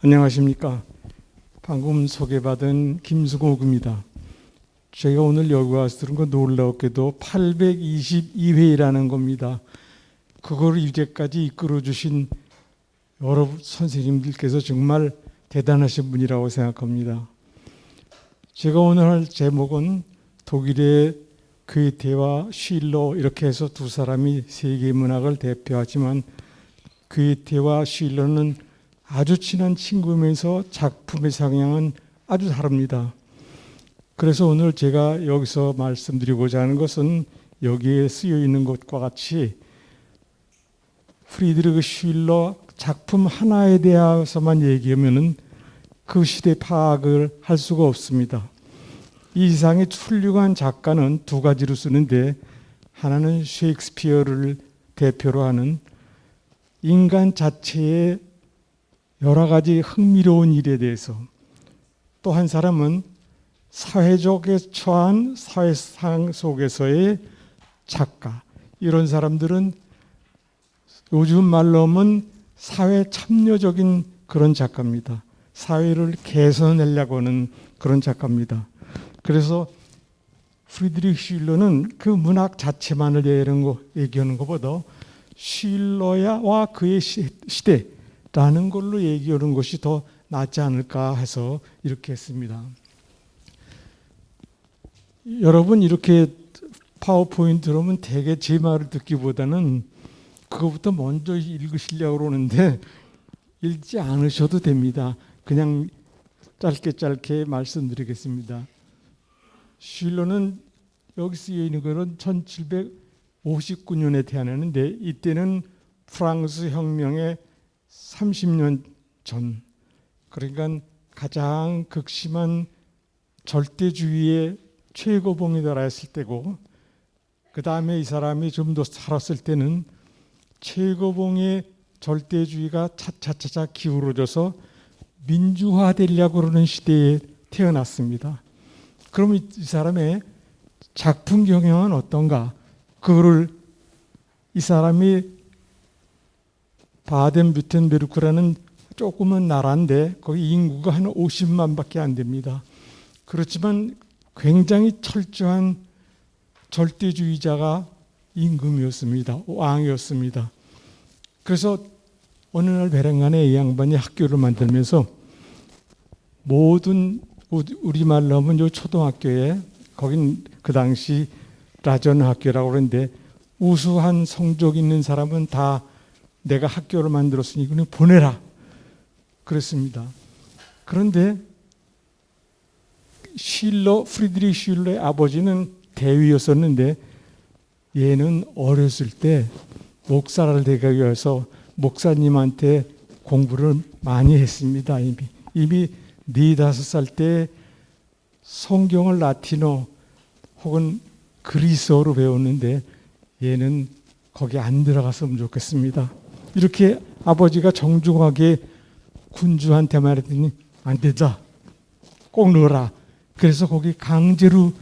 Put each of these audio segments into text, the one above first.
안녕하십니까. 방금 소개받은 김수국입니다. 제가 오늘 여기 와서 들은 거 놀랍게도 822회라는 겁니다. 그걸 이제까지 이끌어주신 여러 선생님들께서 정말 대단하신 분이라고 생각합니다. 제가 오늘 할 제목은 독일의 괴테와 쉴러, 이렇게 해서 두 사람이 세계 문학을 대표하지만 괴테와 쉴러는 아주 친한 친구면서 작품의 성향은 아주 다릅니다. 그래서 오늘 제가 여기서 말씀드리고자 하는 것은 여기에 쓰여 있는 것과 같이 프리드리히 쉴러 작품 하나에 대해서만 얘기하면은 그 시대 파악을 할 수가 없습니다. 이 이상의 훌륭한 작가는 두 가지로 쓰는데, 하나는 셰익스피어를 대표로 하는 인간 자체의 여러 가지 흥미로운 일에 대해서, 또 한 사람은 사회적에 처한 사회상 속에서의 작가. 이런 사람들은 요즘 말로 하면 사회 참여적인 그런 작가입니다. 사회를 개선하려고 하는 그런 작가입니다. 그래서 프리드리히 쉴러는 그 문학 자체만을 얘기하는 것보다 쉴러와 그의 시대라는 걸로 얘기하는 것이 더 낫지 않을까 해서 이렇게 했습니다. 여러분 이렇게 파워포인트로 하면 대개 제 말을 듣기보다는 그거부터 먼저 읽으시려고 그러는데 읽지 않으셔도 됩니다. 그냥 짧게 말씀드리겠습니다. 쉴러는 여기 쓰여 있는 것은 1759년에 태어났는데, 이때는 프랑스 혁명의 30년 전, 그러니까 가장 극심한 절대주의의 최고봉에 달했을 때고, 그 다음에 이 사람이 좀 더 살았을 때는 최고봉의 절대주의가 차차차차 기울어져서 민주화되려고 그러는 시대에 태어났습니다. 그럼 이 사람의 작품 경영은 어떤가? 그거를 이 사람이 바덴뷰텐베르크라는 조그만 나라인데 거기 인구가 한 50만밖에 안 됩니다. 그렇지만 굉장히 철저한 절대주의자가 임금이었습니다. 왕이었습니다. 그래서 어느 날 베랭간에 이 양반이 학교를 만들면서 모든 우리말로 하면 요 초등학교에, 거긴 그 당시 라전 학교라고 그러는데 우수한 성적 있는 사람은 다 내가 학교를 만들었으니 이거는 보내라 그랬습니다. 그런데 프리드리히 쉴러의 아버지는 대위였었는데 얘는 어렸을 때 목사를 되기 위해서 목사님한테 공부를 많이 했습니다. 이미 4-5살 때 성경을 라틴어 혹은 그리스어로 배웠는데 얘는 거기 안 들어갔으면 좋겠습니다. 이렇게 아버지가 정중하게 군주한테 말했더니 안 된다. 꼭 넣어라. 그래서 거기 강제로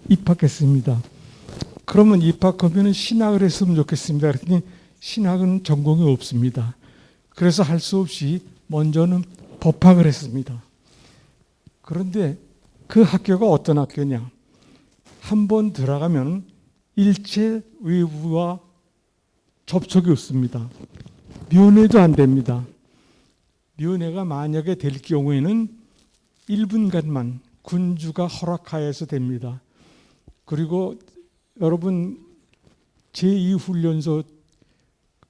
입학했습니다. 그러면 입학하면 신학을 했으면 좋겠습니다. 그랬더니 신학은 전공이 없습니다. 그래서 할 수 없이 먼저는 법학을 했습니다. 그런데 그 학교가 어떤 학교냐? 한번 들어가면 일체 외부와 접촉이 없습니다. 면회도 안 됩니다. 면회가 만약에 될 경우에는 1분간만 군주가 허락하여서 됩니다. 그리고 여러분 제2훈련소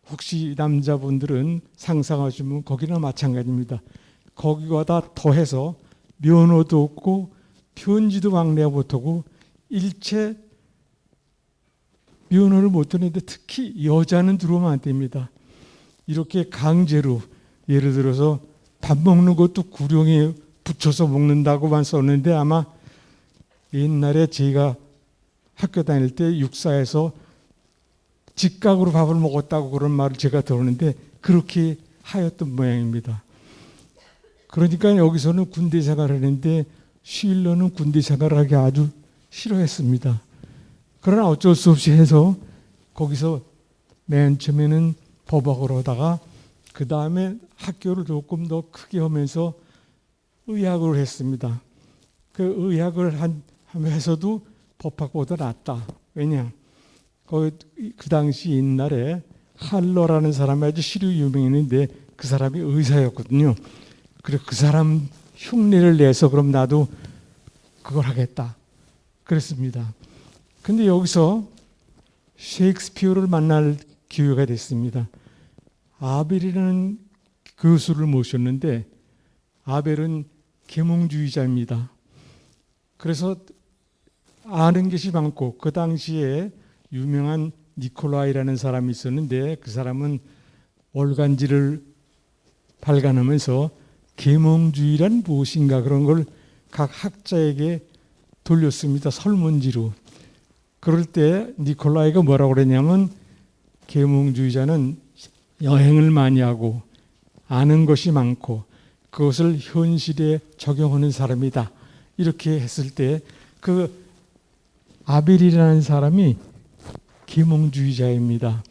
혹시 남자분들은 상상하시면 거기나 마찬가지입니다. 거기보다 더해서 면허도 없고 편지도 왕래하 못하고 일체 면허를 못 듣는데 특히 여자는 들어오면 안 됩니다. 이렇게 강제로, 예를 들어서 밥 먹는 것도 구령에 붙여서 먹는다고만 썼는데, 아마 옛날에 제가 학교 다닐 때 육사에서 직각으로 밥을 먹었다고 그런 말을 제가 들었는데 그렇게 하였던 모양입니다. 그러니까 여기서는 군대 생활을 했는데 쉴러는 군대 생활을 하기 아주 싫어했습니다. 그러나 어쩔 수 없이 해서 거기서 맨 처음에는 법학을 하다가 그 다음에 학교를 조금 더 크게 하면서 의학을 했습니다. 그 의학을 하면서도 법학보다 낫다. 왜냐? 그 당시 옛날에 할러라는 사람이 아주 시류 유명했는데 그 사람이 의사였거든요. 그래서 그 사람 흉내를 내서 그럼 나도 그걸 하겠다. 그랬습니다. 근데 여기서 셰익스피어를 만날 기회가 됐습니다. 아벨이라는 교수를 모셨는데 아벨은 계몽주의자입니다. 그래서 아는 것이 많고 그 당시에 유명한 니콜라이라는 사람이 있었는데 그 사람은 월간지를 발간하면서 계몽주의란 무엇인가 그런 걸 각 학자에게 돌렸습니다. 설문지로. 그럴 때 니콜라이가 뭐라고 그랬냐면 계몽주의자는 여행을 많이 하고 아는 것이 많고 그것을 현실에 적용하는 사람이다. 이렇게 했을 때 그 아벨이라는 사람이 계몽주의자입니다.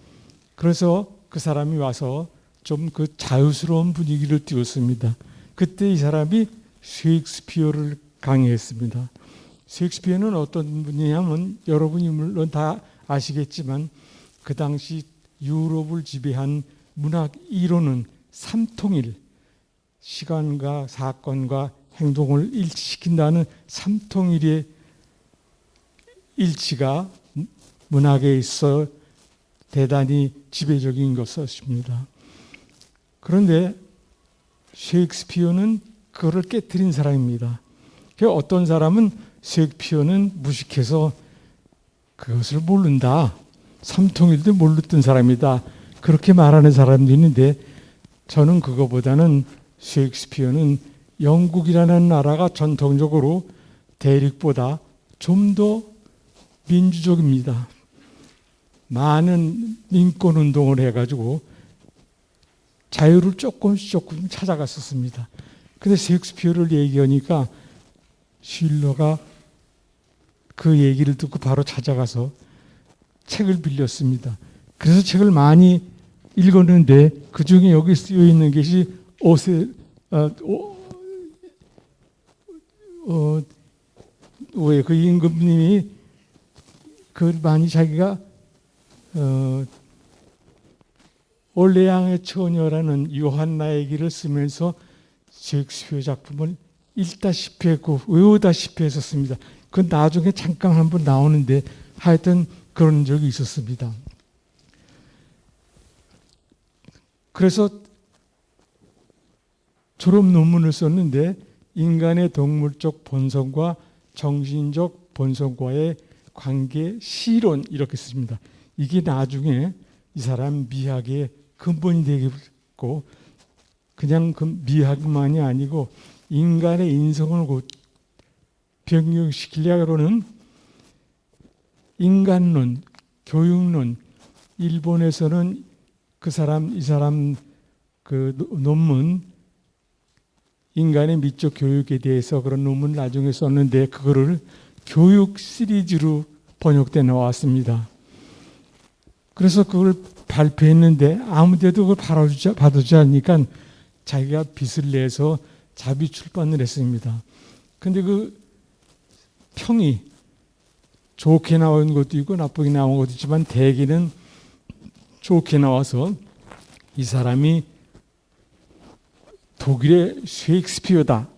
그래서 그 사람이 와서 좀 그 자유스러운 분위기를 띄웠습니다. 그때 이 사람이 셰익스피어를 강의했습니다. 셰익스피어는 어떤 분이냐면 여러분이 물론 다 아시겠지만 그 당시 유럽을 지배한 문학 이론은 삼통일, 시간과 사건과 행동을 일치시킨다는 삼통일의 일치가 문학에 있어 대단히 지배적인 것이었습니다. 그런데 셰익스피어는 그거를 깨뜨린 사람입니다. 어떤 사람은 셰익스피어는 무식해서 그것을 모른다. 삼통일도 모르던 사람이다. 그렇게 말하는 사람도 있는데 저는 그거보다는 셰익스피어는 영국이라는 나라가 전통적으로 대륙보다 좀 더 민주적입니다. 많은 민권운동을 해가지고 자유를 조금 찾아갔었습니다. 근데 셰익스피어를 얘기하니까 실러가 그 얘기를 듣고 바로 찾아가서 책을 빌렸습니다. 그래서 책을 많이 읽었는데 그 중에 여기 쓰여 있는 것이 왜 그 임금님이 그 많이 자기가 올레앙의 처녀라는 요한나 얘기를 쓰면서 셰익스피어 작품을 읽다시피 했고 외우다시피 했었습니다. 그 나중에 잠깐 한번 나오는데 하여튼 그런 적이 있었습니다. 그래서 졸업 논문을 썼는데 인간의 동물적 본성과 정신적 본성과의 관계 시론 이렇게 씁니다. 이게 나중에 이 사람 미학의 근본이 되겠고 그냥 그 미학만이 아니고 인간의 인성을 변경시키려고는 인간론, 교육론, 일본에서는 이 사람 그 논문 인간의 미적 교육에 대해서 그런 논문을 나중에 썼는데 그거를 교육 시리즈로 번역돼 나왔습니다. 그래서 그걸 발표했는데 아무데도 그걸 받아주지 않으니까 자기가 빚을 내서 자비 출판을 했습니다. 근데 그 평이 좋게 나온 것도 있고 나쁘게 나온 것도 있지만 대개는 좋게 나와서 이 사람이 독일의 셰익스피어다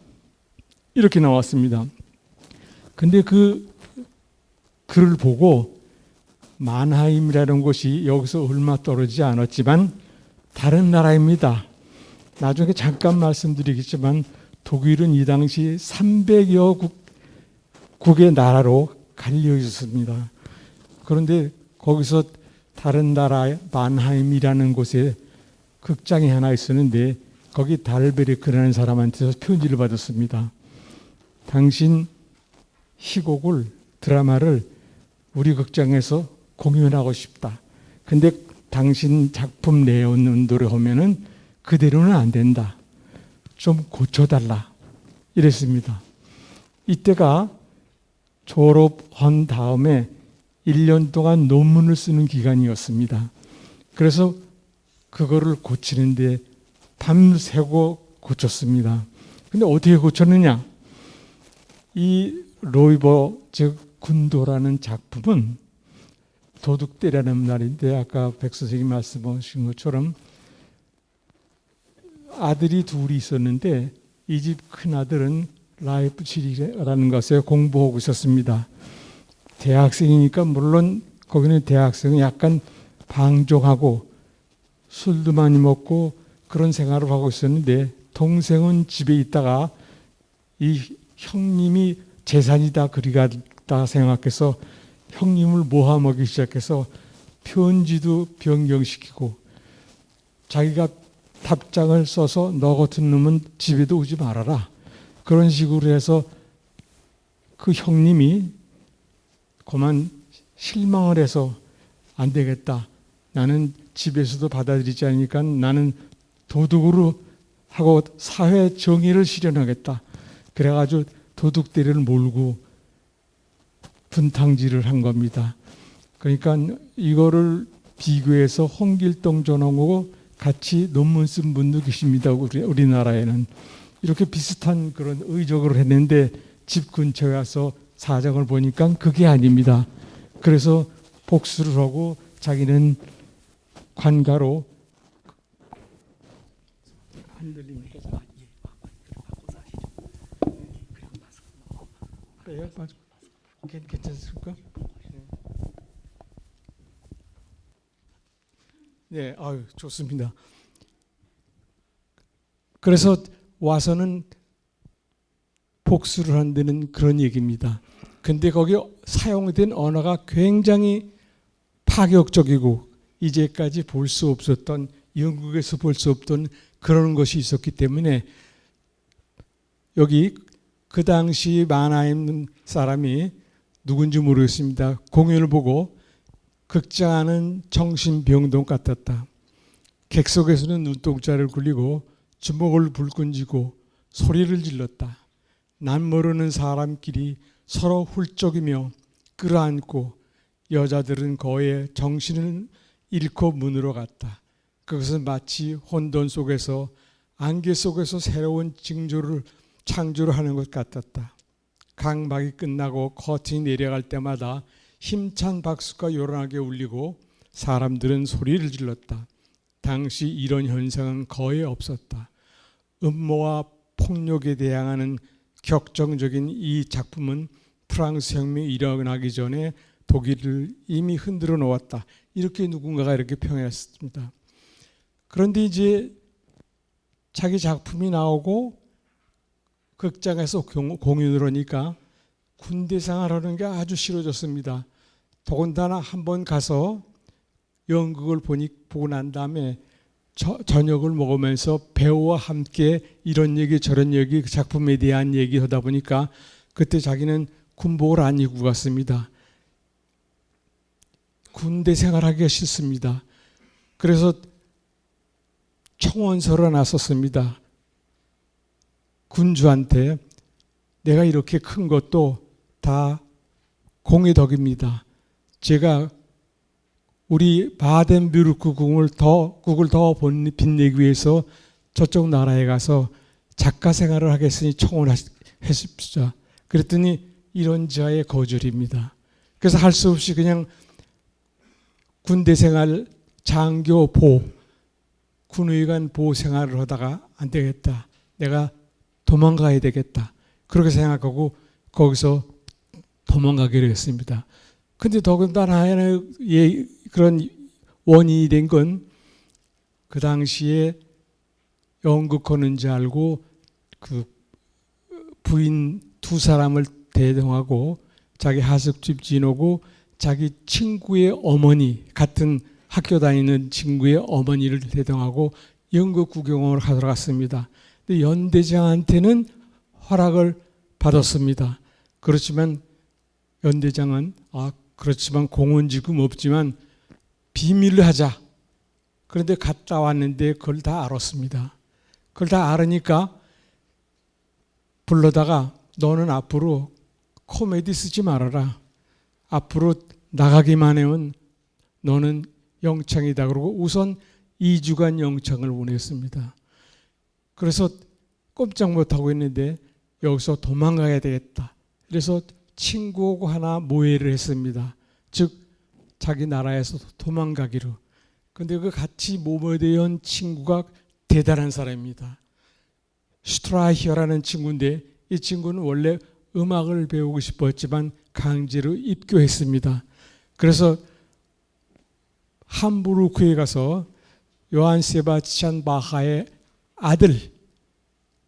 이렇게 나왔습니다. 근데 그 글을 보고 만하임이라는 곳이 여기서 얼마 떨어지지 않았지만 다른 나라입니다. 나중에 잠깐 말씀드리겠지만 독일은 이 당시 300여 국의 나라로 갈려 있었습니다. 그런데 거기서 다른 나라 만하임이라는 곳에 극장이 하나 있었는데 거기 달베르크라는 사람한테서 편지를 받았습니다. 당신 희곡을 드라마를 우리 극장에서 공연하고 싶다. 근데 당신 작품 내용은 노래하면은 그대로는 안 된다. 좀 고쳐달라. 이랬습니다. 이때가 졸업한 다음에 1년 동안 논문을 쓰는 기간이었습니다. 그래서 그거를 고치는데 밤새고 고쳤습니다. 근데 어떻게 고쳤느냐? 이 로이버 즉 군도라는 작품은 도둑대라는 말인데 아까 백 선생님이 말씀하신 것처럼 아들이 둘이 있었는데 이 집 큰아들은 라이프치히라는 것에 공부하고 있었습니다. 대학생이니까 물론 거기는 대학생은 약간 방종하고 술도 많이 먹고 그런 생활을 하고 있었는데 동생은 집에 있다가 이 형님이 재산이다 그리 갔다 생각해서 형님을 모함하기 시작해서 편지도 변경시키고 자기가 답장을 써서 너 같은 놈은 집에도 오지 말아라 그런 식으로 해서 그 형님이 그만 실망을 해서 안 되겠다. 나는 집에서도 받아들이지 않으니까 나는 도둑으로 하고 사회 정의를 실현하겠다. 그래가지고 도둑대를 몰고 분탕질을 한 겁니다. 그러니까 이거를 비교해서 홍길동 전하고 같이 논문 쓴 분도 계십니다. 우리나라에는. 이렇게 비슷한 그런 의적을 했는데 집 근처에 와서 사정을 보니까 그게 아닙니다. 그래서 복수를 하고 자기는 관가로 그래요? 괜찮습니까? 네, 아유 좋습니다. 그래서 와서는 복수를 한다는 그런 얘기입니다. 근데 거기 사용된 언어가 굉장히 파격적이고 이제까지 볼 수 없었던 영국에서 볼 수 없던 그런 것이 있었기 때문에 여기 그 당시 만화인 사람이 누군지 모르겠습니다. 공연을 보고 극장 안은 정신병동 같았다. 객석에서는 눈동자를 굴리고 주먹을 불끈 쥐고 소리를 질렀다. 난 모르는 사람끼리 서로 훌쩍이며 끌어안고 여자들은 거의 정신을 잃고 문으로 갔다. 그것은 마치 혼돈 속에서 안개 속에서 새로운 창조를 하는 것 같았다. 강박이 끝나고 커튼이 내려갈 때마다 힘찬 박수가 요란하게 울리고 사람들은 소리를 질렀다. 당시 이런 현상은 거의 없었다. 음모와 폭력에 대항하는 격정적인 이 작품은 프랑스 혁명이 일어나기 전에 독일을 이미 흔들어 놓았다. 이렇게 누군가가 이렇게 평했습니다. 그런데 이제 자기 작품이 나오고 극장에서 공연을 하니까 군대 생활하는 게 아주 싫어졌습니다. 더군다나 한번 가서 연극을 보고 난 다음에 저녁을 먹으면서 배우와 함께 이런 얘기 저런 얘기 그 작품에 대한 얘기 하다 보니까 그때 자기는 군복을 안 입고 갔습니다. 군대 생활하기가 싫습니다. 그래서 청원서를 놨었습니다. 군주한테 내가 이렇게 큰 것도 다 공의 덕입니다. 제가 우리 바덴뷰르크 국을 더 빛내기 위해서 저쪽 나라에 가서 작가 생활을 하겠으니 청원하십시오. 그랬더니 이런 자의 거절입니다. 그래서 할 수 없이 그냥 군대 생활 장교 군의관 보호 생활을 하다가 안 되겠다. 내가 도망가야 되겠다. 그렇게 생각하고 거기서 도망가기로 했습니다. 근데 더군다나 그런 원인이 된 건 그 당시에 연극하는 줄 알고 그 부인 두 사람을 대동하고 자기 하숙집 지내고 자기 친구의 어머니 같은 학교 다니는 친구의 어머니를 대동하고 연극 구경을 하러 갔습니다. 근데 연대장한테는 허락을 받았습니다. 그렇지만 연대장은 그렇지만 공은 지금 없지만 비밀로 하자. 그런데 갔다 왔는데 그걸 다 알았습니다. 그걸 다 알으니까 불러다가 너는 앞으로 코미디 쓰지 말아라. 앞으로 나가기만 하면 너는 영창이다. 그러고 우선 2주간 영창을 보냈습니다. 그래서 꼼짝 못하고 있는데 여기서 도망가야 되겠다. 그래서 친구하고 하나 모의를 했습니다. 즉 자기 나라에서 도망가기로. 근데 그 같이 모범되어 친구가 대단한 사람입니다. 슈트라이혀라는 친구인데 이 친구는 원래 음악을 배우고 싶었지만 강제로 입교했습니다. 그래서 함부르크에 가서 요한 세바스찬 바하의 아들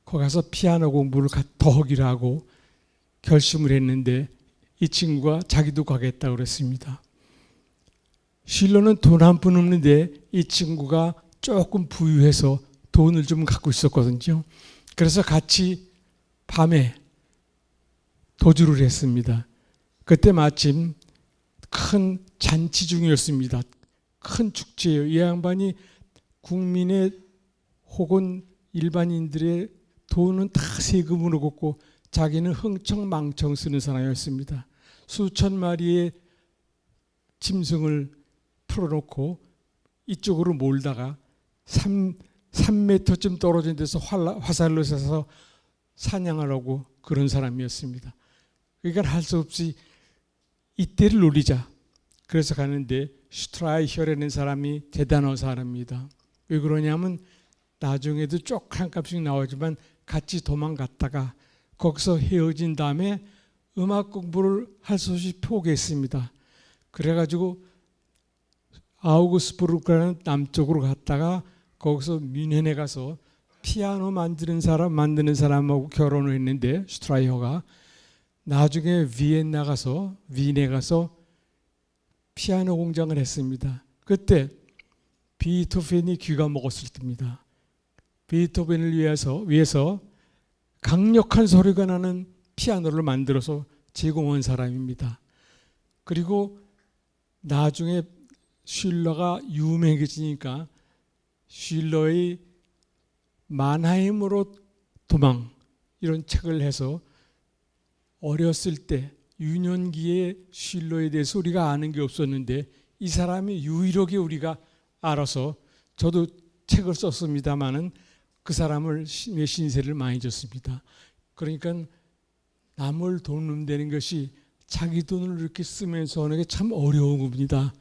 거기 가서 피아노 공부를 더 하기로 하고 결심을 했는데 이 친구가 자기도 가겠다고 그랬습니다. 실로는 돈 한 푼 없는데 이 친구가 조금 부유해서 돈을 좀 갖고 있었거든요. 그래서 같이 밤에 도주를 했습니다. 그때 마침 큰 잔치 중이었습니다. 큰 축제예요. 이 양반이 국민의 혹은 일반인들의 돈은 다 세금으로 걷고 자기는 흥청망청 쓰는 사람이었습니다. 수천 마리의 짐승을 풀어놓고 이쪽으로 몰다가 3m쯤 떨어진 데서 화살로 쏴서 사냥하려고 그런 사람이었습니다. 그러니까 할 수 없이 이때를 노리자. 그래서 가는데 슈트라이혀라는 사람이 대단한 사람입니다. 왜 그러냐면 나중에도 쪽 한 값씩 나오지만 같이 도망갔다가 거기서 헤어진 다음에 음악 공부를 할 수 없이 포기했습니다. 그래가지고 아우구스부르크라는 남쪽으로 갔다가 거기서 뮌헨에 가서 피아노 만드는 사람하고 결혼을 했는데 슈트라이혀가 나중에 위엔에 가서 피아노 공장을 했습니다. 그때 비토펜이 귀가 먹었을 때입니다. 비토펜을 위해서 강력한 소리가 나는 피아노를 만들어서 제공한 사람입니다. 그리고 나중에 슐러가 유명해지니까 슐러의 만하임으로 도망 이런 책을 해서 어렸을 때 유년기에 슐러에 대해서 우리가 아는 게 없었는데 이 사람이 유일하게 우리가 알아서 저도 책을 썼습니다마는 그 사람을 신세를 많이 졌습니다. 그러니까 남을 돈을 되는 것이 자기 돈을 이렇게 쓰면서 하는 게 참 어려운 겁니다.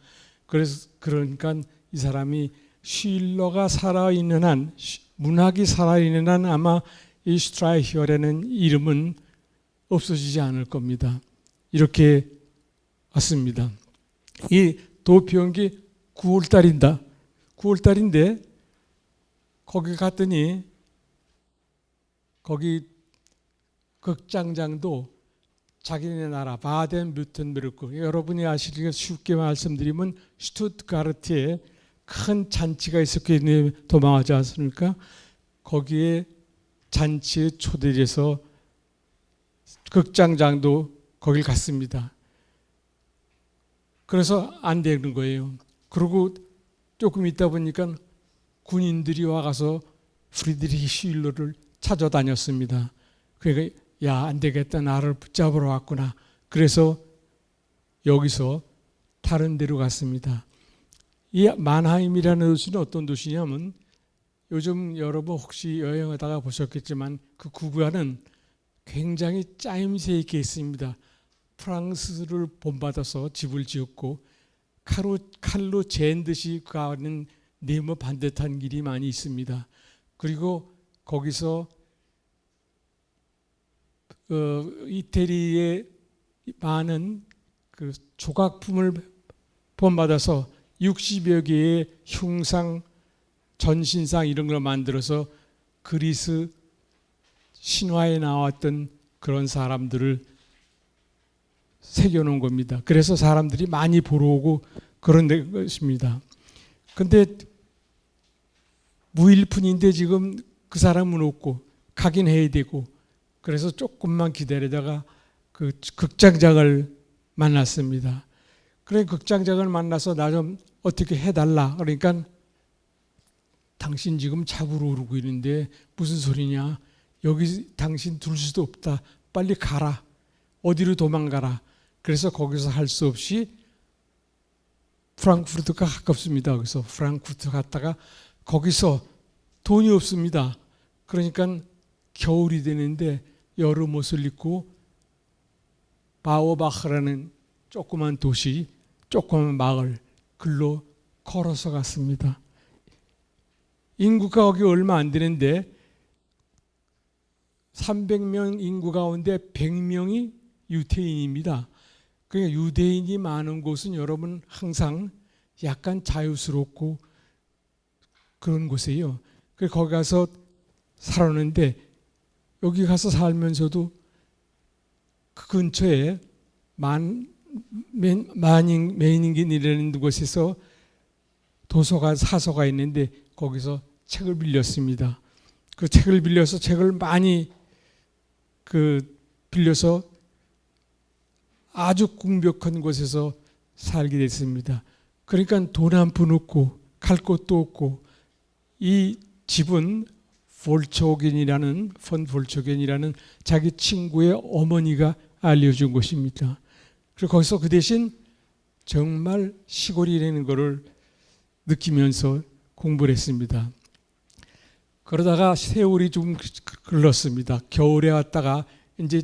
그러니까 이 사람이 슐러가 살아있는 한, 문학이 살아있는 한 아마 이 슈트라이혀라는 이름은 없어지지 않을 겁니다. 이렇게 왔습니다. 이 도피한 게 9월달인데 거기 갔더니 거기 극장장도 자기네 나라 바덴-뷰텐베르크, 여러분이 아시기에 쉽게 말씀드리면 슈투트가르트에 큰 잔치가 있었기 때문에 도망하지 않습니까? 거기에 잔치에 초대돼서 극장장도 거길 갔습니다. 그래서 안 되는 거예요. 그리고 조금 있다 보니까 군인들이 와가서 프리드리히 슐러를 찾아다녔습니다. 그러니까 야, 안 되겠다. 나를 붙잡으러 왔구나. 그래서 여기서 다른 데로 갔습니다. 이 만하임이라는 도시는 어떤 도시냐면 요즘 여러분 혹시 여행하다가 보셨겠지만 그 구간은 굉장히 짜임새 있게 있습니다. 프랑스를 본받아서 집을 지었고 칼로 잰 듯이 가는 네모 반듯한 길이 많이 있습니다. 그리고 거기서 이태리의 많은 그 조각품을 본받아서 60여 개의 흉상, 전신상 이런 걸 만들어서 그리스 신화에 나왔던 그런 사람들을 새겨놓은 겁니다. 그래서 사람들이 많이 보러 오고 그런 것입니다. 근데 무일푼인데 지금 그 사람은 없고 가긴 해야 되고 그래서 조금만 기다리다가 그 극장장을 만났습니다. 그래 극장장을 만나서 나 좀 어떻게 해달라. 그러니까 당신 지금 잡으러 오르고 있는데 무슨 소리냐. 여기 당신 둘 수도 없다. 빨리 가라. 어디로 도망가라. 그래서 거기서 할 수 없이 프랑크푸르트가 가깝습니다. 그래서 프랑크푸르트 갔다가 거기서 돈이 없습니다. 그러니까 겨울이 되는데 여름 옷을 입고 바오바흐라는 조그만 도시, 조그만 마을 글로 걸어서 갔습니다. 인구가 거기 얼마 안 되는데 300명 인구 가운데 100명이 유태인입니다. 그러니까 유대인이 많은 곳은 여러분 항상 약간 자유스럽고 그런 곳이에요. 그래서 거기 가서 살았는데 여기 가서 살면서도 그 근처에 메이닝긴이라는 곳에서 도서관 사서가 있는데 거기서 책을 빌렸습니다. 그 책을 빌려서 책을 많이 빌려서 아주 궁벽한 곳에서 살게 됐습니다. 그러니까 돈 한 푼 없고 갈 곳도 없고 이 집은 폰 볼초겐이라는 자기 친구의 어머니가 알려준 곳입니다. 그리고 거기서 그 대신 정말 시골이라는 것을 느끼면서 공부를 했습니다. 그러다가 세월이 좀 흘렀습니다. 겨울에 왔다가 이제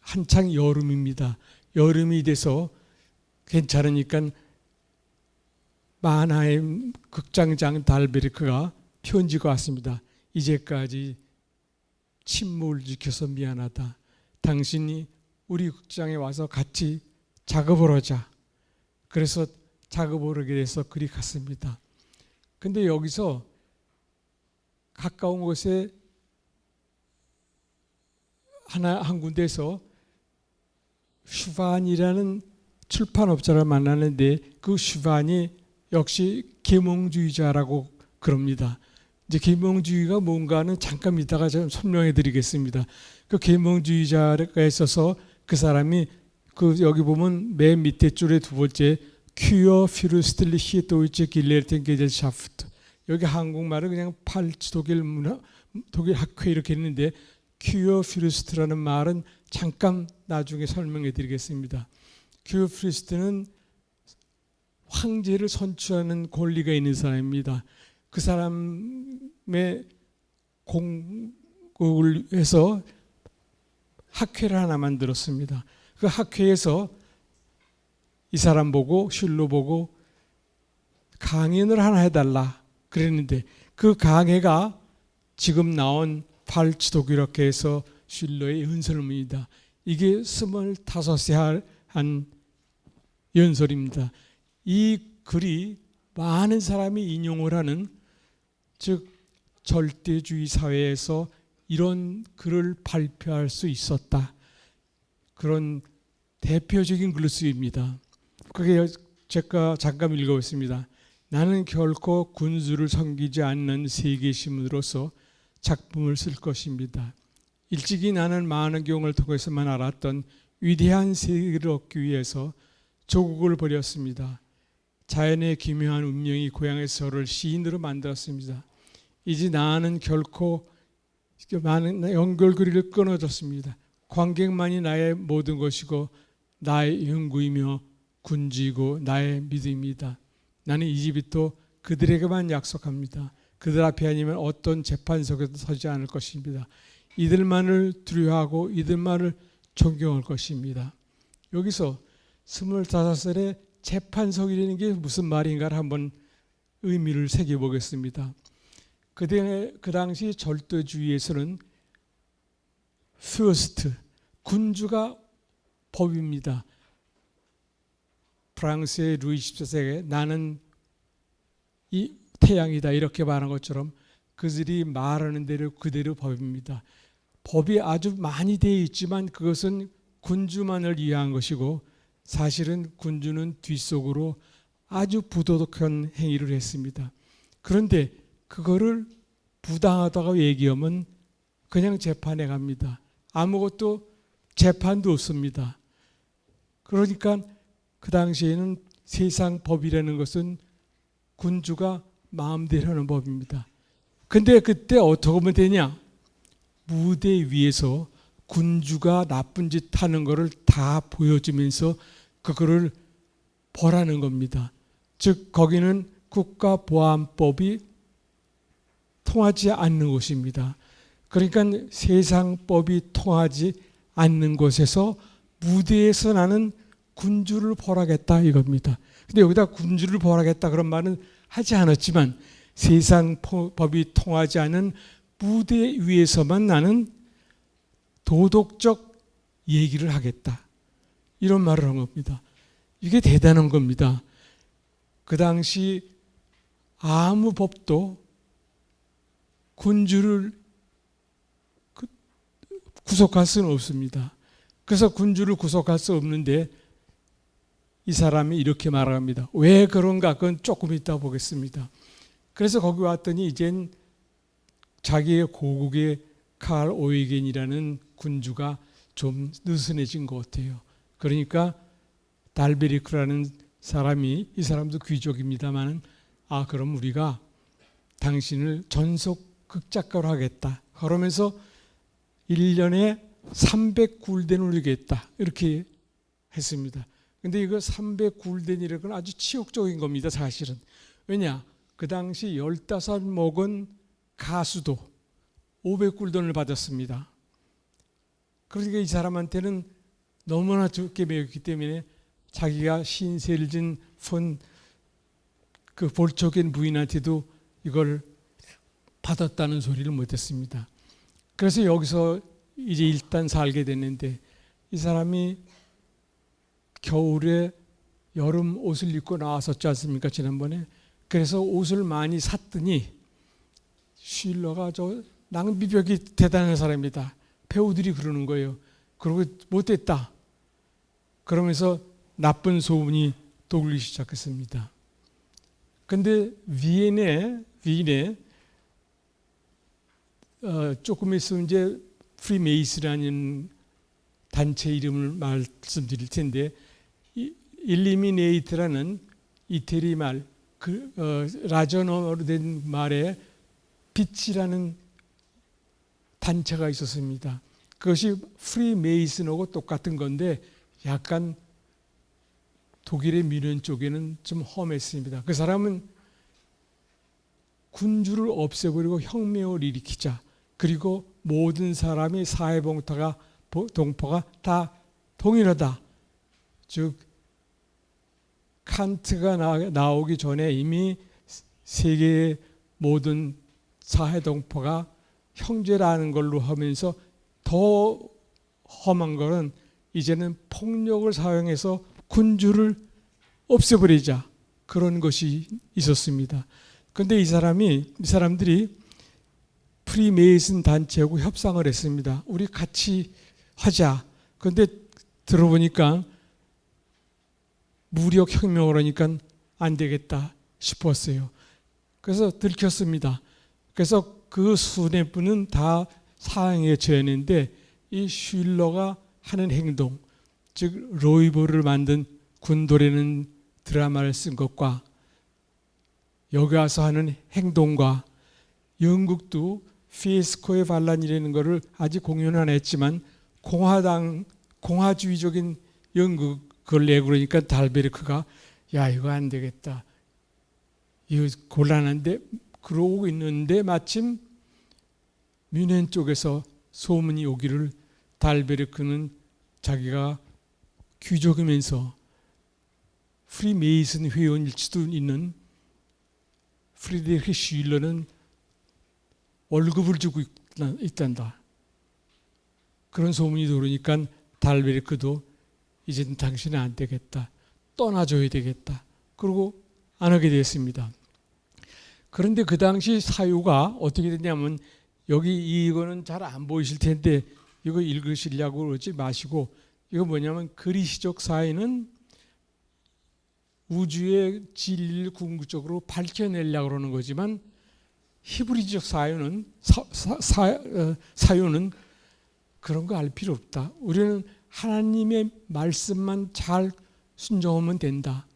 한창 여름입니다. 여름이 돼서 괜찮으니까 만하임 극장장 달베르크가 편지가 왔습니다. 이제까지 침묵을 지켜서 미안하다. 당신이 우리 극장에 와서 같이 작업을 하자. 그래서 작업을 하게 돼서 그리 갔습니다. 근데 여기서 가까운 곳에 한 군데에서 슈반이라는 출판업자를 만나는데 그 슈반이 역시 계몽주의자라고 그럽니다. 이제 계몽주의가 뭔가는 잠깐 이따가 좀 설명해 드리겠습니다. 그 계몽주의자가 있어서 그 사람이 여기 보면 맨 밑에 줄에 두 번째 큐어 퓨르스틀리히 도이체 길레르텐 게젤샤프트 여기 한국말은 그냥 팔츠 독일 문화 독일 학회 이렇게 있는데 큐어 퓨르스트라는 말은 잠깐 나중에 설명해 드리겠습니다. 큐어 퓨르스트는 황제를 선출하는 권리가 있는 사람입니다. 그 사람의 공국을 위해서 학회를 하나 만들었습니다. 그 학회에서 이 사람 보고 슐로 보고 강연을 하나 해달라 그랬는데 그 강해가 지금 나온 발치독일학회에서 슐러의 연설문입니다. 이게 25세 한 연설입니다. 이 글이 많은 사람이 인용을 하는 즉 절대주의 사회에서 이런 글을 발표할 수 있었다. 그런 대표적인 글쓰기입니다. 그게 제가 잠깐 읽어봤습니다. 나는 결코 군주를 섬기지 않는 세계시민으로서 작품을 쓸 것입니다. 일찍이 나는 많은 경험을 통해서만 알았던 위대한 세계를 얻기 위해서 조국을 버렸습니다. 자연의 기묘한 운명이 고향에서 저를 시인으로 만들었습니다. 이제 나는 결코 많은 연결고리를 끊어졌습니다. 관객만이 나의 모든 것이고 나의 연구이며 군주이고 나의 믿음입니다. 나는 이제부터 그들에게만 약속합니다. 그들 앞에 아니면 어떤 재판석에도 서지 않을 것입니다. 이들만을 두려워하고 이들만을 존경할 것입니다. 여기서 25살에 재판석이라는 게 무슨 말인가를 한번 의미를 새겨보겠습니다. 그 당시 절대주의에서는 first, 군주가 법입니다. 프랑스의 루이 14세가 나는 이 태양이다 이렇게 말한 것처럼 그들이 말하는 대로 그대로 법입니다. 법이 아주 많이 되어 있지만 그것은 군주만을 위한 것이고 사실은 군주는 뒷속으로 아주 부도덕한 행위를 했습니다. 그런데 그거를 부당하다고 얘기하면 그냥 재판에 갑니다. 아무것도 재판도 없습니다. 그러니까 그 당시에는 세상 법이라는 것은 군주가 마음대로 하는 법입니다. 근데 그때 어떻게 하면 되냐? 무대 위에서 군주가 나쁜 짓 하는 것을 다 보여주면서 그거를 벌하는 겁니다. 즉 거기는 국가보안법이 통하지 않는 곳입니다. 그러니까 세상 법이 통하지 않는 곳에서 무대에서 나는 군주를 벌하겠다 이겁니다. 근데 여기다 군주를 벌하겠다 그런 말은 하지 않았지만 세상 법이 통하지 않은 무대 위에서만 나는 도덕적 얘기를 하겠다. 이런 말을 한 겁니다. 이게 대단한 겁니다. 그 당시 아무 법도 군주를 구속할 수는 없습니다. 그래서 군주를 구속할 수 없는데 이 사람이 이렇게 말합니다. 왜 그런가? 그건 조금 이따 보겠습니다. 그래서 거기 왔더니 이젠 자기의 고국의 칼 오이겐이라는 군주가 좀 느슨해진 것 같아요. 그러니까 달베리크라는 사람이, 이 사람도 귀족입니다만, 그럼 우리가 당신을 전속 극작가로 하겠다. 그러면서 1년에 300굴덴을 주겠다. 이렇게 했습니다. 근데 이거 300굴덴이라는 건 아주 치욕적인 겁니다, 사실은. 왜냐? 그 당시 15목은 가수도 500굴덴을 받았습니다. 그러니까 이 사람한테는 너무나 적게 배웠기 때문에 자기가 신세를 진 그 볼초겐 부인한테도 이걸 받았다는 소리를 못했습니다. 그래서 여기서 이제 일단 살게 됐는데, 이 사람이 겨울에 여름 옷을 입고 나왔었지 않습니까, 지난번에. 그래서 옷을 많이 샀더니 슐러가 저 낭비벽이 대단한 사람이다. 배우들이 그러는 거예요. 그러고 못됐다. 그러면서 나쁜 소문이 돌기 시작했습니다. 근데 위엔에 조금 있으면 이제 프리메이스라는 단체 이름을 말씀드릴 텐데, 일리미네이트라는 이태리 말, 라전어로 된 말에 빛이라는 단체가 있었습니다. 그것이 프리메이슨하고 똑같은 건데 약간 독일의 미넨 쪽에는 좀 험했습니다. 그 사람은 군주를 없애버리고 혁명을 일으키자, 그리고 모든 사람이 사회봉사가 동포가 다 동일하다. 즉 칸트가 나오기 전에 이미 세계의 모든 사회동포가 형제라는 걸로 하면서 더 험한 것은 이제는 폭력을 사용해서 군주를 없애버리자, 그런 것이 있었습니다. 그런데 이 사람들이 프리메이슨 단체하고 협상을 했습니다. 우리 같이 하자. 그런데 들어보니까 무력 혁명을 하니까 안 되겠다 싶었어요. 그래서 들켰습니다. 그래서 그 수뇌부는 다 사형에 처했는데, 이 슐러가 하는 행동, 즉 로이볼을 만든 군도라는 드라마를 쓴 것과 여기 와서 하는 행동과, 영국도 피에스코의 반란이라는 것을 아직 공연은 안 했지만 공화주의적인 영국을 내고, 그러니까 달베르크가 야 이거 안 되겠다, 이거 곤란한데 그러고 있는데 마침 뮌헨 쪽에서 소문이 오기를, 달베르크는 자기가 귀족이면서 프리메이슨 회원일 수도 있는 프리드리히 슐러는 월급을 주고 있단다. 그런 소문이 돌으니까 달베르크도 이제는 당신은 안 되겠다, 떠나줘야 되겠다. 그러고 안 하게 됐습니다. 그런데 그 당시 사유가 어떻게 됐냐면, 여기 이거는 잘 안 보이실 텐데 이거 읽으시려고 그러지 마시고, 이거 뭐냐면 그리스적 사회는 우주의 진리를 궁극적으로 밝혀내려고 그러는 거지만, 히브리적 사유는 그런 거 알 필요 없다. 우리는 하나님의 말씀만 잘 순종하면 된다.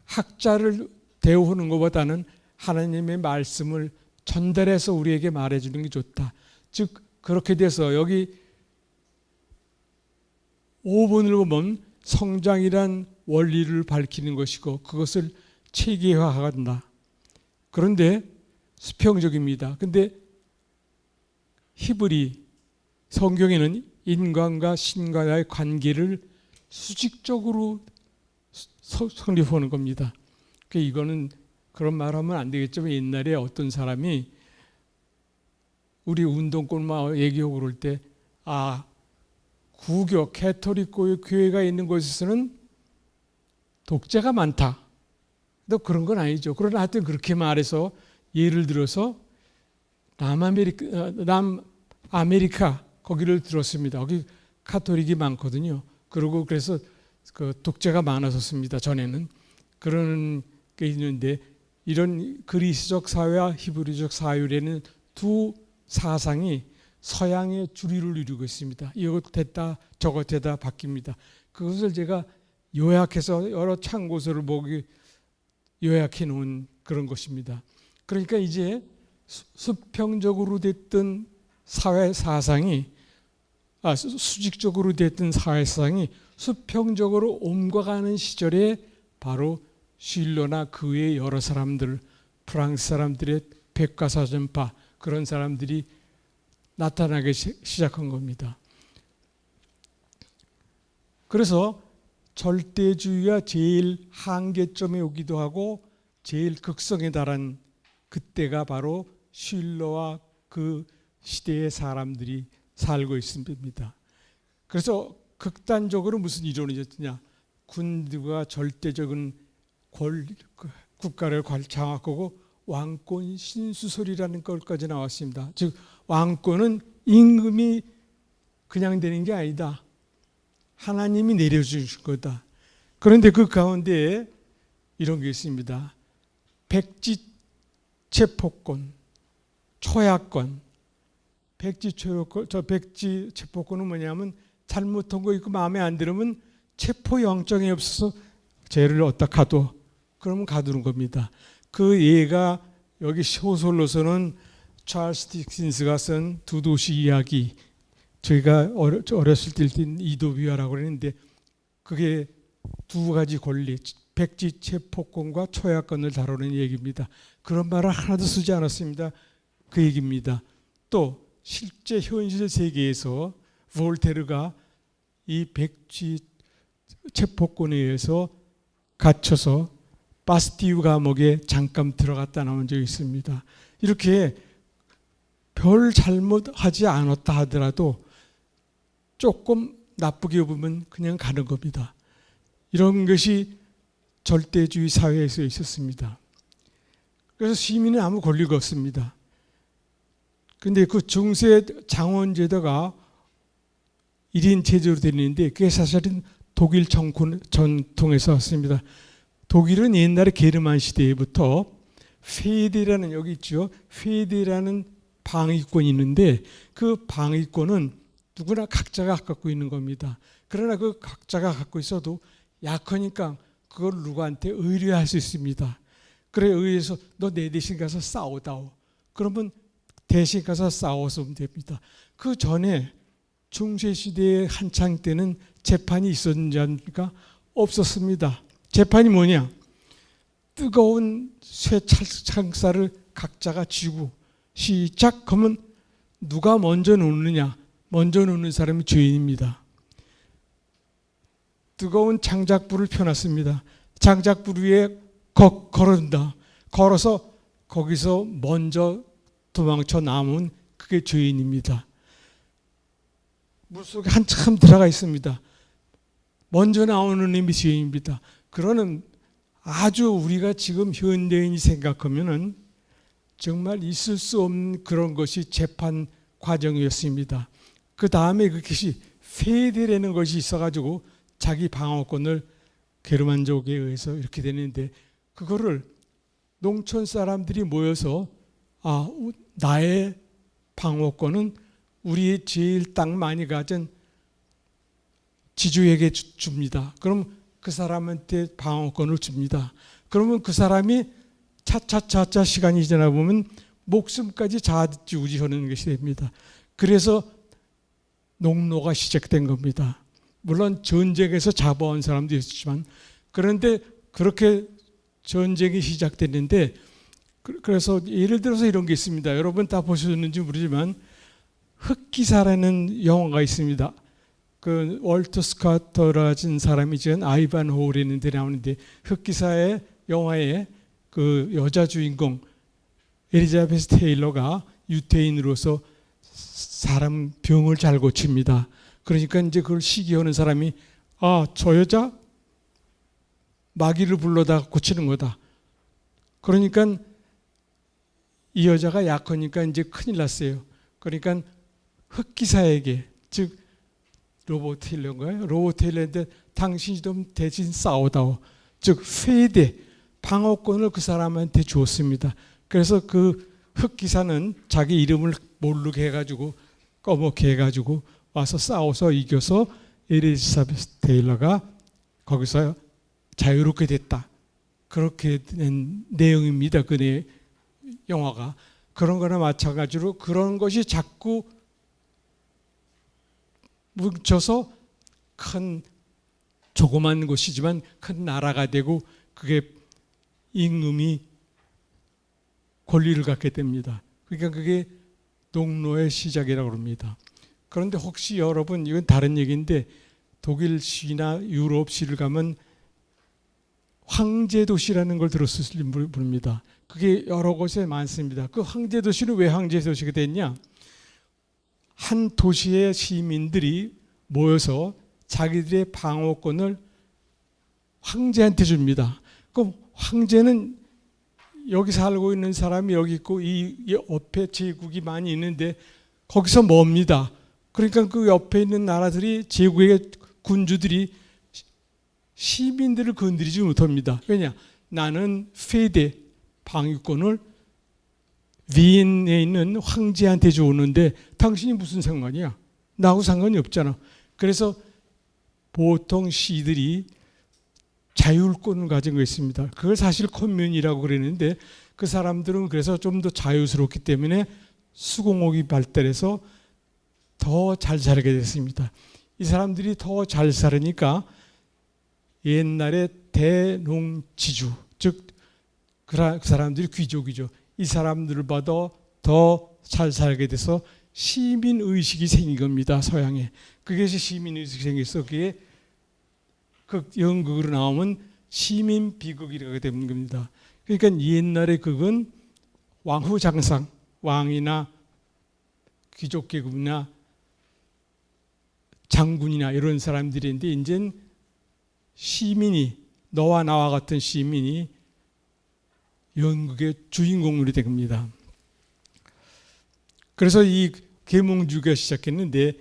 학자를 대우하는 것보다는 하나님의 말씀을 전달해서 우리에게 말해주는 게 좋다. 즉 그렇게 돼서 여기 5번을 보면 성장이란 원리를 밝히는 것이고 그것을 체계화한다. 그런데 수평적입니다. 근데 히브리 성경에는 인간과 신과의 관계를 수직적으로 성립하는 겁니다. 그러니까 이거는 그런 말하면 안 되겠지만 옛날에 어떤 사람이 우리 운동권만 얘기하고 그럴 때 구교, 캐토릭 교회가 있는 곳에서는 독재가 많다. 또 그런 건 아니죠. 그러나 하여튼 그렇게 말해서 예를 들어서 남아메리카 거기를 들었습니다. 거기 카톨릭이 많거든요. 그리고 그래서 그 독재가 많았었습니다. 전에는 그런 게 있는데 이런 그리스적 사회와 히브리적 사회라는 두 사상이 서양의 주류를 이루고 있습니다. 이것 됐다 저것 됐다 바뀝니다. 그것을 제가 요약해서 여러 참고서를 보기 요약해 놓은 그런 것입니다. 그러니까 이제 수평적으로 됐던 사회 사상이 수직적으로 됐던 사회 사상이 수평적으로 옮겨가는 시절에 바로 실로나 그 외의 여러 사람들, 프랑스 사람들의 백과사전파 그런 사람들이 나타나기 시작한 겁니다. 그래서 절대주의가 제일 한계점에 오기도 하고 제일 극성에 달한 그때가 바로 실로와 그 시대의 사람들이 살고 있습니다. 그래서 극단적으로 무슨 이론이 있었냐? 군주가 절대적인 국가를 장악하고 왕권 신수설이라는 것까지 나왔습니다. 즉 왕권은 임금이 그냥 되는 게 아니다. 하나님이 내려주실 거다. 그런데 그 가운데에 이런 게 있습니다. 백지 체포권, 초야권. 백지 체포권은 뭐냐면 잘못한 거 있고 마음에 안 들으면 체포 영장이 없어서 죄를 얻다 가둬. 그러면 가두는 겁니다. 그 예가 여기 소설로서는 찰스 디킨스가 쓴 두 도시 이야기, 저희가 어렸을 때 읽은 이도비아라고 그랬는데 그게 두 가지 권리, 백지 체포권과 초야권을 다루는 얘기입니다. 그런 말을 하나도 쓰지 않았습니다. 그 얘기입니다. 또 실제 현실 세계에서 볼테르가 이 백지 체포권에 의해서 갇혀서 바스티유 감옥에 잠깐 들어갔다 나온 적이 있습니다. 이렇게 별 잘못하지 않았다 하더라도 조금 나쁘게 보면 그냥 가는 겁니다. 이런 것이 절대주의 사회에서 있었습니다. 그래서 시민은 아무 권리가 없습니다. 그런데 그 중세 장원제도가 1인 체제로 되는데 그게 사실은 독일 전통에서 왔습니다. 독일은 옛날에 게르만 시대부터 페데라는 여기 있죠. 페데라는 방위권이 있는데 그 방위권은 누구나 각자가 갖고 있는 겁니다. 그러나 그 각자가 갖고 있어도 약하니까 그걸 누구한테 의뢰할 수 있습니다. 그래 의뢰해서 너 내 대신 가서 싸우다오. 그러면 대신 가서 싸워서 됩니다. 그 전에 중세시대의 한창 때는 재판이 있었는지가 없었습니다. 재판이 뭐냐? 뜨거운 쇠창살을 각자가 쥐고 시작 하면 누가 먼저 놓느냐? 먼저 놓는 사람이 죄인입니다. 뜨거운 장작불을 펴놨습니다. 장작불 위에 걸어준다. 걸어서 거기서 먼저 도망쳐 나오면 그게 죄인입니다. 물속에 한참 들어가 있습니다. 먼저 나오는 놈이 죄인입니다. 그러는 아주 우리가 지금 현대인이 생각하면은 정말 있을 수 없는 그런 것이 재판 과정이었습니다. 그 다음에 그것이 페데라는 것이 있어가지고 자기 방어권을 게르만족에 의해서 이렇게 되는데 그거를 농촌 사람들이 모여서 나의 방어권은 우리의 제일 땅 많이 가진 지주에게 줍니다. 그럼 그 사람한테 방어권을 줍니다. 그러면 그 사람이 차차차차 시간이 지나 보면 목숨까지 좌지우지하는 것이 됩니다. 그래서 농노가 시작된 겁니다. 물론 전쟁에서 잡아온 사람도 있었지만 그런데 그렇게 전쟁이 시작됐는데 그래서 예를 들어서 이런 게 있습니다. 여러분 다 보셨는지 모르지만 흑기사라는 영화가 있습니다. 그 월터 스카터라는 사람이 지은 아이반 호울이라는 데 나오는데 흑기사의 영화에 그 여자 주인공 엘리자베스 테일러가 유태인으로서 사람 병을 잘 고칩니다. 그러니까 이제 그걸 시기하는 사람이 저 여자 마귀를 불러다 고치는 거다. 그러니까 이 여자가 약하니까 이제 큰일 났어요. 그러니까 흑기사에게, 즉 로버트 테일러인가요? 로버트 테일러한테 당신이 좀 대신 싸우다오. 즉 페이데 방어권을 그 사람한테 주었습니다. 그래서 그 흑기사는 자기 이름을 모르게 해가지고 꺼멓게 해가지고 와서 싸워서 이겨서 엘리자베스 테일러가 거기서 자유롭게 됐다. 그렇게 된 내용입니다. 그 영화가. 그런 거나 마찬가지로 그런 것이 자꾸 뭉쳐서 큰 조그만 곳이지만 큰 나라가 되고 그게 임금이 권리를 갖게 됩니다. 그러니까 그게 농노의 시작이라고 합니다. 그런데 혹시 여러분, 이건 다른 얘기인데 독일시나 유럽시를 가면 황제도시라는 걸 들었을 모릅니다. 그게 여러 곳에 많습니다. 그 황제도시는 왜 황제도시가 됐냐? 한 도시의 시민들이 모여서 자기들의 방어권을 황제한테 줍니다. 그럼 황제는 여기 살고 있는 사람이 여기 있고 이 옆에 제국이 많이 있는데 거기서 멉니다. 그러니까 그 옆에 있는 나라들이 제국의 군주들이 시민들을 건드리지 못합니다. 왜냐? 나는 페이데 방위권을 위엔에 있는 황제한테 주었는데 당신이 무슨 상관이야? 나하고 상관이 없잖아. 그래서 보통 시들이 자율권을 가진 거 있습니다. 그걸 사실 컴뮌이라고 그랬는데 그 사람들은 그래서 좀 더 자유스럽기 때문에 수공업이 발달해서 더 잘 살게 됐습니다. 이 사람들이 더 잘 살으니까 옛날에 대농지주, 즉 그 사람들이 귀족이죠. 이 사람들을 봐도 더 잘 살게 돼서 시민의식이 생긴 겁니다. 서양에. 그게 시민의식이 생겨서 그게 연극으로 나오면 시민 비극이라고 되는 겁니다. 그러니까 옛날에 극은 왕후장상, 왕이나 귀족 계급이나 장군이나 이런 사람들인데 이제는 시민이, 너와 나와 같은 시민이 연극의 주인공으로 된 겁니다. 그래서 이 계몽주의가 시작했는데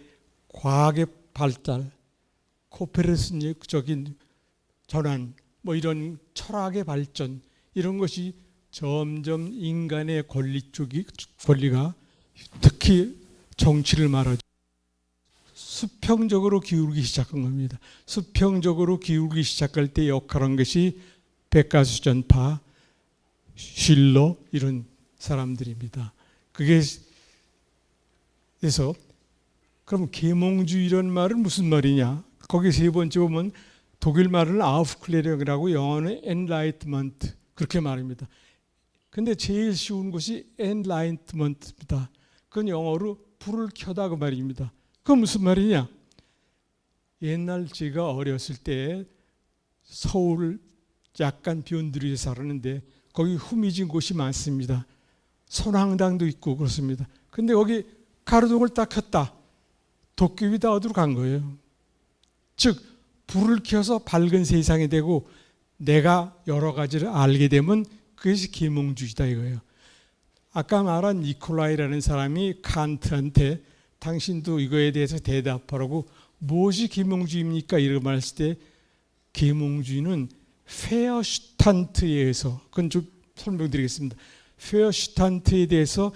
과학의 발달, 코페르니쿠스적인 전환, 뭐 이런 철학의 발전, 이런 것이 점점 인간의 권리가 특히 정치를 말하죠. 수평적으로 기울기 시작한 겁니다. 수평적으로 기울기 시작할 때 역할한 것이 백가수전파, 실러 이런 사람들입니다. 그게 그래서 그럼 계몽주의 이런 말은 무슨 말이냐? 거기 세 번째 보면 독일 말은 아우프클레링이라고 영어는 엔라이트먼트 그렇게 말합니다. 근데 제일 쉬운 것이 엔라이트먼트입니다. 그건 영어로 불을 켜다 그 말입니다. 그건 무슨 말이냐? 옛날 제가 어렸을 때 서울 약간 변두리에 살았는데 거기 후미진 곳이 많습니다. 선앙당도 있고 그렇습니다. 근데 거기 가로등을 딱 켰다. 도깨비 다 어디로 간 거예요? 즉 불을 켜서 밝은 세상이 되고 내가 여러 가지를 알게 되면 그것이 계몽주의다 이거예요. 아까 말한 니콜라이라는 사람이 칸트한테 당신도 이거에 대해서 대답하라고 무엇이 계몽주의입니까? 이렇게 말했을 때 계몽주의는 페어슈탄트에 의해서, 그건 좀 설명드리겠습니다. 페어슈탄트에 대해서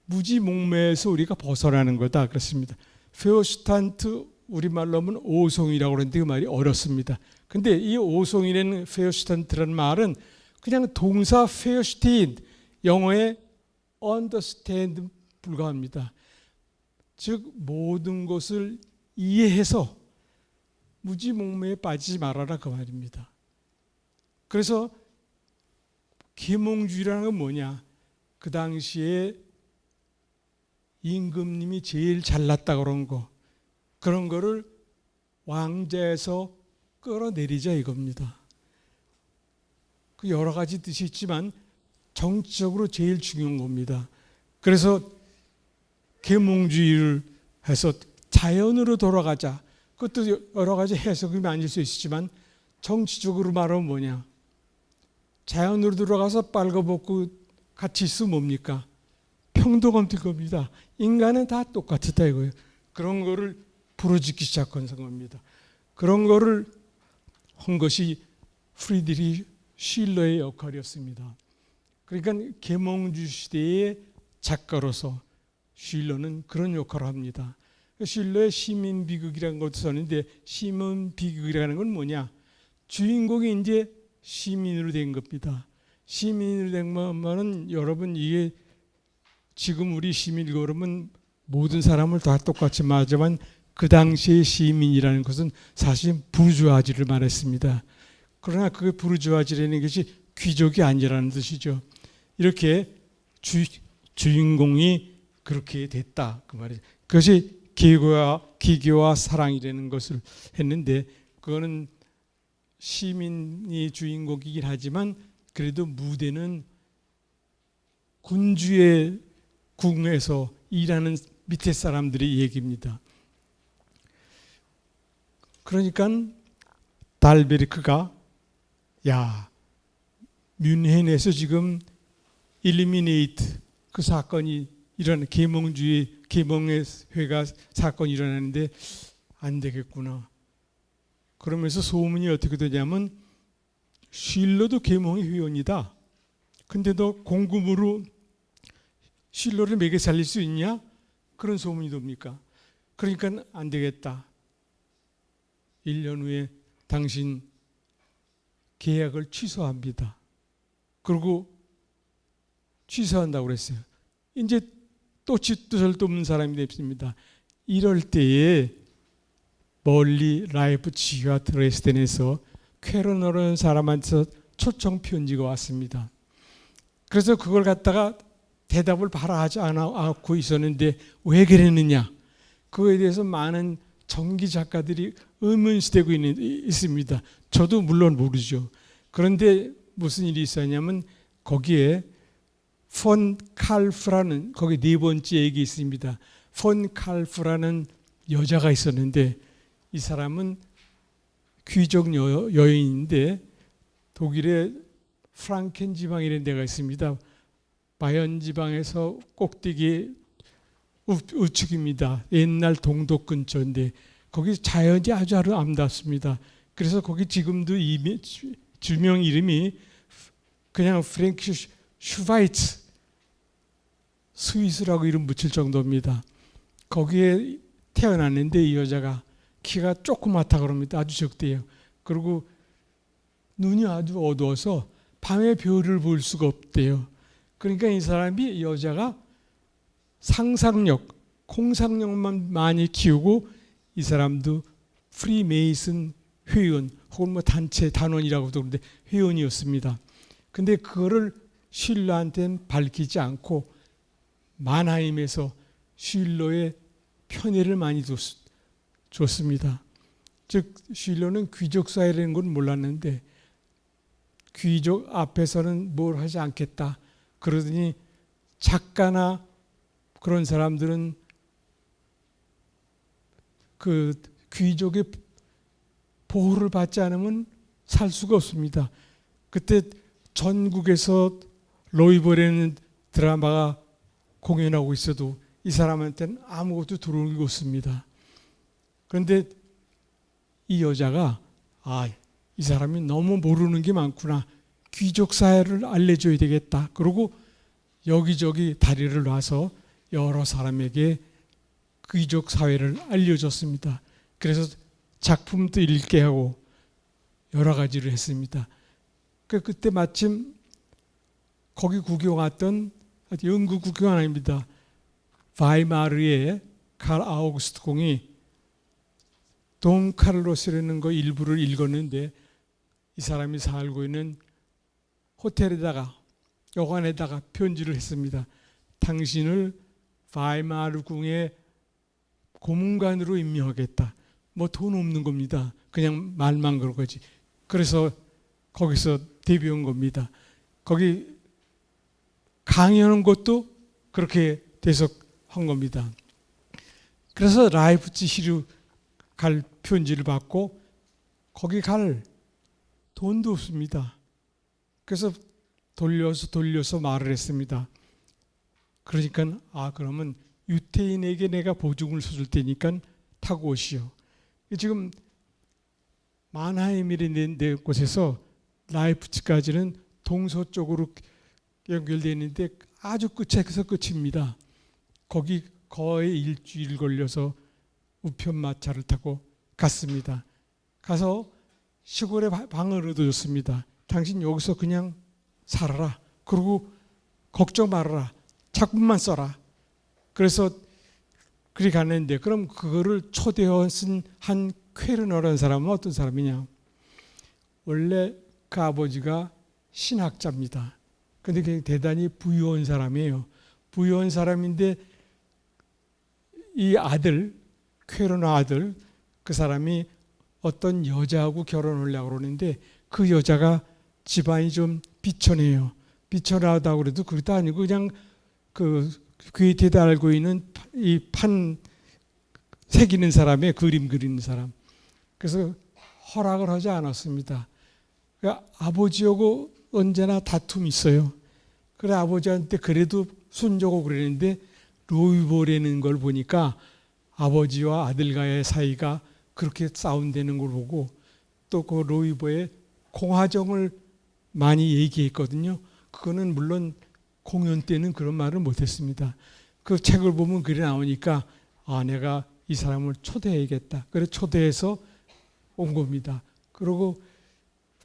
무지몽매에서 우리가 벗어나는 거다 그렇습니다. 페어슈탄트 우리말로 하면 오송이라고 그러는데 그 말이 어렵습니다. 근데 이 오송이라는 페어슈탄트라는 말은 그냥 동사 페어슈틴, 영어의 understand 불과합니다. 즉 모든 것을 이해해서 무지몽매에 빠지지 말아라 그 말입니다. 그래서 계몽주의라는 건 뭐냐? 그 당시에 임금님이 제일 잘났다 그런 거, 그런 거를 왕자에서 끌어내리자 이겁니다. 그 여러 가지 뜻이 있지만 정치적으로 제일 중요한 겁니다. 그래서 계몽주의를 해서 자연으로 돌아가자. 그것도 여러 가지 해석이 많을 수 있지만 정치적으로 말하면 뭐냐? 자연으로 들어가서 빨가벗고 같이 있으면 뭡니까? 평등한 겁니다. 인간은 다 똑같다 이거예요. 그런 거를 부르짖기 시작한 겁니다. 그런 거를 한 것이 프리드리히 실러의 역할이었습니다. 그러니까 계몽주의 시대의 작가로서 실러는 그런 역할을 합니다. 실러의 시민비극이라는 것도 썼는데, 시민비극이라는 건 뭐냐? 주인공이 이제 시민으로 된 겁니다. 시민으로 된 것은 여러분, 이게 지금 우리 시민이고 그러면 모든 사람을 다 똑같이 말하지만 그 당시의 시민이라는 것은 사실 부르주아지를 말했습니다. 그러나 그 부르주아지라는 것이 귀족이 아니라는 뜻이죠. 이렇게 주인공이 그렇게 됐다 그 말이죠. 그것이 기교와 사랑이라는 것을 했는데, 그거는 시민이 주인공이긴 하지만 그래도 무대는 군주의 궁에서 일하는 밑에 사람들의 얘기입니다. 그러니까 달베르크가 뮌헨에서 지금 일리미네이트 그 사건이 일어나는, 계몽의 회가 사건이 일어나는데 안 되겠구나. 그러면서 소문이 어떻게 되냐면, 실러도 계몽의 회원이다. 근데 너 공금으로 실러를 먹여 살릴 수 있냐? 그런 소문이 돕니까? 그러니까 안 되겠다. 1년 후에 당신 계약을 취소합니다. 그리고 취소한다고 그랬어요. 이제 또 짓도 없는 사람이 됐습니다. 이럴 때에 멀리 라이프치히와 드레스덴에서 쾌르너라는 사람한테서 초청 편지가 왔습니다. 그래서 그걸 갖다가 대답을 바로 하지 않고 있었는데 왜 그랬느냐? 그거에 대해서 많은 전기 작가들이 의문시되고 있습니다. 저도 물론 모르죠. 그런데 무슨 일이 있었냐면, 거기에 폰 칼프라는, 거기 네 번째 얘기 있습니다. 폰 칼프라는 여자가 있었는데, 이 사람은 귀족 여인인데 독일의 프랑켄 지방이라는 데가 있습니다. 바이언 지방에서 꼭대기 우측입니다. 옛날 동독 근처인데 거기 자연이 아주 아름답습니다. 그래서 거기 지금도 주명 이름이 그냥 프랭크 슈바이츠, 스위스라고 이름 붙일 정도입니다. 거기에 태어났는데 이 여자가 키가 조그맣다 그럽니다. 아주 적대요. 그리고 눈이 아주 어두워서 밤에 별을 볼 수가 없대요. 그러니까 이 사람이, 이 여자가 상상력, 공상력만 많이 키우고, 이 사람도 프리메이슨 회원 혹은 뭐 단체 단원이라고도 그러는데 회원이었습니다. 근데 그거를 실러한테는 밝히지 않고 만하임에서 실러의 편애를 많이 줬습니다. 즉 실러는 귀족 사회라는 건 몰랐는데 귀족 앞에서는 뭘 하지 않겠다. 그러더니 작가나 그런 사람들은 그 귀족의 보호를 받지 않으면 살 수가 없습니다. 그때 전국에서 로이벌이라는 드라마가 공연하고 있어도 이 사람한테는 아무것도 들어오는 게 없습니다. 그런데 이 여자가 이 사람이 너무 모르는 게 많구나. 귀족 사회를 알려줘야 되겠다. 그리고 여기저기 다리를 놔서 여러 사람에게 귀족 사회를 알려줬습니다. 그래서 작품도 읽게 하고 여러 가지를 했습니다. 그때 마침 거기 구경 왔던, 영국 구경 아닙니다. 바이마르의 칼 아우구스트 공이 돈 카를로스라는 거 일부를 읽었는데, 이 사람이 살고 있는 호텔에다가 여관에다가 편지를 했습니다. 당신을 바이마르 궁의 고문관으로 임명하겠다. 뭐 돈 없는 겁니다. 그냥 말만 그런 거지. 그래서 거기서 데뷔한 겁니다. 거기 강의하는 것도 그렇게 돼서 한 겁니다. 그래서 라이프치히로 갈 편지를 받고 거기 갈 돈도 없습니다. 그래서 돌려서 말을 했습니다. 그러니까 그러면 유태인에게 내가 보증을 서줄 테니까 타고 오시오. 지금 만하임이라는 데 곳에서 라이프치까지는 동서쪽으로 연결되어 있는데 아주 끝에서 끝입니다. 거기 거의 일주일 걸려서 우편마차를 타고 갔습니다. 가서 시골에 방을 얻어줬습니다. 당신 여기서 그냥 살아라. 그리고 걱정 말아라. 작품만 써라. 그래서 그리 갔는데 그럼 그거를 초대한 한 퀘르너라는 사람은 어떤 사람이냐? 원래 그 아버지가 신학자입니다. 근데 대단히 부유한 사람이에요. 부유한 사람인데 이 아들, 퀘르너 아들, 그 사람이 어떤 여자하고 결혼하려고 그러는데 그 여자가 집안이 좀 비천해요. 비천하다고 그래도 그것도 아니고 그냥 그 귀에 달고 있는 이 판 새기는 사람의 그림 그리는 사람. 그래서 허락을 하지 않았습니다. 그러니까 아버지하고 언제나 다툼이 있어요. 그래 아버지한테 그래도 순종하고 그러는데 로이보라는 걸 보니까 아버지와 아들과의 사이가 그렇게 싸운다는 걸 보고 또 그 로이보의 공화정을 많이 얘기했거든요. 그거는 물론 공연 때는 그런 말을 못했습니다. 그 책을 보면 글이 나오니까 내가 이 사람을 초대해야겠다. 그래서 초대해서 온 겁니다. 그리고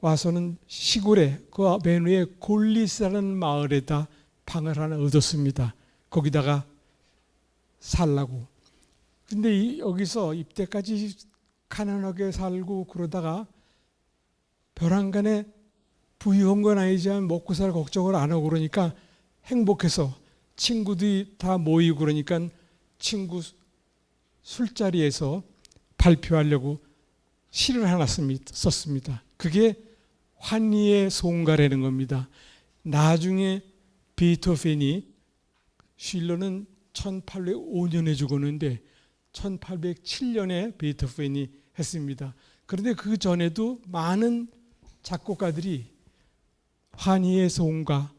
와서는 시골에 그 맨 위에 골리스라는 마을에다 방을 하나 얻었습니다. 거기다가 살라고. 근데 여기서 입대까지 가난하게 살고 그러다가 벼랑간에 부유한 건 아니지만 먹고 살 걱정을 안 하고 그러니까 행복해서 친구들이 다 모이고 그러니까 친구 술자리에서 발표하려고 시를 하나 썼습니다. 그게 환희의 송가라는 겁니다. 나중에 베토벤이 슐러는 1805년에 죽었는데 1807년에 베토벤이 했습니다. 그런데 그 전에도 많은 작곡가들이 환희의 송가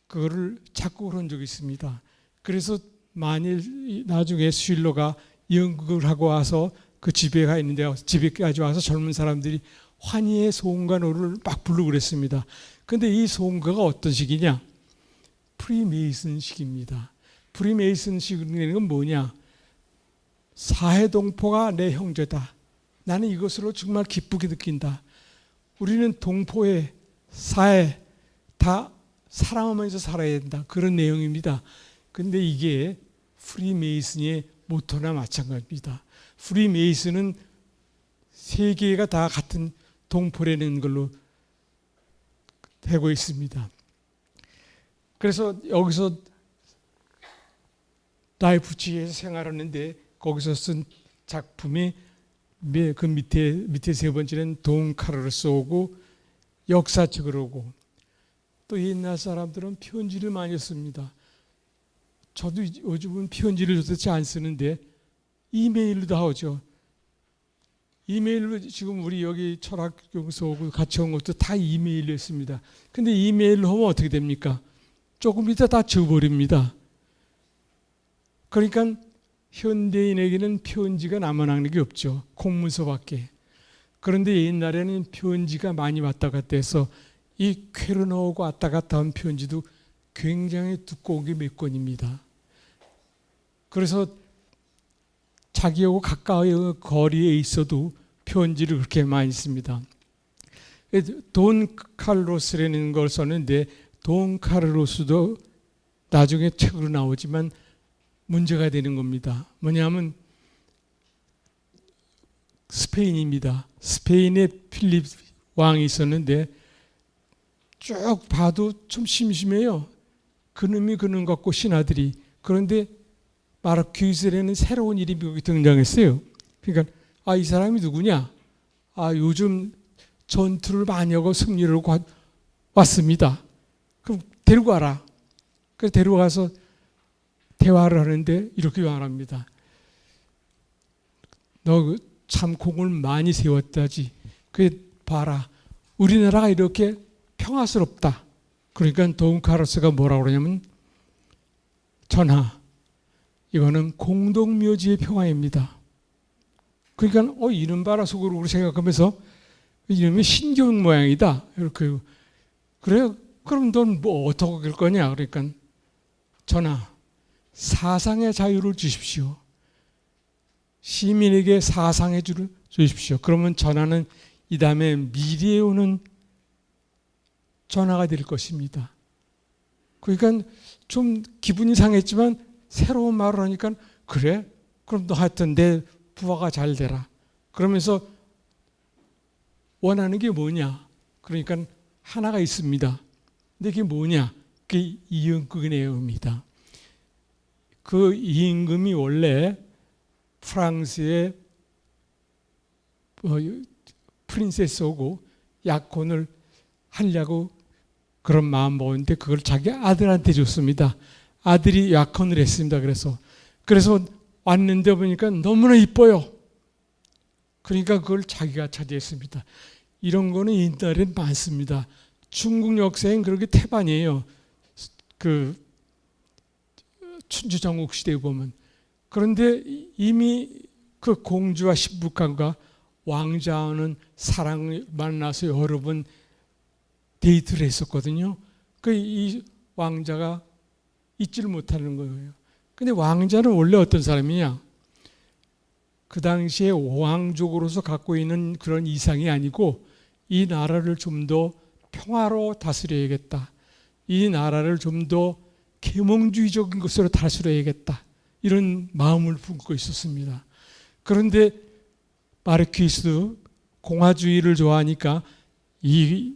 그거를 작곡을 한 적이 있습니다. 그래서 만일 나중에 슐러가 연극을 하고 와서 그 집에 가 있는데 집에까지 와서 젊은 사람들이 환희의 소음과 노래를 막 부르고 그랬습니다. 그런데 이 소음가가 어떤 식이냐? 프리메이슨식입니다. 프리메이슨식이라는 건 뭐냐? 사해동포가 내 형제다. 나는 이것으로 정말 기쁘게 느낀다. 우리는 동포에 사해 다 사랑하면서 살아야 된다. 그런 내용입니다. 그런데 이게 프리메이슨의 모토나 마찬가지입니다. 프리메이슨은 세계가 다 같은 동포라는 걸로 되고 있습니다. 그래서 여기서 라이프치히에서 생활하는데 거기서 쓴 작품이 그 밑에 세 번째는 돈 카르로스 오고 역사책을 오고 또 옛날 사람들은 편지를 많이 씁니다. 저도 요즘은 편지를 도대체 안 쓰는데 이메일로 다 오죠. 이메일로 지금 우리 여기 철학교에서 오고 같이 온 것도 다 이메일로 했습니다. 근데 이메일로 하면 어떻게 됩니까? 조금 이따 다 지워버립니다. 그러니까 현대인에게는 편지가 남아나는 게 없죠. 공문서밖에. 그런데 옛날에는 편지가 많이 왔다 갔다 해서 이 퀘르너하고 왔다 갔다 한 편지도 굉장히 두꺼운 게 몇 권입니다. 그래서 자기하고 가까이 거리에 있어도 편지를 그렇게 많이 씁니다. 돈 카르로스라는 걸 썼는데 돈 카르로스도 나중에 책으로 나오지만 문제가 되는 겁니다. 뭐냐면 스페인입니다. 스페인에 필립 왕이 있었는데 쭉 봐도 좀 심심해요. 그놈이 그놈 같고 신하들이. 그런데 마르퀴스라는 새로운 이름이 등장했어요. 그러니까 이 사람이 누구냐? 요즘 전투를 많이 하고 승리를 왔습니다. 그럼 데리고 와라. 그래서 데려가서 대화를 하는데 이렇게 말합니다. 너 참 공을 많이 세웠다지. 봐라. 우리나라가 이렇게 평화스럽다. 그러니까 돈카르스가 뭐라고 그러냐면, 전하, 이거는 공동묘지의 평화입니다. 그러니까 이름 봐라 속으로 생각하면서 이름이 신경 모양이다. 이렇게. 그래, 그럼 넌 뭐 어떻게 할 거냐? 그러니까, 전하, 사상의 자유를 주십시오. 시민에게 사상의 자유를 주십시오. 그러면 전하는 이 다음에 미래에 오는 전하가 될 것입니다. 그러니까 좀 기분이 상했지만 새로운 말을 하니까, 그래? 그럼 너 하여튼 내 부하가 잘 되라. 그러면서 원하는 게 뭐냐? 그러니까 하나가 있습니다. 근데 그게 뭐냐? 그게 이임금이입니다. 그 이임금이 원래 프랑스의 프린세스하고 약혼을 하려고 그런 마음 먹었는데 그걸 자기 아들한테 줬습니다. 아들이 약혼을 했습니다. 그래서 왔는데 보니까 너무나 이뻐요. 그러니까 그걸 자기가 차지했습니다. 이런 거는 옛날엔 많습니다. 중국 역사엔 그렇게 태반이에요. 그 춘추전국 시대에 보면. 그런데 이미 그 공주와 신부감과 왕자는 사랑을 만나서 여러 번 데이트를 했었거든요. 이 왕자가 잊지를 못하는 거예요. 근데 왕자는 원래 어떤 사람이냐? 그 당시에 왕족으로서 갖고 있는 그런 이상이 아니고, 이 나라를 좀 더 평화로 다스려야겠다. 이 나라를 좀 더 계몽주의적인 것으로 다스려야겠다. 이런 마음을 품고 있었습니다. 그런데 마르퀴스도 공화주의를 좋아하니까 이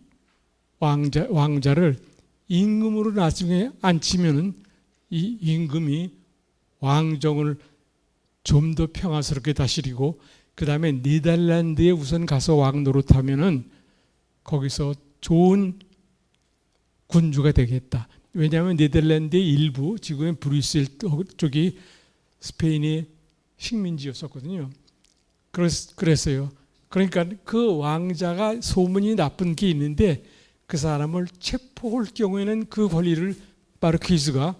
왕자를 임금으로 나중에 앉히면은 이 임금이 왕정을 좀 더 평화스럽게 다스리고, 그 다음에 네덜란드에 우선 가서 왕 노릇하면은 거기서 좋은 군주가 되겠다. 왜냐하면 네덜란드의 일부, 지금의 브뤼셀 쪽이 스페인의 식민지였었거든요. 그랬어요. 그러니까 그 왕자가 소문이 나쁜 게 있는데 그 사람을 체포할 경우에는 그 권리를 마르퀴스가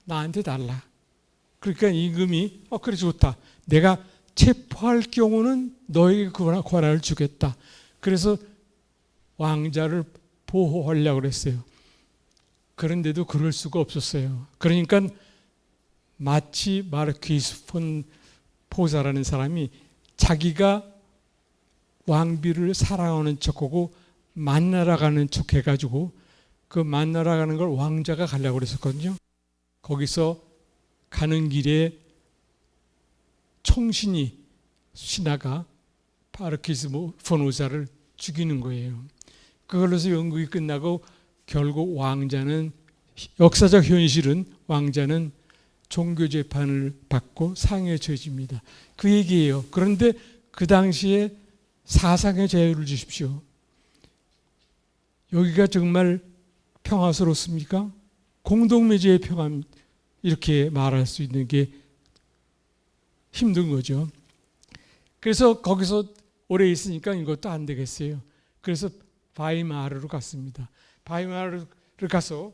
나한테 달라. 그러니까 임금이 그래 좋다. 내가 체포할 경우는 너에게 그 권한을 주겠다. 그래서 왕자를 보호하려고 그랬어요. 그런데도 그럴 수가 없었어요. 그러니까 마치 마르퀴스 폰 포사라는 사람이 자기가 왕비를 사랑하는 척하고 만나러 가는 척 해가지고 그 만나러 가는 걸 왕자가 가려고 그랬었거든요. 거기서 가는 길에 총신이 신하가 마르퀴스 폰 오사를 죽이는 거예요. 그걸로서 연극이 끝나고 결국 왕자는, 역사적 현실은 왕자는 종교 재판을 받고 상해에 처해집니다. 그 얘기예요. 그런데 그 당시에 사상의 자유를 주십시오. 여기가 정말 평화스럽습니까? 공동묘지의 평화, 이렇게 말할 수 있는 게 힘든 거죠. 그래서 거기서 오래 있으니까 이것도 안 되겠어요. 그래서 바이마르로 갔습니다. 바이마르를 가서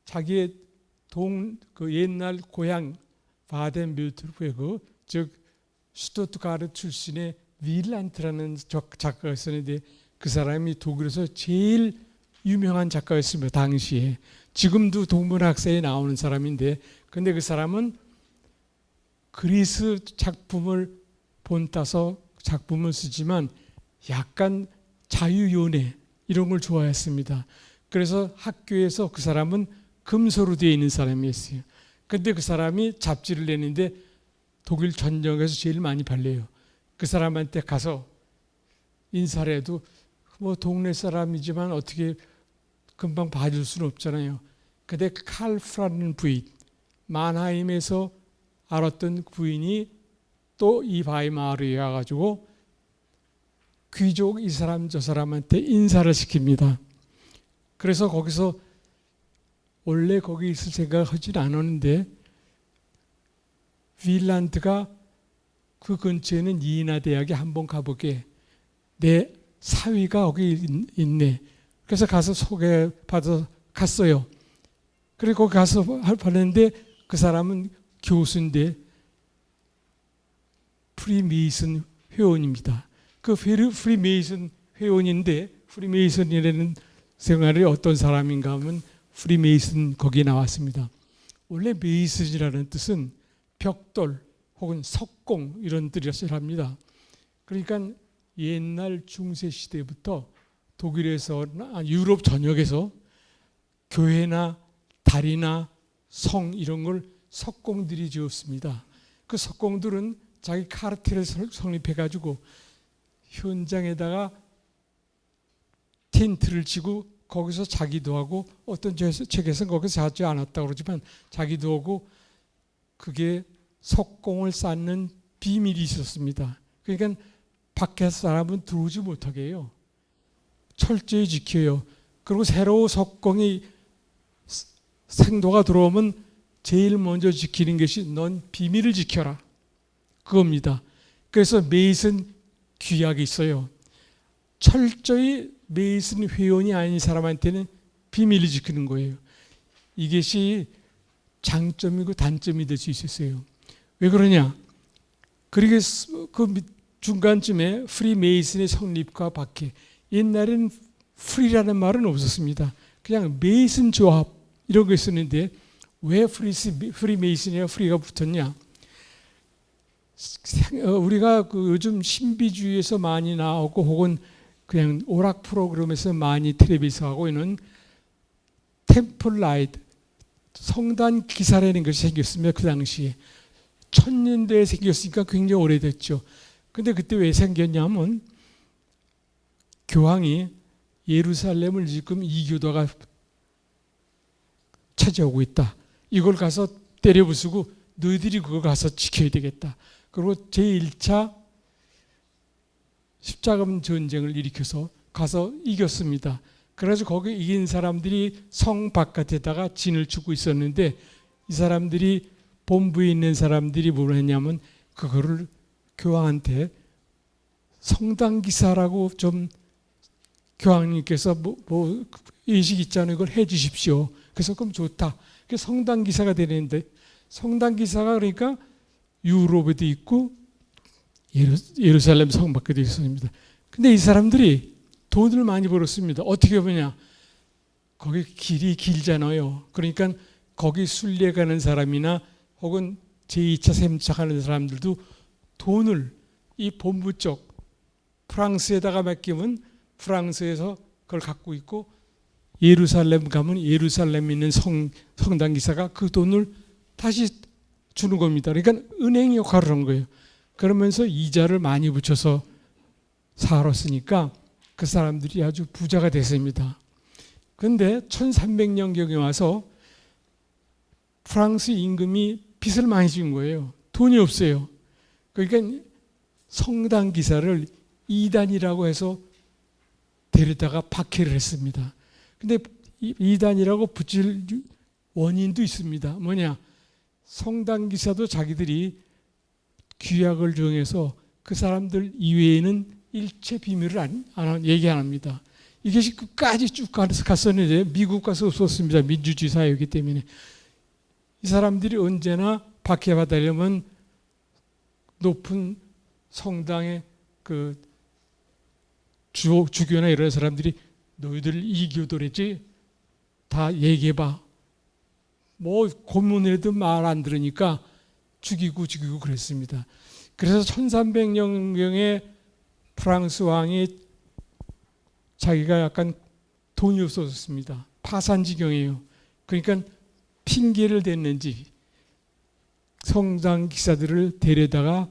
자기의 그 옛날 고향 바덴뷰르트르크, 즉 슈투트가르트 출신의 윌란트라는 작가가 있었는데 그 사람이 독일에서 제일 유명한 작가였습니다. 당시에. 지금도 동문학사에 나오는 사람인데, 근데 그 사람은 그리스 작품을 본따서 작품을 쓰지만 약간 자유연애 이런 걸 좋아했습니다. 그래서 학교에서 그 사람은 금서로 되어 있는 사람이었어요. 근데 그 사람이 잡지를 내는데 독일 전역에서 제일 많이 팔려요. 그 사람한테 가서 인사를 해도 뭐 동네 사람이지만 어떻게 금방 봐줄 수는 없잖아요. 근데 칼프라는 부인, 만하임에서 알았던 부인이 또 이 바이마르에 와가지고 귀족 이 사람 저 사람한테 인사를 시킵니다. 그래서 거기서 원래 거기 있을 생각하진 않았는데 윌란드가 그 근처에는 이나 대학에 한번 가보게, 내 사위가 거기 있네. 그래서 가서 소개받아 갔어요. 그리고 거기 가서 봤는데 그 사람은 교수인데 프리메이슨 회원입니다. 그 프리메이슨 회원인데 프리메이슨이라는 생활이 어떤 사람인가 하면 프리메이슨 거기에 나왔습니다. 원래 메이슨이라는 뜻은 벽돌 혹은 석공 이런 뜻이라 합니다. 그러니까 옛날 중세 시대부터 독일에서 유럽 전역에서 교회나 다리나 성 이런 걸 석공들이 지었습니다. 그 석공들은 자기 카르텔을 성립해 가지고 현장에다가 텐트를 치고 거기서 자기도 하고, 어떤 책에서는 거기서 자지 않았다고 그러지만 자기도 하고, 그게 석공을 쌓는 비밀이 있었습니다. 그러니까 밖에 사람은 들어오지 못하게 해요. 철저히 지켜요. 그리고 새로 석공이 생도가 들어오면 제일 먼저 지키는 것이 넌 비밀을 지켜라, 그겁니다. 그래서 메이슨 규약이 있어요. 철저히 메이슨 회원이 아닌 사람한테는 비밀을 지키는 거예요. 이것이 장점이고 단점이 될 수 있었어요. 왜 그러냐? 그러게 그 중간쯤에 프리메이슨의 성립과 밖에, 옛날에는 프리라는 말은 없었습니다. 그냥 메이슨 조합 이런 거 있었는데 왜 프리메이슨이나 프리가 붙었냐? 우리가 그 요즘 신비주의에서 많이 나오고 혹은 그냥 오락 프로그램에서 많이 텔레비에서 하고 있는 템플라이트, 성단 기사라는 것이 생겼습니다. 그 당시에 1000년대에 생겼으니까 굉장히 오래됐죠. 근데 그때 왜 생겼냐면 교황이 예루살렘을 지금 이교도가 차지하고 있다. 이걸 가서 때려부수고 너희들이 그걸 가서 지켜야 되겠다. 그리고 제1차 십자가 전쟁을 일으켜서 가서 이겼습니다. 그래서 거기 이긴 사람들이 성 바깥에다가 진을 치고 있었는데, 이 사람들이 본부에 있는 사람들이 뭘 했냐면 그거를 교황한테 성당 기사라고 좀 교황님께서 뭐 의식 있잖아요. 이걸 해 주십시오. 그래서 그럼 좋다. 그래서 성당 기사가 되는데, 성당 기사가 그러니까 유럽에도 있고 예루살렘 성 밖에도 있습니다. 근데 이 사람들이 돈을 많이 벌었습니다. 어떻게 보냐? 거기 길이 길잖아요. 그러니까 거기 순례 가는 사람이나 혹은 제2차, 3차 가는 사람들도 돈을 이 본부 쪽 프랑스에다가 맡기면 프랑스에서 그걸 갖고 있고, 예루살렘 가면 예루살렘에 있는 성당 기사가 그 돈을 다시 주는 겁니다. 그러니까 은행 역할을 한 거예요. 그러면서 이자를 많이 붙여서 살았으니까 그 사람들이 아주 부자가 됐습니다. 그런데 1300년경에 와서 프랑스 임금이 빚을 많이 진 거예요. 돈이 없어요. 그러니까 성당 기사를 이단이라고 해서 데려다가 박해를 했습니다. 근데 이단이라고 붙일 원인도 있습니다. 뭐냐? 성당 기사도 자기들이 규약을 정해서 그 사람들 이외에는 일체 비밀을 얘기 안 합니다. 이것이 끝까지 쭉 갔었는데 미국 가서 없었습니다. 민주주의 사회이기 때문에. 이 사람들이 언제나 박해받으려면 높은 성당의 그 주교나 이런 사람들이 너희들 이교도랬지? 다 얘기해봐. 뭐 고문해도 말 안 들으니까 죽이고 그랬습니다. 그래서 1300년경에 프랑스 왕이 자기가 약간 돈이 없어졌습니다. 파산지경이에요. 그러니까 핑계를 댔는지 성당 기사들을 데려다가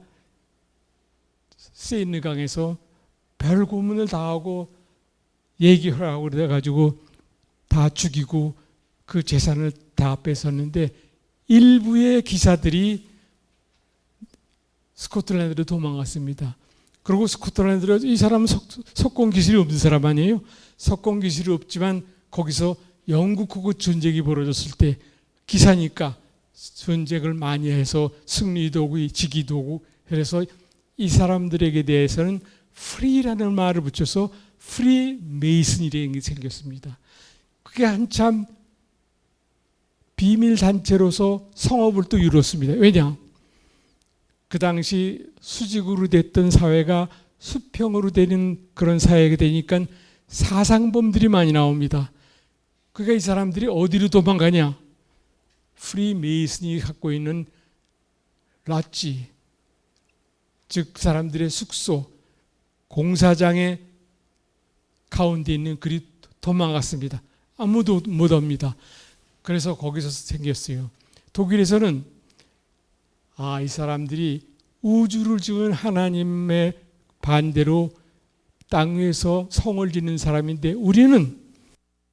세인강에서 별 고문을 다 하고 얘기하라고 그래가지고 다 죽이고 그 재산을 다 뺏었는데 일부의 기사들이 스코틀랜드로 도망갔습니다. 그리고 스코틀랜드로 이 사람은 석공 기술이 없는 사람 아니에요. 석공 기술이 없지만 거기서 영국하고 전쟁이 벌어졌을 때 기사니까 전쟁을 많이 해서 승리도 오고 지기도 오고 그래서 이 사람들에게 대해서는 프리라는 말을 붙여서 프리 메이슨이라는 게 생겼습니다. 그게 한참 비밀 단체로서 성업을 또 이뤘습니다. 왜냐? 그 당시 수직으로 됐던 사회가 수평으로 되는 그런 사회가 되니까 사상범들이 많이 나옵니다. 그러니까 이 사람들이 어디로 도망가냐? 프리 메이슨이 갖고 있는 랏지, 즉 사람들의 숙소, 공사장의 가운데 있는 그리 도망갔습니다. 아무도 못 옵니다. 그래서 거기서 생겼어요. 독일에서는 이 사람들이 우주를 지은 하나님의 반대로 땅 위에서 성을 짓는 사람인데 우리는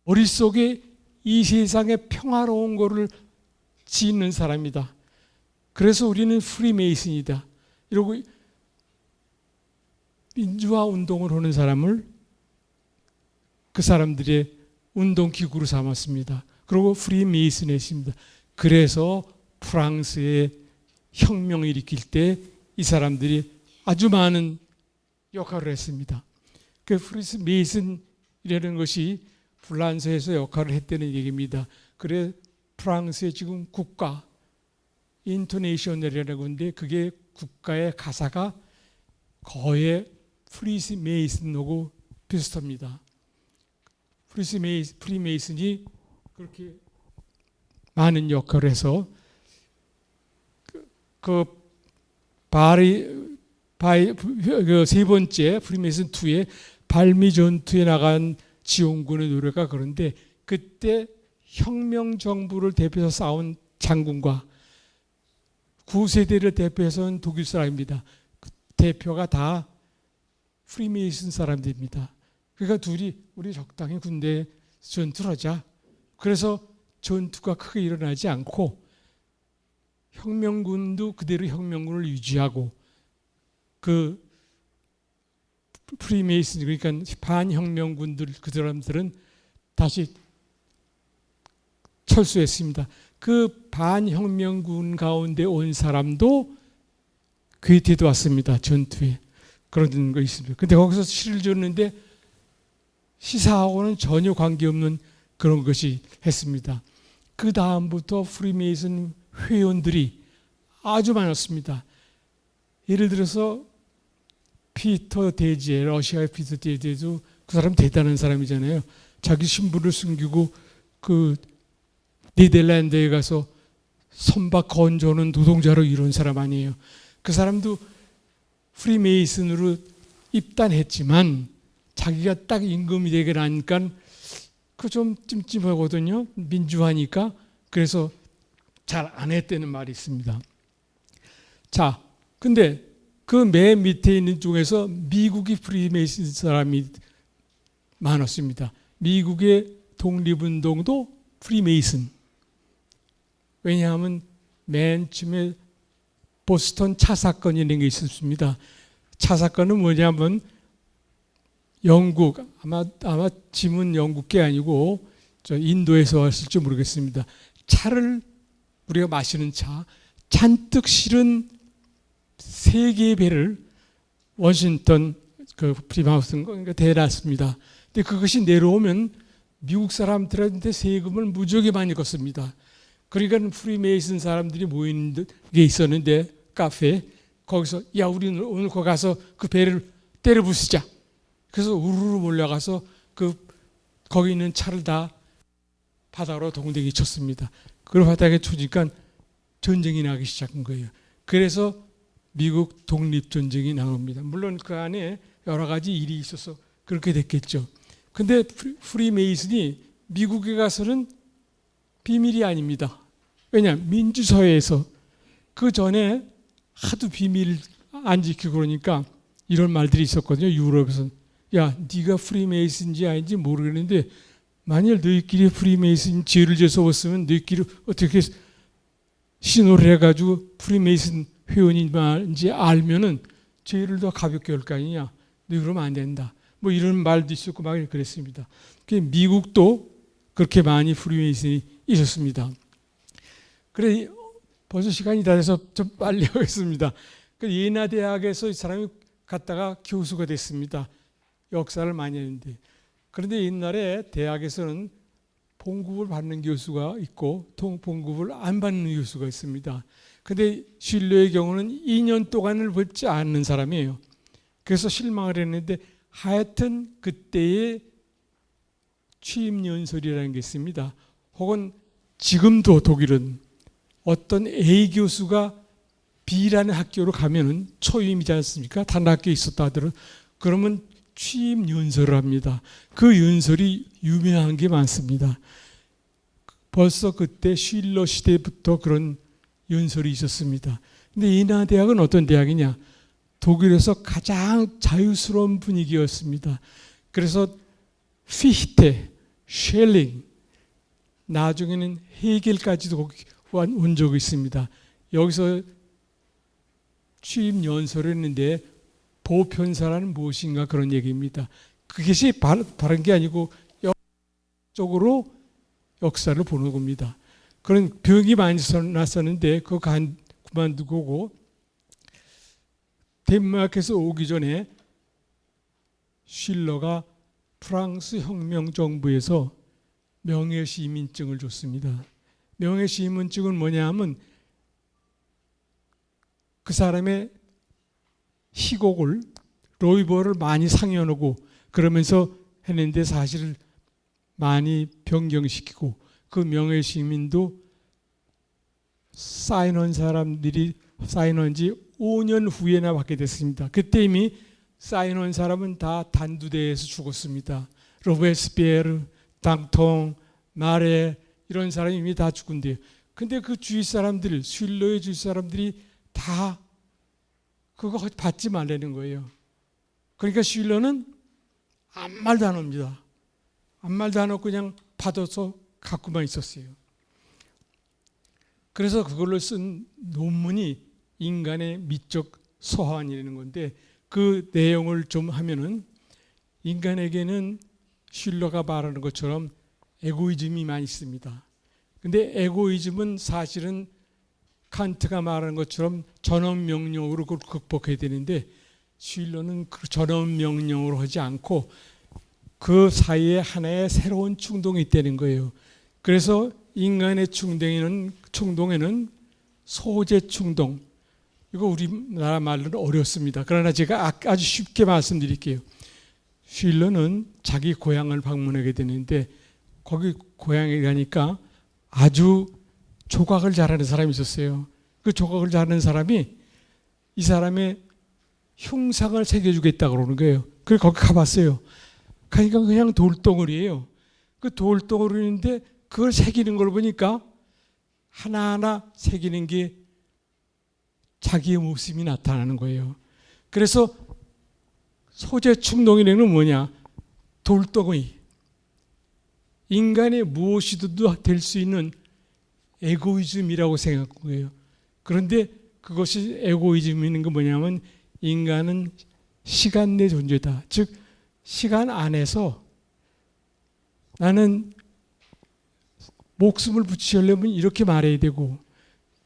머릿속에 이 세상의 평화로운 거를 짓는 사람이다. 그래서 우리는 프리메이슨이다. 이러고 민주화 운동을 하는 사람을 그 사람들의 운동기구로 삼았습니다. 그리고 프리메이슨을 했습니다. 그래서 프랑스의 혁명을 일으킬 때 이 사람들이 아주 많은 역할을 했습니다. 그 프리메이슨이라는 것이 불란서에서 역할을 했다는 얘기입니다. 그래 프랑스의 지금 국가 인토네이션이라고 하는데 그게 국가의 가사가 거의 프리메이슨하고 비슷합니다. 프리메이슨이 그렇게 많은 역할을 해서 세 번째 프리메이슨 2의 발미 전투에 나간 지원군의 노래가 그런데 그때 혁명 정부를 대표해서 싸운 장군과 구세대를 대표해서는 독일 사람입니다. 그 대표가 다 프리메이슨 사람들입니다. 그러니까 둘이 우리 적당히 군대에 전투를 하자. 그래서 전투가 크게 일어나지 않고 혁명군도 그대로 혁명군을 유지하고 그 프리메이슨 그러니까 반혁명군들 그 사람들은 다시 철수했습니다. 그 반혁명군 가운데 온 사람도 괴테도 왔습니다. 전투에 그런 거 있습니다. 근데 거기서 시를 줬는데 시사하고는 전혀 관계없는 그런 것이 했습니다. 그 다음부터 프리메이슨 회원들이 아주 많았습니다. 예를 들어서 피터 데지에 러시아의 피터 데지도 그 사람 대단한 사람이잖아요. 자기 신부를 숨기고 그 네덜란드에 가서 선박 건조는 노동자로 이룬 사람 아니에요. 그 사람도 프리메이슨으로 입단했지만 자기가 딱 임금이 되게 나니까 그 좀 찜찜하거든요. 민주화니까. 그래서 잘 안 했다는 말이 있습니다. 자, 근데 그 맨 밑에 있는 중에서 미국이 프리메이슨 사람이 많았습니다. 미국의 독립운동도 프리메이슨. 왜냐하면 맨 처음에 보스턴 차 사건이라는 게 있었습니다. 차 사건은 뭐냐면 영국 아마 짐은 영국 게 아니고 저 인도에서 왔을지 모르겠습니다. 차를 우리가 마시는 차 잔뜩 실은 3개의 배를 워싱턴 그 프리마우스인가 대놨습니다. 근데 그것이 내려오면 미국 사람들한테 세금을 무지하게 많이 걷습니다. 그러니까 프리메이슨 사람들이 모이는 게 있었는데 카페에 거기서 야 우리는 오늘 거기 가서 그 배를 때려 부수자. 그래서 우르르 몰려가서 거기 있는 차를 다 바다로 동댕이 쳤습니다. 그걸 바닥에 쳐니까 전쟁이 나기 시작한 거예요. 그래서 미국 독립전쟁이 나옵니다. 물론 그 안에 여러 가지 일이 있어서 그렇게 됐겠죠. 근데 프리메이슨이 미국에 가서는 비밀이 아닙니다. 왜냐? 민주사회에서 그 전에 하도 비밀 안 지키고 그러니까 이런 말들이 있었거든요. 유럽에서는 야, 네가 프리메이슨인지 아닌지 모르겠는데 만일 너희끼리 프리메이슨 죄를 지어서 왔으면 너희끼리 어떻게 신호를 해가지고 프리메이슨 회원인지 알면은 죄를 더 가볍게 할 거 아니냐. 너희 그러면 안 된다. 뭐 이런 말도 있었고 막 그랬습니다. 미국도 그렇게 많이 프리메이슨이 있었습니다. 그래 벌써 시간이 다 돼서 좀 빨리 하겠습니다. 예나 대학에서 이 사람이 갔다가 교수가 됐습니다. 역사를 많이 했는데. 그런데 옛날에 대학에서는 봉급을 받는 교수가 있고 봉급을 안 받는 교수가 있습니다. 그런데 슐러의 경우는 2년 동안을 받지 않는 사람이에요. 그래서 실망을 했는데 하여튼 그때의 취임연설이라는 게 있습니다. 혹은 지금도 독일은 어떤 A 교수가 B라는 학교로 가면은 초임이지 않습니까? 다른 학교에 있었다 하더라도 그러면 취임 연설을 합니다. 그 연설이 유명한 게 많습니다. 벌써 그때 슐러 시대부터 그런 연설이 있었습니다. 근데 이나 대학은 어떤 대학이냐? 독일에서 가장 자유스러운 분위기였습니다. 그래서 피히테, 쉘링, 나중에는 헤겔까지도 온 적이 있습니다. 여기서 취임 연설을 했는데 보편사라는 무엇인가 그런 얘기입니다. 그것이 바른 게 아니고 역적으로 역사를 보는 겁니다. 그런 병이 많이 났었는데 그거 그만두고 오고 덴마크에서 오기 전에 슐러가 프랑스 혁명 정부에서 명예시민증을 줬습니다. 명예시민증은 뭐냐 하면 그 사람의 희곡을 로이버를 많이 상연하고 그러면서 했는데 사실 많이 변경시키고 그 명예시민도 사인한 사람들이 사인한 지 5년 후에나 받게 됐습니다. 그때 이미 사인한 사람은 다 단두대에서 죽었습니다. 로베스피에르, 당통, 마레 이런 사람이 이미 다 죽은데요. 근데 그 주위 사람들, 슐러의 주위 사람들이 다 그거 받지 말라는 거예요. 그러니까 슐러는 아무 말도 안 합니다. 아무 말도 안 하고 그냥 받아서 갖고만 있었어요. 그래서 그걸로 쓴 논문이 인간의 미적 소환이라는 건데 그 내용을 좀 하면은 인간에게는 슐러가 말하는 것처럼 에고이즘이 많이 있습니다. 근데 에고이즘은 사실은 칸트가 말하는 것처럼 전원명령으로 그걸 극복해야 되는데 슐러는 그 전원명령으로 하지 않고 그 사이에 하나의 새로운 충동이 있다는 거예요. 그래서 인간의 충동에는 소재 충동, 이거 우리나라 말로는 어렵습니다. 그러나 제가 아주 쉽게 말씀드릴게요. 슐러는 자기 고향을 방문하게 되는데 거기 고향에 가니까 아주 조각을 잘하는 사람이 있었어요. 그 조각을 잘하는 사람이 이 사람의 흉상을 새겨주겠다고 그러는 거예요. 그래서 거기 가봤어요. 가니까 그냥 돌덩어리예요. 그 돌덩어리인데 그걸 새기는 걸 보니까 하나하나 새기는 게 자기의 모습이 나타나는 거예요. 그래서 소재 충동이라는 뭐냐? 돌덩어리. 인간의 무엇이든 될 수 있는 에고이즘이라고 생각한 거예요. 그런데 그것이 에고이즘인 건 뭐냐면 인간은 시간 내 존재다. 즉 시간 안에서 나는 목숨을 붙이려면 이렇게 말해야 되고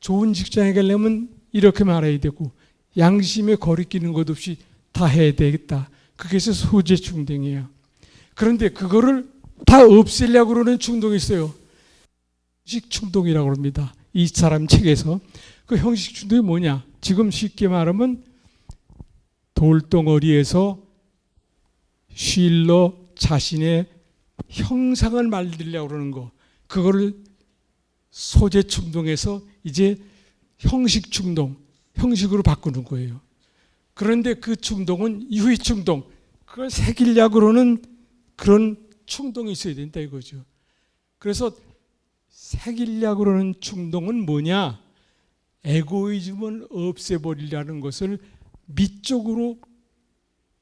좋은 직장에 가려면 이렇게 말해야 되고 양심에 거리끼는 것 없이 다 해야 되겠다. 그것이 소재 충동이에요. 그런데 그거를 다 없애려고 그러는 충동이 있어요. 형식 충동이라고 합니다. 이 사람 책에서. 그 형식 충동이 뭐냐? 지금 쉽게 말하면 돌덩어리에서 슐러 자신의 형상을 만들려고 그러는 거. 그거를 소재 충동에서 이제 형식 충동, 형식으로 바꾸는 거예요. 그런데 그 충동은 유희 충동, 그걸 새기려고 그러는 그런 충동이 있어야 된다 이거죠. 그래서 새기려고 그러는 충동은 뭐냐? 에고이즘을 없애버리려는 것을 미적으로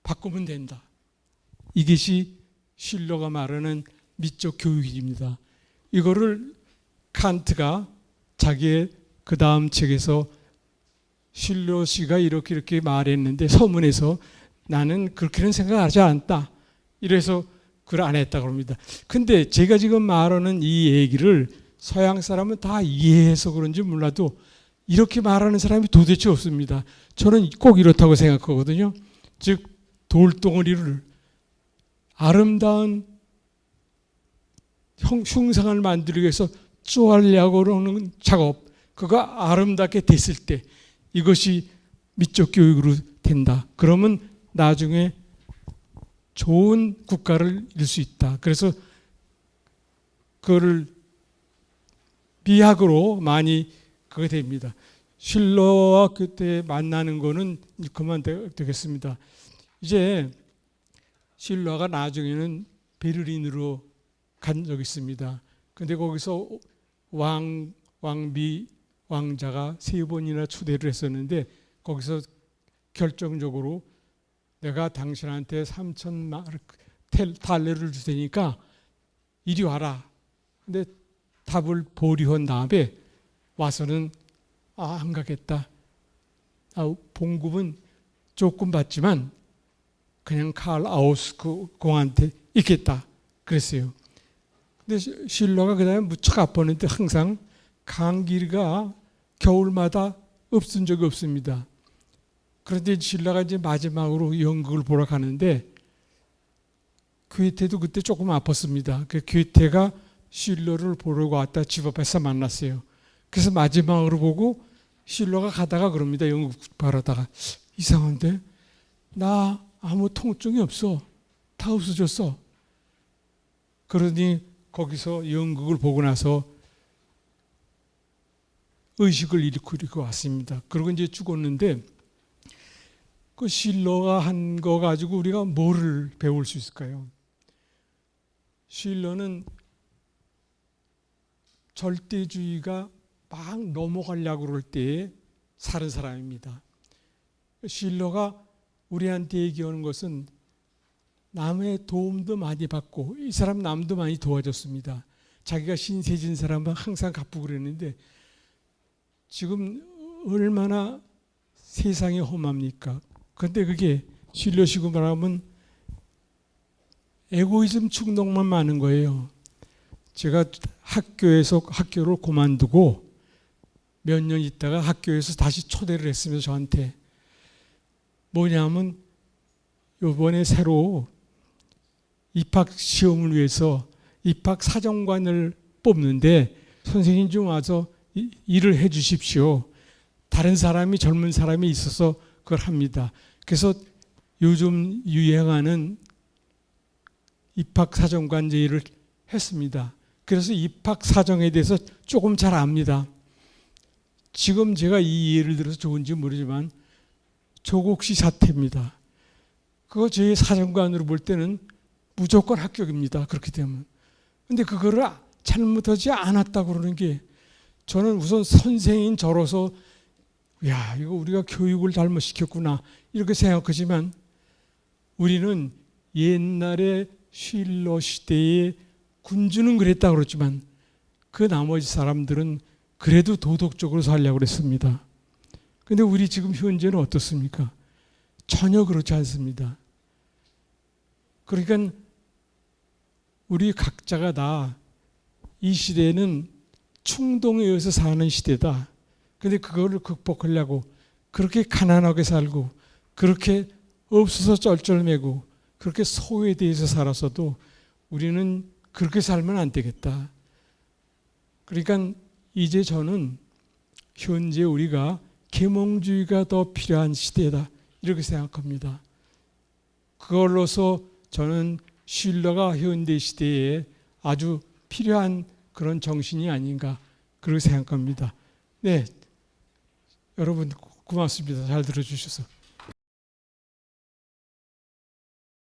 바꾸면 된다. 이것이 슐러가 말하는 미적 교육입니다. 이거를 칸트가 자기의 그 다음 책에서 실로 씨가 이렇게 말했는데 서문에서 나는 그렇게는 생각하지 않다. 이래서 그걸 안 했다고 합니다. 근데 제가 지금 말하는 이 얘기를 서양 사람은 다 이해해서 그런지 몰라도 이렇게 말하는 사람이 도대체 없습니다. 저는 꼭 이렇다고 생각하거든요. 즉 돌덩어리를 아름다운 흉상을 만들기 위해서 쪼아려고 하는 작업, 그거 아름답게 됐을 때 이것이 미적 교육으로 된다. 그러면 나중에 좋은 국가를 이룰 수 있다. 그래서 그거를 비약으로 많이 그게 됩니다. 실로와 그때 만나는 거는 그만 되겠습니다. 이제 실로가 나중에는 베를린으로 간 적이 있습니다. 근데 거기서 왕자가 3번이나 초대를 했었는데 거기서 결정적으로 내가 당신한테 3,000달러를 줄 테니까 이리 와라. 근데 답을 보류한 다음에 와서는 안 가겠다. 봉급은 조금 받지만 그냥 칼 아우스크 공한테 있겠다. 그랬어요. 근데 실로가 그 다음에 무척 아팠는데 항상 감기가 겨울마다 없은 적이 없습니다. 그런데 실로가 이제 마지막으로 연극을 보러 가는데 괴테도 그때 조금 아팠습니다. 그 괴테가 실로를 보러 왔다 집 앞에서 만났어요. 그래서 마지막으로 보고 실로가 가다가 그럽니다. 연극 바라다가 이상한데 나 아무 통증이 없어. 다 없어졌어. 그러니 거기서 연극을 보고 나서 의식을 잃고 왔습니다. 그리고 이제 죽었는데 그 실로가 한 거 가지고 우리가 뭐를 배울 수 있을까요? 실로는 절대주의가 막 넘어가려고 그럴 때에 사는 사람입니다. 실로가 우리한테 얘기하는 것은 남의 도움도 많이 받고 이 사람 남도 많이 도와줬습니다. 자기가 신세진 사람은 항상 갚고 그랬는데 지금 얼마나 세상이 험합니까? 그런데 그게 실로식으로 말하면 에고이즘 충동만 많은 거예요. 제가 학교를 그만두고 몇 년 있다가 학교에서 다시 초대를 했으면서 저한테 뭐냐면 이번에 새로 입학 시험을 위해서 입학 사정관을 뽑는데 선생님 좀 와서 일을 해 주십시오. 다른 사람이 젊은 사람이 있어서 그걸 합니다. 그래서 요즘 유행하는 입학 사정관 일을 했습니다. 그래서 입학 사정에 대해서 조금 잘 압니다. 지금 제가 이 예를 들어서 좋은지 모르지만 조국시 사태입니다. 그거 저희 사정관으로 볼 때는 무조건 합격입니다. 그렇게 되면. 근데 그거를 잘못하지 않았다고 그러는 게 저는 우선 선생인 저로서 야, 이거 우리가 교육을 잘못 시켰구나 이렇게 생각하지만 우리는 옛날에 실로 시대에 군주는 그랬다고 그랬지만 그 나머지 사람들은 그래도 도덕적으로 살려고 그랬습니다. 근데 우리 지금 현재는 어떻습니까? 전혀 그렇지 않습니다. 그러니까 우리 각자가 다 이 시대는 충동에 의해서 사는 시대다. 근데 그거를 극복하려고 그렇게 가난하게 살고 그렇게 없어서 쩔쩔매고 그렇게 소외돼서 살았어도 우리는 그렇게 살면 안 되겠다. 그러니까 이제 저는 현재 우리가 계몽주의가 더 필요한 시대다 이렇게 생각합니다. 그걸로서 저는 실러가 현대 시대에 아주 필요한 그런 정신이 아닌가 그렇게 생각합니다. 네, 여러분 고맙습니다. 잘 들어주셔서.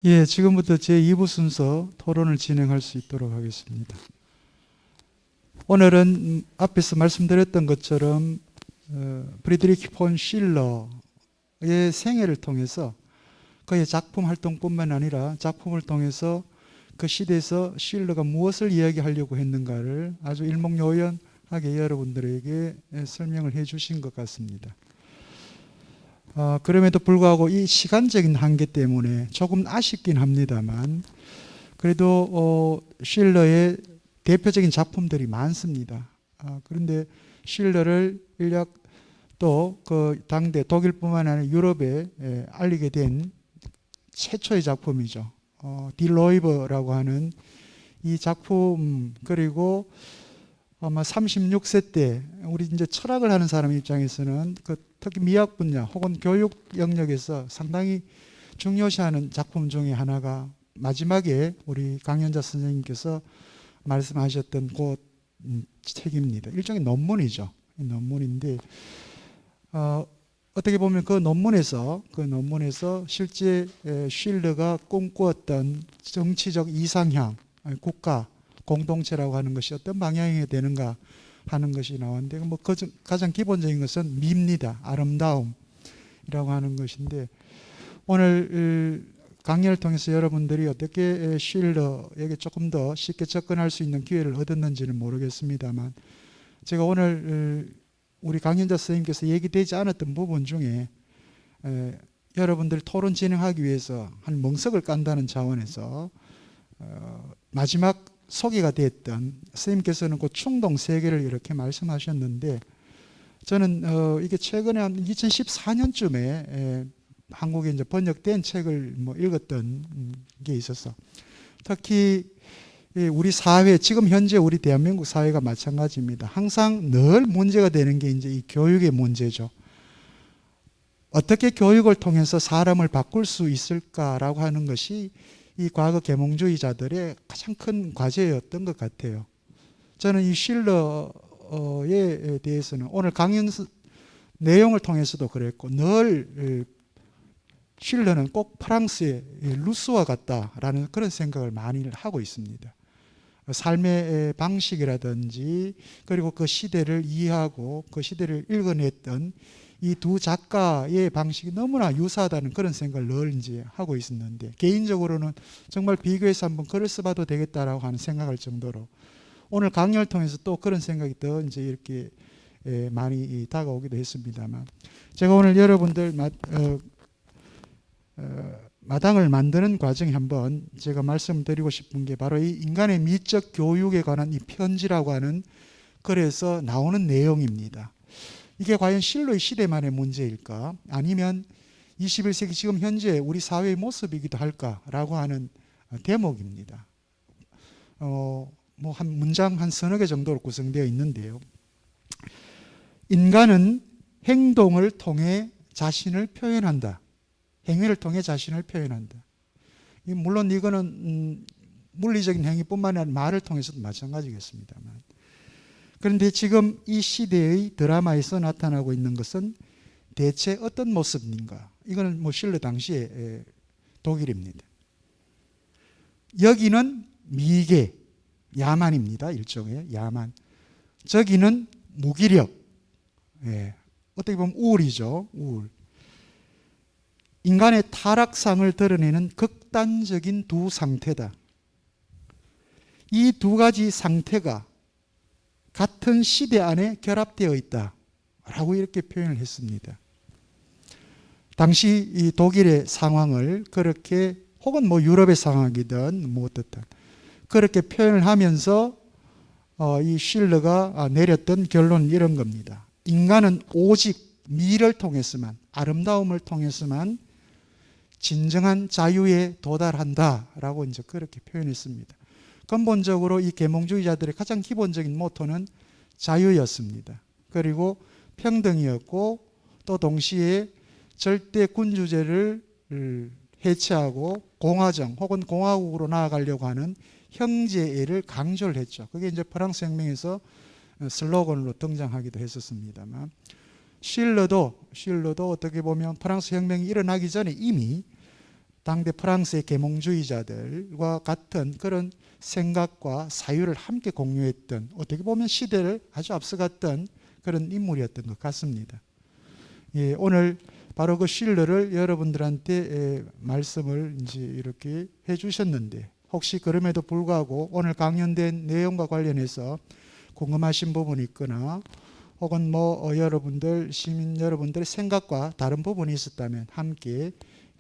예, 지금부터 제2부 순서 토론을 진행할 수 있도록 하겠습니다. 오늘은 앞에서 말씀드렸던 것처럼 프리드리히 폰 실러의 생애를 통해서 그의 작품 활동뿐만 아니라 작품을 통해서 그 시대에서 실러가 무엇을 이야기하려고 했는가를 아주 일목요연하게 여러분들에게 설명을 해 주신 것 같습니다. 그럼에도 불구하고 이 시간적인 한계 때문에 조금 아쉽긴 합니다만 그래도 실러의 대표적인 작품들이 많습니다. 그런데 실러를 인력 또 그 당대 독일뿐만 아니라 유럽에 알리게 된 최초의 작품이죠. 디 로이버라고 하는 이 작품, 그리고 아마 36세 때 우리 이제 철학을 하는 사람 입장에서는 그 특히 미학 분야 혹은 교육 영역에서 상당히 중요시하는 작품 중에 하나가 마지막에 우리 강연자 선생님께서 말씀하셨던 그 책입니다. 일종의 논문이죠. 논문인데 어떻게 보면 그 논문에서 실제 쉴러가 꿈꾸었던 정치적 이상향, 국가 공동체라고 하는 것이 어떤 방향이 되는가 하는 것이 나왔는데 뭐 가장 기본적인 것은 미입니다. 아름다움이라고 하는 것인데 오늘 강연을 통해서 여러분들이 어떻게 쉴러에게 조금 더 쉽게 접근할 수 있는 기회를 얻었는지는 모르겠습니다만 제가 오늘 우리 강연자 선생님께서 얘기되지 않았던 부분 중에 여러분들 토론 진행하기 위해서 한 멍석을 깐다는 차원에서 마지막 소개가 됐던 선생님께서는 그 충동 세계를 이렇게 말씀하셨는데 저는 이게 최근에 한 2014년쯤에 한국에 이제 번역된 책을 뭐 읽었던 게 있어서 특히 우리 사회, 지금 현재 우리 대한민국 사회가 마찬가지입니다. 항상 늘 문제가 되는 게 이제 이 교육의 문제죠. 어떻게 교육을 통해서 사람을 바꿀 수 있을까라고 하는 것이 이 과거 계몽주의자들의 가장 큰 과제였던 것 같아요. 저는 이 실러에 대해서는 오늘 강연 내용을 통해서도 그랬고 늘 실러는 꼭 프랑스의 루소와 같다라는 그런 생각을 많이 하고 있습니다. 삶의 방식이라든지 그리고 그 시대를 이해하고 그 시대를 읽어냈던 이 두 작가의 방식이 너무나 유사하다는 그런 생각을 늘 이제 하고 있었는데 개인적으로는 정말 비교해서 한번 글을 써봐도 되겠다라고 하는 생각할 정도로 오늘 강연을 통해서 또 그런 생각이 더 이제 이렇게 많이 다가오기도 했습니다만 제가 오늘 여러분들 마당을 만드는 과정에 한번 제가 말씀드리고 싶은 게 바로 이 인간의 미적 교육에 관한 이 편지라고 하는 글에서 나오는 내용입니다. 이게 과연 실로의 시대만의 문제일까? 아니면 21세기 지금 현재 우리 사회의 모습이기도 할까라고 하는 대목입니다. 뭐 한 문장 한 서너 개 정도로 구성되어 있는데요. 인간은 행동을 통해 자신을 표현한다. 행위를 통해 자신을 표현한다. 물론 이거는 물리적인 행위뿐만 아니라 말을 통해서도 마찬가지겠습니다만. 그런데 지금 이 시대의 드라마에서 나타나고 있는 것은 대체 어떤 모습인가? 이거는 뭐 실러 당시의 독일입니다. 여기는 미개, 야만입니다. 일종의 야만. 저기는 무기력. 어떻게 보면 우울이죠. 우울. 인간의 타락상을 드러내는 극단적인 두 상태다. 이 두 가지 상태가 같은 시대 안에 결합되어 있다라고 이렇게 표현을 했습니다. 당시 이 독일의 상황을 그렇게 혹은 뭐 유럽의 상황이든 뭐 어떻든 그렇게 표현을 하면서 이 실러가 내렸던 결론은 이런 겁니다. 인간은 오직 미를 통해서만 아름다움을 통해서만 진정한 자유에 도달한다라고 이제 그렇게 표현했습니다. 근본적으로 이 계몽주의자들의 가장 기본적인 모토는 자유였습니다. 그리고 평등이었고 또 동시에 절대 군주제를 해체하고 공화정 혹은 공화국으로 나아가려고 하는 형제애를 강조를 했죠. 그게 이제 프랑스 혁명에서 슬로건으로 등장하기도 했었습니다만 실러도 어떻게 보면 프랑스 혁명이 일어나기 전에 이미 당대 프랑스의 계몽주의자들과 같은 그런 생각과 사유를 함께 공유했던 어떻게 보면 시대를 아주 앞서갔던 그런 인물이었던 것 같습니다. 오늘 바로 그 실러를 여러분들한테 말씀을 이제 이렇게 해주셨는데 혹시 그럼에도 불구하고 오늘 강연된 내용과 관련해서 궁금하신 부분이 있거나 혹은 여러분들 시민 여러분들의 생각과 다른 부분이 있었다면 함께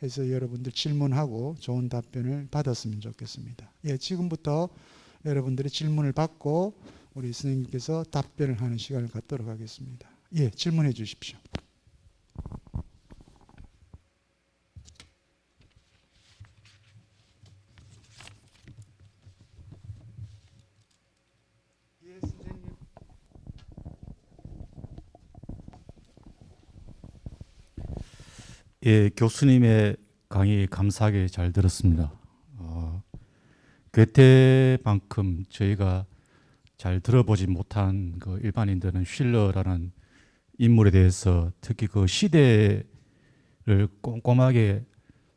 해서 여러분들 질문하고 좋은 답변을 받았으면 좋겠습니다. 예, 지금부터 여러분들의 질문을 받고 우리 선생님께서 답변을 하는 시간을 갖도록 하겠습니다. 예, 질문해 주십시오. 예, 선생님. 예, 교수님의 강의 감사하게 잘 들었습니다. 괴테만큼 저희가 잘 들어보지 못한 그 일반인들은 쉴러라는 인물에 대해서 특히 그 시대를 꼼꼼하게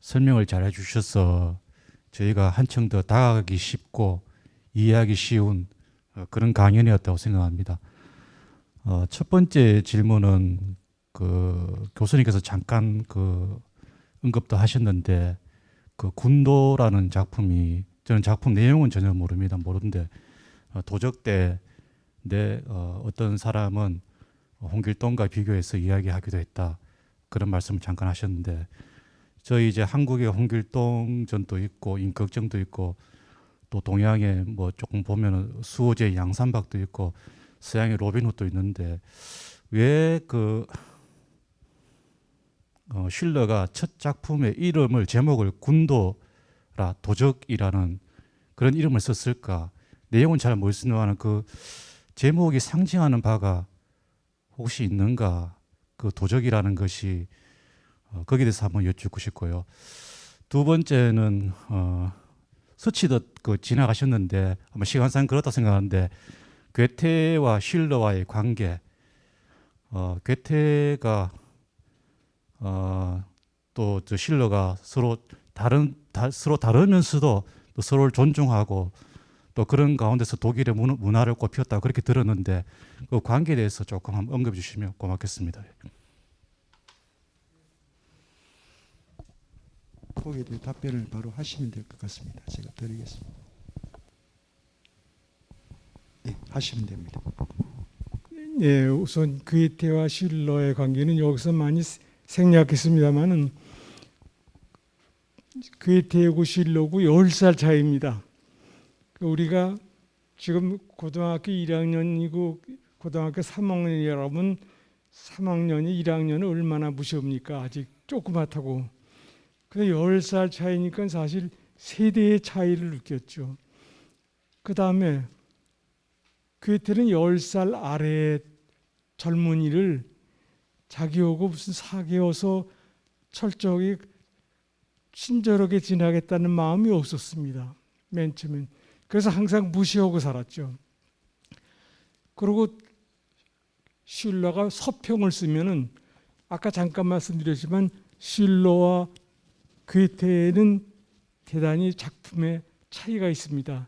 설명을 잘 해주셔서 저희가 한층 더 다가가기 쉽고 이해하기 쉬운 그런 강연이었다고 생각합니다. 첫 번째 질문은 그 교수님께서 잠깐 그 언급도 하셨는데 그 군도라는 작품이 저는 작품 내용은 전혀 모르는데 도적 때내 어떤 사람은 홍길동과 비교해서 이야기하기도 했다 그런 말씀을 잠깐 하셨는데 저희 이제 한국에 홍길동전도 있고 임꺽정도 있고 또 동양에 뭐 조금 보면은 수호제 양산박도 있고 서양의 로빈훗도 있는데 왜 그 쉴러가 첫 작품의 이름을 제목을 군도라 도적이라는 그런 이름을 썼을까? 내용은 잘 모르겠지만 그 제목이 상징하는 바가 혹시 있는가? 그 도적이라는 것이 거기에 대해서 한번 여쭙고 싶고요. 두 번째는 스치듯 그 지나가셨는데 아마 시간상 그렇다 생각하는데 괴테와 쉴러와의 관계, 괴테가 또 저 쉴러가 서로 다르면서도 또 서로를 존중하고 또 그런 가운데서 독일의 문화를 꽃피웠다 그렇게 들었는데 그 관계에 대해서 조금 한번 언급해 주시면 고맙겠습니다. 거기에 대해 답변을 바로 하시면 될 것 같습니다. 제가 드리겠습니다. 네, 하시면 됩니다. 예, 우선 괴테와 쉴러의 관계는 여기서 많이 생략했습니다만은 괴테하고 쉴러고 10살 차이입니다. 우리가 지금 고등학교 1학년이고 고등학교 3학년이라면 3학년이 1학년을 얼마나 무시합니까? 아직 조그맣다고. 근데 10살 차이니까 사실 세대의 차이를 느꼈죠. 그 다음에 괴테는 10살 아래의 젊은이를 자기하고 무슨 사귀어서 철저하게 친절하게 지나겠다는 마음이 없었습니다. 맨 처음엔. 그래서 항상 무시하고 살았죠. 그리고 쉴러가 서평을 쓰면은 아까 잠깐 말씀드렸지만 쉴러와 괴테는 대단히 작품의 차이가 있습니다.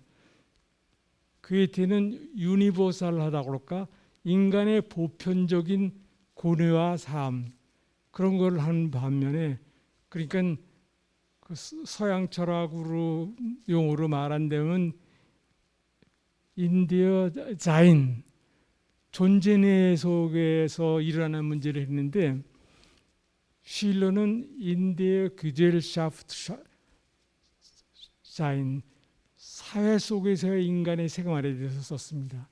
괴테는 유니버설하다 그럴까? 인간의 보편적인 고뇌와 삶 그런 걸 하는 반면에 그러니까 그 서양 철학으로 용어로 말한다면 인디어 자인 존재내 속에서 일어나는 문제를 했는데 쉴러는 인디어 규젤샤프트 자인 사회 속에서의 인간의 생활에 대해서 썼습니다.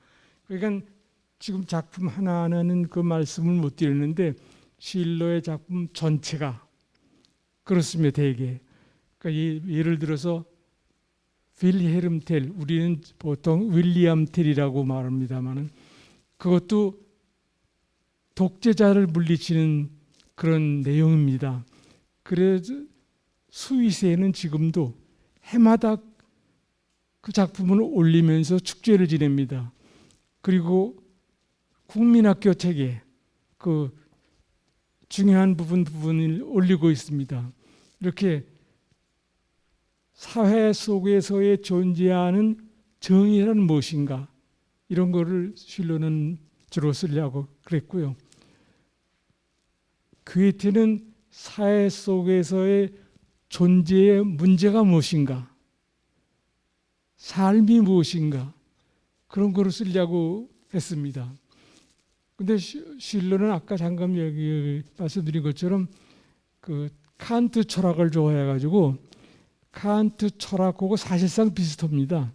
그러니까 지금 작품 하나하나는 그 말씀을 못 드리는데 쉴러의 작품 전체가 그렇습니다. 대개. 그러니까 예를 들어서 윌헬름 텔, 우리는 보통 윌리엄 텔이라고 말합니다만은 그것도 독재자를 물리치는 그런 내용입니다. 그래서 스위스에는 지금도 해마다 그 작품을 올리면서 축제를 지냅니다. 그리고 국민학교 책에 그 중요한 부분을 올리고 있습니다. 이렇게 사회 속에서의 존재하는 정의란 무엇인가 이런 거를 쉴러는 주로 쓰려고 그랬고요. 괴테는 사회 속에서의 존재의 문제가 무엇인가 삶이 무엇인가 그런 거를 쓰려고 했습니다. 근데 슐러는 아까 잠깐 여기 말씀드린 것처럼 그 칸트 철학을 좋아해가지고 칸트 철학하고 사실상 비슷합니다.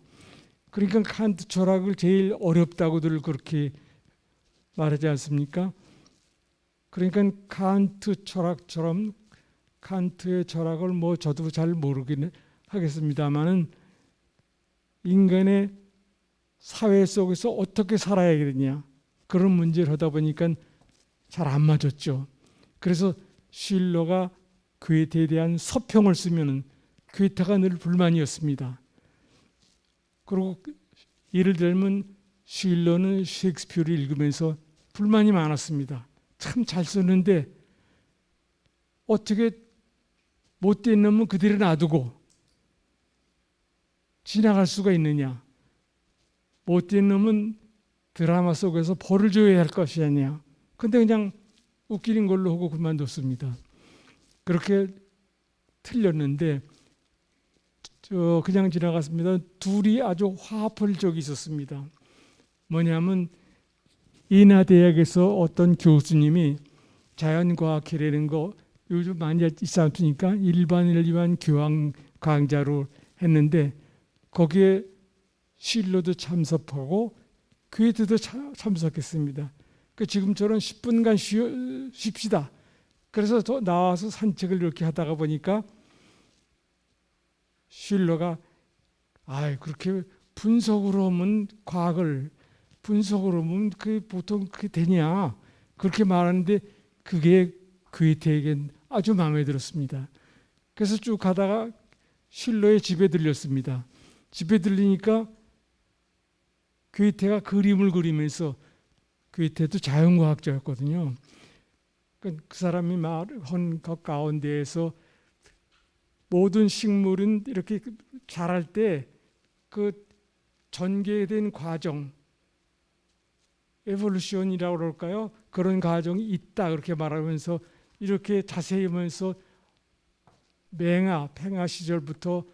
그러니까 칸트 철학을 제일 어렵다고들 그렇게 말하지 않습니까? 그러니까 칸트 철학처럼 칸트의 철학을 뭐 저도 잘 모르긴 하겠습니다만은 인간의 사회 속에서 어떻게 살아야 되느냐 그런 문제를 하다 보니까 잘 안 맞았죠. 그래서 슐러가 괴테에 대한 서평을 쓰면은 괴테가 늘 불만이었습니다. 그리고 예를 들면 슐러는 셰익스피어를 읽으면서 불만이 많았습니다. 참 잘 썼는데 어떻게 못된 놈은 그대로 놔두고 지나갈 수가 있느냐. 못된 놈은 드라마 속에서 벌을 줘야 할 것이 아니냐. 근데 그냥 웃기는 걸로 하고 그만뒀습니다. 그렇게 틀렸는데 그냥 지나갔습니다. 둘이 아주 화합할 적이 있었습니다. 뭐냐면 인하대학에서 어떤 교수님이 자연과학이라는 거 요즘 많이 있지 않습니까? 일반인을 위한 교양 강좌로 했는데 거기에 슐러도 참석하고 괴테도 참석했습니다. 그 지금처럼 10분간 쉽시다. 그래서 나와서 산책을 이렇게 하다가 보니까 슐러가 그렇게 분석으로 하면 과학을 분석으로 하면 그 보통 그게 되냐 그렇게 말하는데 그게 괴테에겐 아주 마음에 들었습니다. 그래서 쭉 가다가 슐러의 집에 들렸습니다. 집에 들리니까 괴테가 그림을 그리면서 괴테도 자연과학자였거든요. 그 사람이 말한 것 가운데에서 모든 식물은 이렇게 자랄 때 그 전개된 과정, 에볼루션이라고 그럴까요? 그런 과정이 있다 그렇게 말하면서 이렇게 자세히 하면서 팽아 시절부터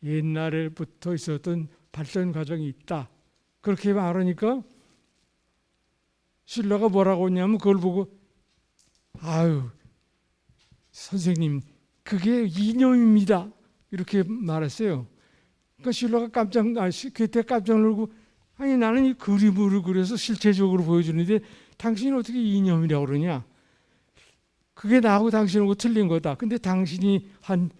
옛날에부터 있었던 발전 과정이 있다. 그렇게 말하니까 슐러가 뭐라고 했냐면 그걸 보고 선생님 그게 이념입니다. 이렇게 말했어요. 그러니까 슐러가 괴테가 깜짝 놀고 나는 이 그림으로 그려서 실체적으로 보여주는데 당신이 어떻게 이념이라고 그러냐. 그게 나하고 당신하고 틀린 거다. 근데 당신이 한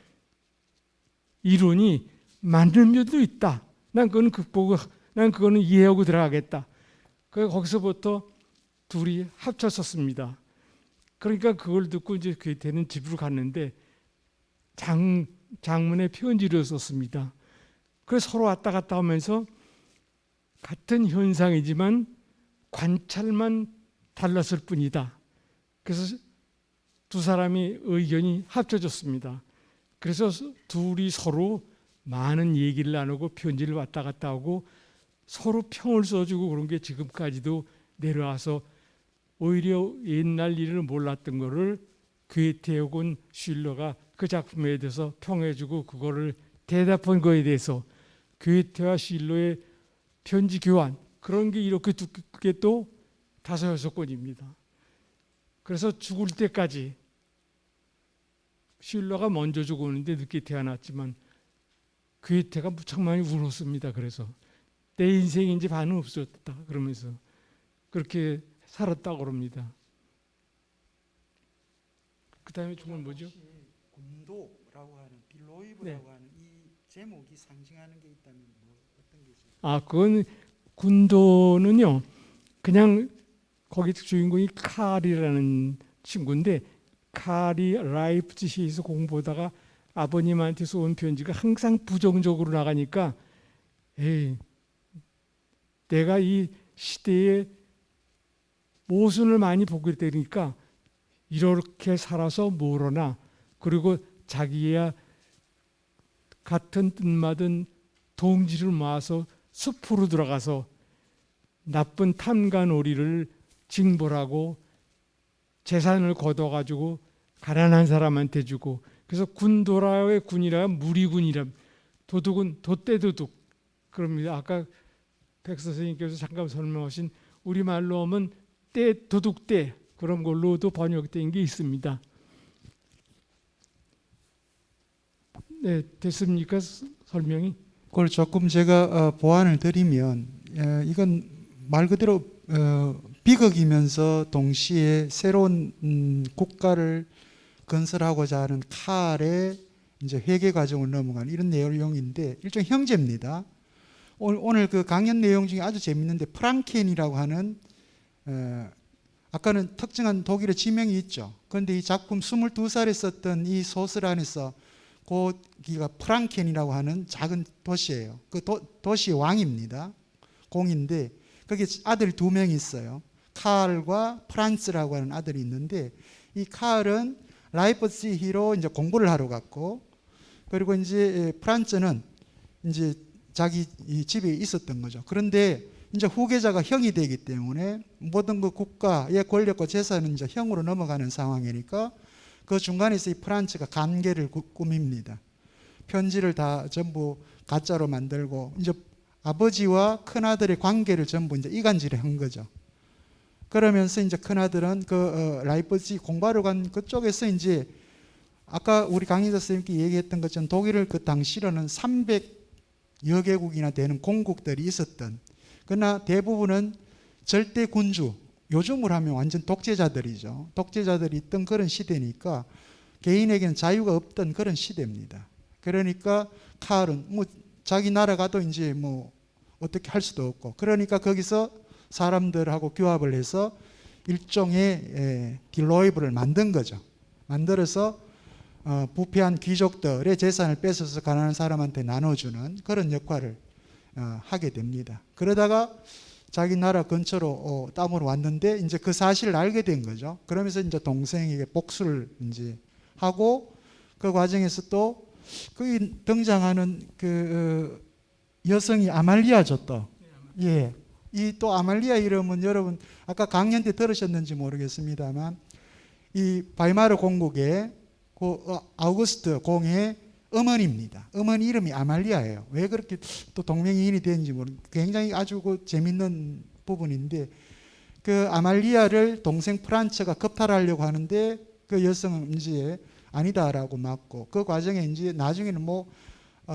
이론이 맞는 면도 있다. 난 그거는 이해하고 들어가겠다. 거기서부터 둘이 합쳤었습니다. 그러니까 그걸 듣고 이제 괴테는 집으로 갔는데 장문의 편지를 썼습니다. 그래서 서로 왔다 갔다 하면서 같은 현상이지만 관찰만 달랐을 뿐이다. 그래서 두 사람이 의견이 합쳐졌습니다. 그래서 둘이 서로 많은 얘기를 나누고 편지를 왔다 갔다 하고 서로 평을 써주고 그런 게 지금까지도 내려와서 오히려 옛날 일을 몰랐던 거를 괴테하고 슐러가 그 작품에 대해서 평해주고 그거를 대답한 거에 대해서 괴테와 슐러의 편지 교환 그런 게 이렇게 두께 또 5-6권입니다. 그래서 죽을 때까지 슐러가 먼저 죽었는데 늦게 태어났지만 괴테가 무척 많이 울었습니다. 그래서 내 인생이 이제 반은 없었다 그러면서 그렇게 살았다고 그럽니다. 그 다음에 중은 뭐죠? 군도라고 하는 빌로이브라고 하는 이 제목이 상징하는 게 있다면 어떤 게 있을까요? 그건 군도는요. 그냥 거기 주인공이 칼이라는 친구인데 칼이 라이프치히에서 공부하다가 아버님한테서 온 편지가 항상 부정적으로 나가니까 내가 이 시대에 모순을 많이 보게 되니까 이렇게 살아서 모르나 그리고 자기야 같은 뜻맞은 동지를 모아서 숲으로 들어가서 나쁜 탐관오리를 징벌하고 재산을 거둬가지고 가난한 사람한테 주고 그래서 군도라의 군이라 무리군이라 도둑은 돛대도둑 그럽니다. 아까 백 선생님께서 잠깐 설명하신 우리말로 하면 때, 도둑때 그런 걸로도 번역된 게 있습니다. 네, 됐습니까? 설명이? 그걸 조금 제가 보완을 드리면 이건 말 그대로 비극이면서 동시에 새로운 국가를 건설하고자 하는 칼의 이제 회계 과정을 넘어간 이런 내용인데 일종의 형제입니다. 오늘 그 강연 내용 중에 아주 재밌는데 프랑켄이라고 하는 아까는 특정한 독일의 지명이 있죠. 그런데 이 작품 22살에 썼던 이 소설 안에서 거기가 프랑켄이라고 하는 작은 도시예요. 그 도시의 왕입니다. 공인데 거기 아들 2명이 있어요. 칼과 프란츠라고 하는 아들이 있는데 이 칼은 라이프치히로 이제 공부를 하러 갔고 그리고 이제 프란츠는 이제 자기 집에 있었던 거죠. 그런데 이제 후계자가 형이 되기 때문에 모든 그 국가의 권력과 재산은 이제 형으로 넘어가는 상황이니까 그 중간에서 이 프란츠가 간계를 꾸밉니다. 편지를 다 전부 가짜로 만들고 이제 아버지와 큰아들의 관계를 전부 이제 이간질을 한 거죠. 그러면서 이제 큰아들은 그 라이프치히 공부하러 간 그쪽에서 이제 아까 우리 강의자 선생님께 얘기했던 것처럼 독일을 그 당시로는 300여 개국이나 되는 공국들이 있었던 그러나 대부분은 절대 군주 요즘으로 하면 완전 독재자들이죠. 독재자들이 있던 그런 시대니까 개인에게는 자유가 없던 그런 시대입니다. 그러니까 칼은 뭐 자기 나라 가도 이제 뭐 어떻게 할 수도 없고 그러니까 거기서 사람들하고 규합을 해서 일종의 딜로이브를 만든 거죠. 만들어서 부패한 귀족들의 재산을 뺏어서 가난한 사람한테 나눠주는 그런 역할을 하게 됩니다. 그러다가 자기 나라 근처로 땀으로 왔는데 이제 그 사실을 알게 된 거죠. 그러면서 이제 동생에게 복수를 이제 하고 그 과정에서 또 거기 등장하는 그 여성이 아말리아죠 또. 예. 이 또 아말리아 이름은 여러분 아까 강연 때 들으셨는지 모르겠습니다만 이 바이마르 공국의 그 아우구스트 공의 어머니입니다. 어머니 이름이 아말리아예요. 왜 그렇게 또 동명이인이 되는지 모르겠는데 굉장히 아주 그 재밌는 부분인데 그 아말리아를 동생 프란츠가 겁탈하려고 하는데 그 여성은 이제 아니다라고 맞고 그 과정에 이제 나중에는 뭐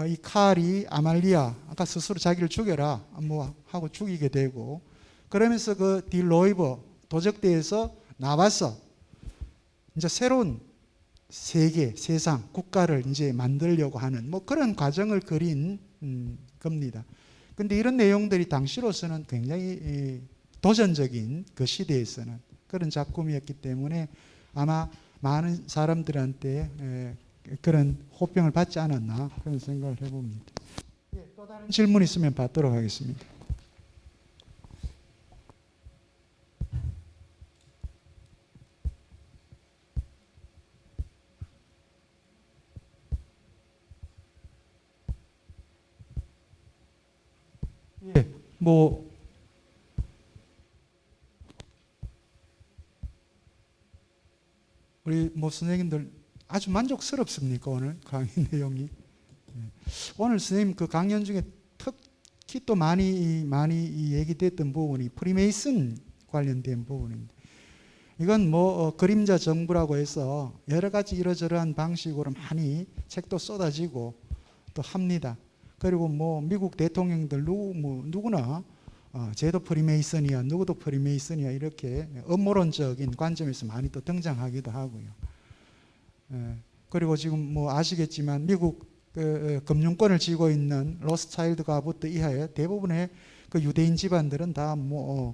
이 칼이 아말리아 아까 스스로 자기를 죽여라 뭐 하고 죽이게 되고 그러면서 그 딜로이버 도적대에서 나와서 이제 새로운 세계, 세상, 국가를 이제 만들려고 하는 뭐 그런 과정을 그린 겁니다. 근데 이런 내용들이 당시로서는 굉장히 도전적인 그 시대에서는 그런 작품이었기 때문에 아마 많은 사람들한테 그런 호평을 받지 않았나 그런 생각을 해봅니다. 또 다른 질문 있으면 받도록 하겠습니다. 예, 뭐 우리 뭐 선생님들 아주 만족스럽습니까 오늘 강의 내용이? 예. 오늘 선생님 그 강연 중에 특히 또 많이 얘기됐던 부분이 프리메이슨 관련된 부분입니다. 이건 뭐 그림자 정부라고 해서 여러 가지 이러저러한 방식으로 많이 책도 쏟아지고 또 합니다. 그리고 뭐 미국 대통령들 누구나 쟤도 프리메이슨이야, 누구도 프리메이슨이야 이렇게 음모론적인 관점에서 많이 또 등장하기도 하고요. 그리고 지금 뭐 아시겠지만 미국 그 금융권을 쥐고 있는 로스차일드가부터 이하의 대부분의 그 유대인 집안들은 다 뭐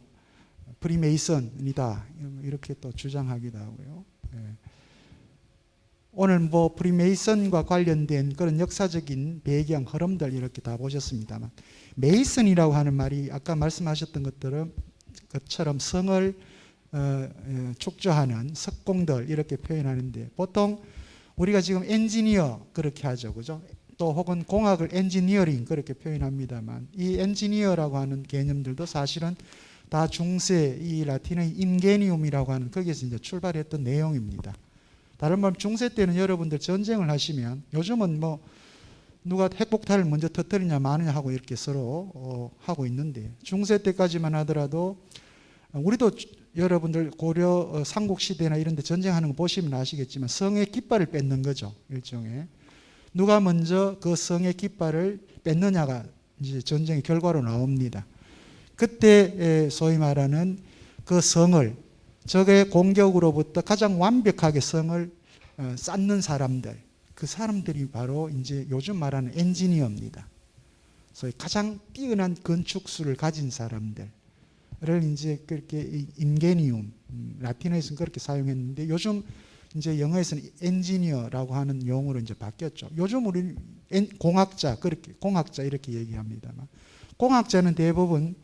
프리메이슨이다 이렇게 또 주장하기도 하고요. 오늘 뭐 프리메이슨과 관련된 그런 역사적인 배경 흐름들 이렇게 다 보셨습니다만 메이슨이라고 하는 말이 아까 말씀하셨던 것처럼 성을 축조하는 석공들 이렇게 표현하는데 보통 우리가 지금 엔지니어 그렇게 하죠, 그죠? 또 혹은 공학을 엔지니어링 그렇게 표현합니다만 이 엔지니어라고 하는 개념들도 사실은 다 중세 이 라틴의 인게니움이라고 하는 거기에서 이제 출발했던 내용입니다. 다른 말로 중세 때는 여러분들 전쟁을 하시면 요즘은 뭐 누가 핵폭탄을 먼저 터뜨리냐 마느냐 하고 이렇게 서로 하고 있는데, 중세 때까지만 하더라도 우리도 여러분들 고려 삼국시대나 이런 데 전쟁하는 거 보시면 아시겠지만 성의 깃발을 뺏는 거죠. 일종의 누가 먼저 그 성의 깃발을 뺏느냐가 이제 전쟁의 결과로 나옵니다. 그때 소위 말하는 그 성을, 적의 공격으로부터 가장 완벽하게 성을 쌓는 사람들, 그 사람들이 바로 이제 요즘 말하는 엔지니어입니다. 소위 가장 뛰어난 건축술을 가진 사람들을 이제 그렇게 인게니움, 라틴어에서는 그렇게 사용했는데 요즘 이제 영어에서는 엔지니어라고 하는 용어로 이제 바뀌었죠. 요즘 우리 공학자, 그렇게 공학자 이렇게 얘기합니다만, 공학자는 대부분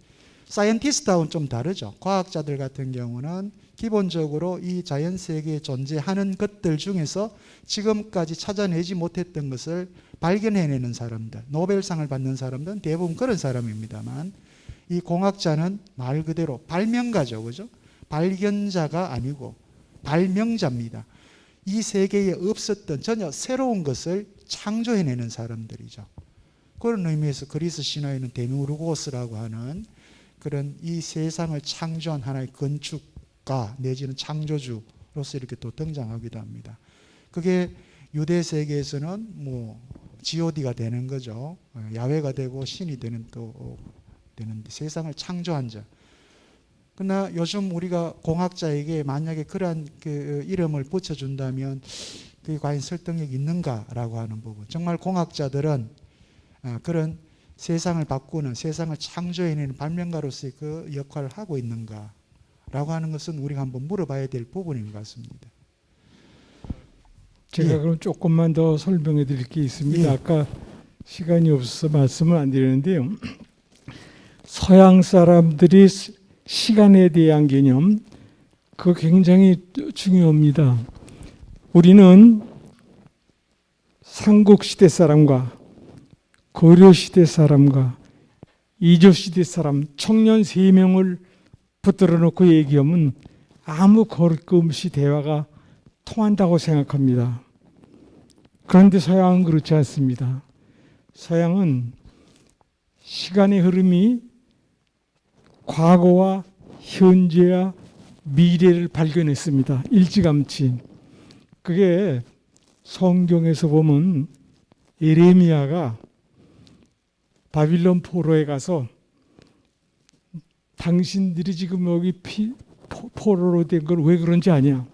사이언티스트하고는 좀 다르죠. 과학자들 같은 경우는 기본적으로 이 자연 세계에 존재하는 것들 중에서 지금까지 찾아내지 못했던 것을 발견해내는 사람들, 노벨상을 받는 사람들은 대부분 그런 사람입니다만, 이 공학자는 말 그대로 발명가죠, 그죠? 발견자가 아니고 발명자입니다. 이 세계에 없었던 전혀 새로운 것을 창조해내는 사람들이죠. 그런 의미에서 그리스 신화에는 데미우르고스라고 하는 그런 이 세상을 창조한 하나의 건축가 내지는 창조주로서 이렇게 또 등장하기도 합니다. 그게 유대 세계에서는 뭐 God가 되는 거죠. 야훼가 되고 신이 되는 또 되는데, 세상을 창조한 자. 그러나 요즘 우리가 공학자에게 만약에 그러한 그 이름을 붙여준다면 그게 과연 설득력이 있는가라고 하는 부분. 정말 공학자들은 그런 세상을 바꾸는, 세상을 창조해내는 발명가로서의 그 역할을 하고 있는가라고 하는 것은 우리가 한번 물어봐야 될 부분인 것 같습니다. 제가 예. 그럼 조금만 더 설명해 드릴 게 있습니다. 예. 아까 시간이 없어서 말씀을 안 드리는데요. 서양 사람들이 시간에 대한 개념, 그거 굉장히 중요합니다. 우리는 삼국시대 사람과 고려시대 사람과 이조시대 사람, 청년 3명을 붙들어 놓고 얘기하면 아무 거리낌 없이 대화가 통한다고 생각합니다. 그런데 서양은 그렇지 않습니다. 서양은 시간의 흐름이 과거와 현재와 미래를 발견했습니다. 일찌감치. 그게 성경에서 보면 예레미야가 바빌론 포로에 가서 당신들이 지금 여기 포로로 된 걸 왜 그런지 아냐?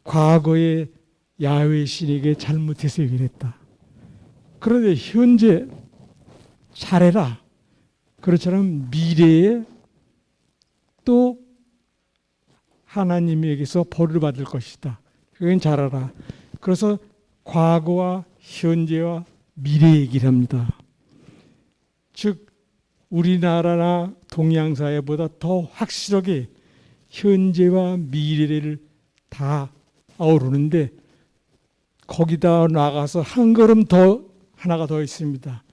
과거에 야훼 신에게 잘못해서 그랬다. 그런데 현재 잘해라. 그렇처럼 미래에 또 하나님에게서 벌을 받을 것이다. 그건 잘 알아. 그래서 과거와 현재와 미래 얘기를 합니다. 즉 우리나라나 동양 사회보다 더 확실하게 현재와 미래를 다 아우르는데, 거기다 나가서 한 걸음 더 하나가 더 있습니다.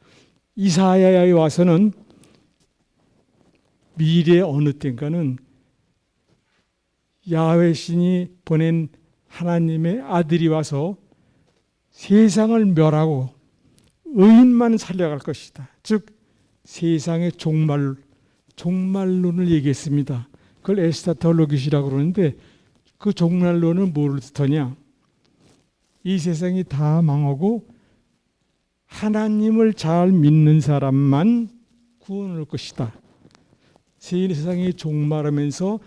이사야에 와서는 미래 어느 때인가는 야훼 신이 보낸 하나님의 아들이 와서 세상을 멸하고 의인만 살려갈 것이다. 즉 세상의 종말론을 얘기했습니다. 그걸 에스타톨로기시라고 그러는데, 그 종말론은 뭐를 뜻하냐? 이 세상이 다 망하고 하나님을 잘 믿는 사람만 구원을 얻을 것이다. 세상이 종말하면서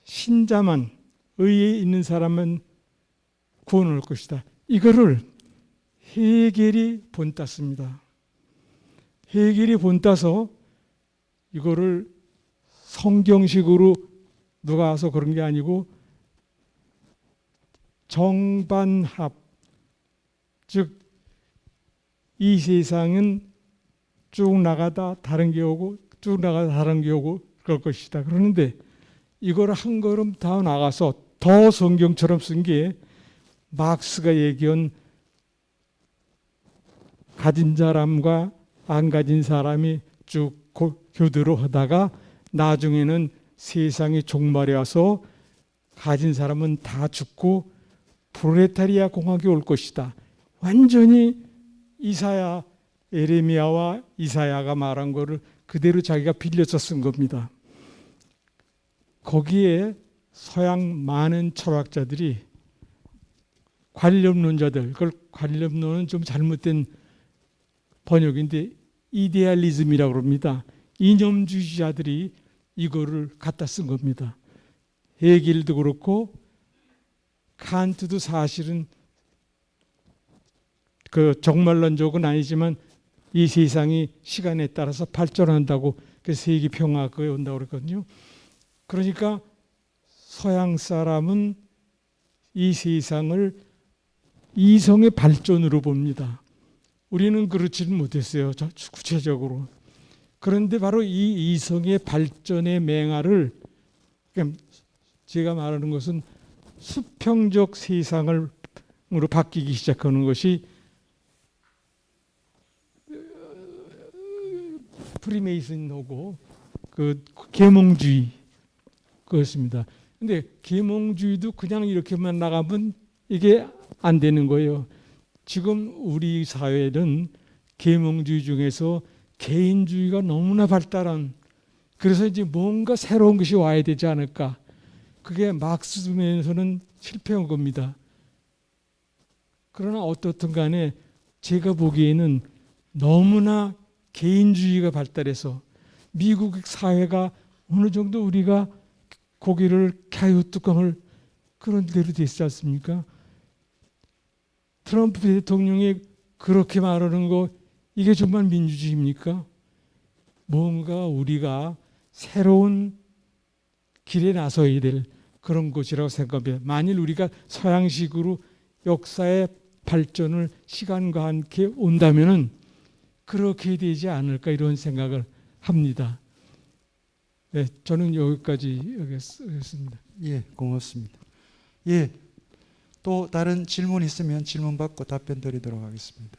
신자만, 의에 있는 사람만 구원을 얻을 것이다. 이거를 헤겔이 본땄습니다. 헤겔이 본따서 이거를 성경식으로 누가 와서 그런 게 아니고 정반합, 즉 이 세상은 쭉 나가다 다른 게 오고 쭉 나가다 다른 게 오고 그럴 것이다. 그러는데 이걸 한 걸음 더 나가서 더 성경처럼 쓴 게 막스가 얘기한 가진 사람과 안 가진 사람이 쭉 교대로 하다가 나중에는 세상이 종말에 와서 가진 사람은 다 죽고 프롤레타리아 공화국이 올 것이다. 완전히 이사야 에레미야와 이사야가 말한 거를 그대로 자기가 빌려서 쓴 겁니다. 거기에 서양 많은 철학자들이 관념론자들, 그걸 관념론은 좀 잘못된 번역인데 이데알리즘이라고 합니다. 이념주의자들이 이거를 갖다 쓴 겁니다. 헤겔도 그렇고 칸트도 사실은 그 정말론적은 아니지만 이 세상이 시간에 따라서 발전한다고 그 세계 평화 그에 온다고 그랬거든요. 그러니까 서양 사람은 이 세상을 이성의 발전으로 봅니다. 우리는 그렇지는 못했어요. 구체적으로. 그런데 바로 이 이성의 발전의 맹아를 제가 말하는 것은 수평적 세상으로 바뀌기 시작하는 것이 프리메이슨하고 그 계몽주의 그렇습니다. 근데 계몽주의도 그냥 이렇게만 나가면 이게 안 되는 거예요. 지금 우리 사회는 계몽주의 중에서 개인주의가 너무나 발달한, 그래서 이제 뭔가 새로운 것이 와야 되지 않을까. 그게 막스즘에서는 실패한 겁니다. 그러나 어떻든 간에 제가 보기에는 너무나 개인주의가 발달해서 미국 사회가 어느 정도 우리가 고개를 갸우뚱을 그런 대로 됐지 않습니까? 트럼프 대통령이 그렇게 말하는 거 이게 정말 민주주의입니까? 뭔가 우리가 새로운 길에 나서야 될 그런 것이라고 생각해요. 만일 우리가 서양식으로 역사의 발전을 시간과 함께 온다면은 그렇게 되지 않을까 이런 생각을 합니다. 네, 저는 여기까지 하겠습니다. 예, 고맙습니다. 예, 또 다른 질문 있으면 질문 받고 답변 드리도록 하겠습니다.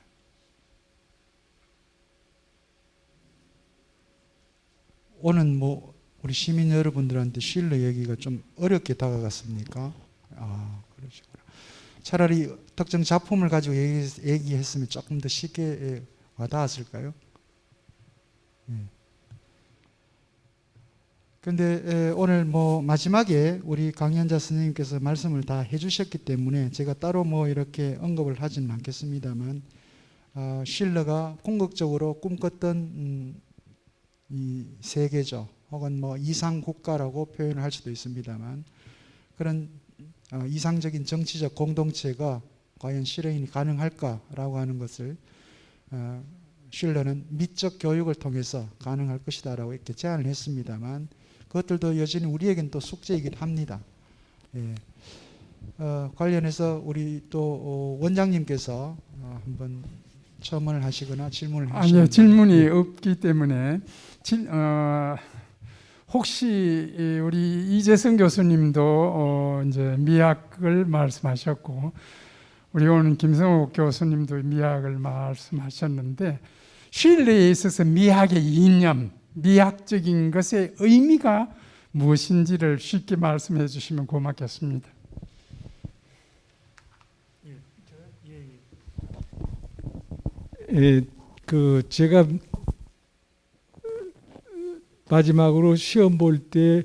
오늘 뭐 우리 시민 여러분들한테 실러 얘기가 좀 어렵게 다가갔습니까? 아, 그러시구나. 차라리 특정 작품을 가지고 얘기했으면 조금 더 쉽게 와닿았을까요? 그런데 오늘 뭐 마지막에 우리 강연자 선생님께서 말씀을 다 해주셨기 때문에 제가 따로 뭐 이렇게 언급을 하지는 않겠습니다만, 실러가 궁극적으로 꿈꿨던 이 세계죠, 혹은 뭐 이상 국가라고 표현을 할 수도 있습니다만, 그런 이상적인 정치적 공동체가 과연 실현이 가능할까라고 하는 것을 실러는 미적 교육을 통해서 가능할 것이다라고 이렇게 제안을 했습니다만, 그것들도 여전히 우리에겐 또 숙제이긴 합니다. 예. 관련해서 우리 또 원장님께서 한번 첨언을 하시거나 질문을 하시면. 아니요, 질문이 없기 때문에 혹시 우리 이재성 교수님도 이제 미학을 말씀하셨고, 우리 오늘 김성욱 교수님도 미학을 말씀하셨는데, 실내에 있어서 미학의 이념, 미학적인 것의 의미가 무엇인지를 쉽게 말씀해 주시면 고맙겠습니다. 예, 그 제가 마지막으로 시험 볼 때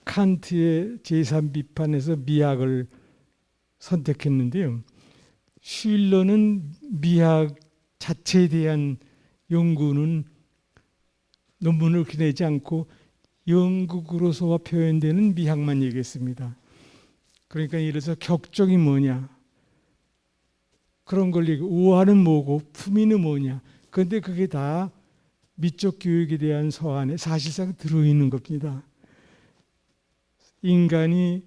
칸트의 제3비판에서 미학을 선택했는데요. 쉴러는 미학 자체에 대한 연구는 논문을 내지 않고 연극으로서 표현되는 미학만 얘기했습니다. 그러니까 예를 들어서 격정이 뭐냐, 그런 걸 얘기, 우화는 뭐고 품위는 뭐냐. 그런데 그게 다 미적 교육에 대한 서안에 사실상 들어있는 겁니다. 인간이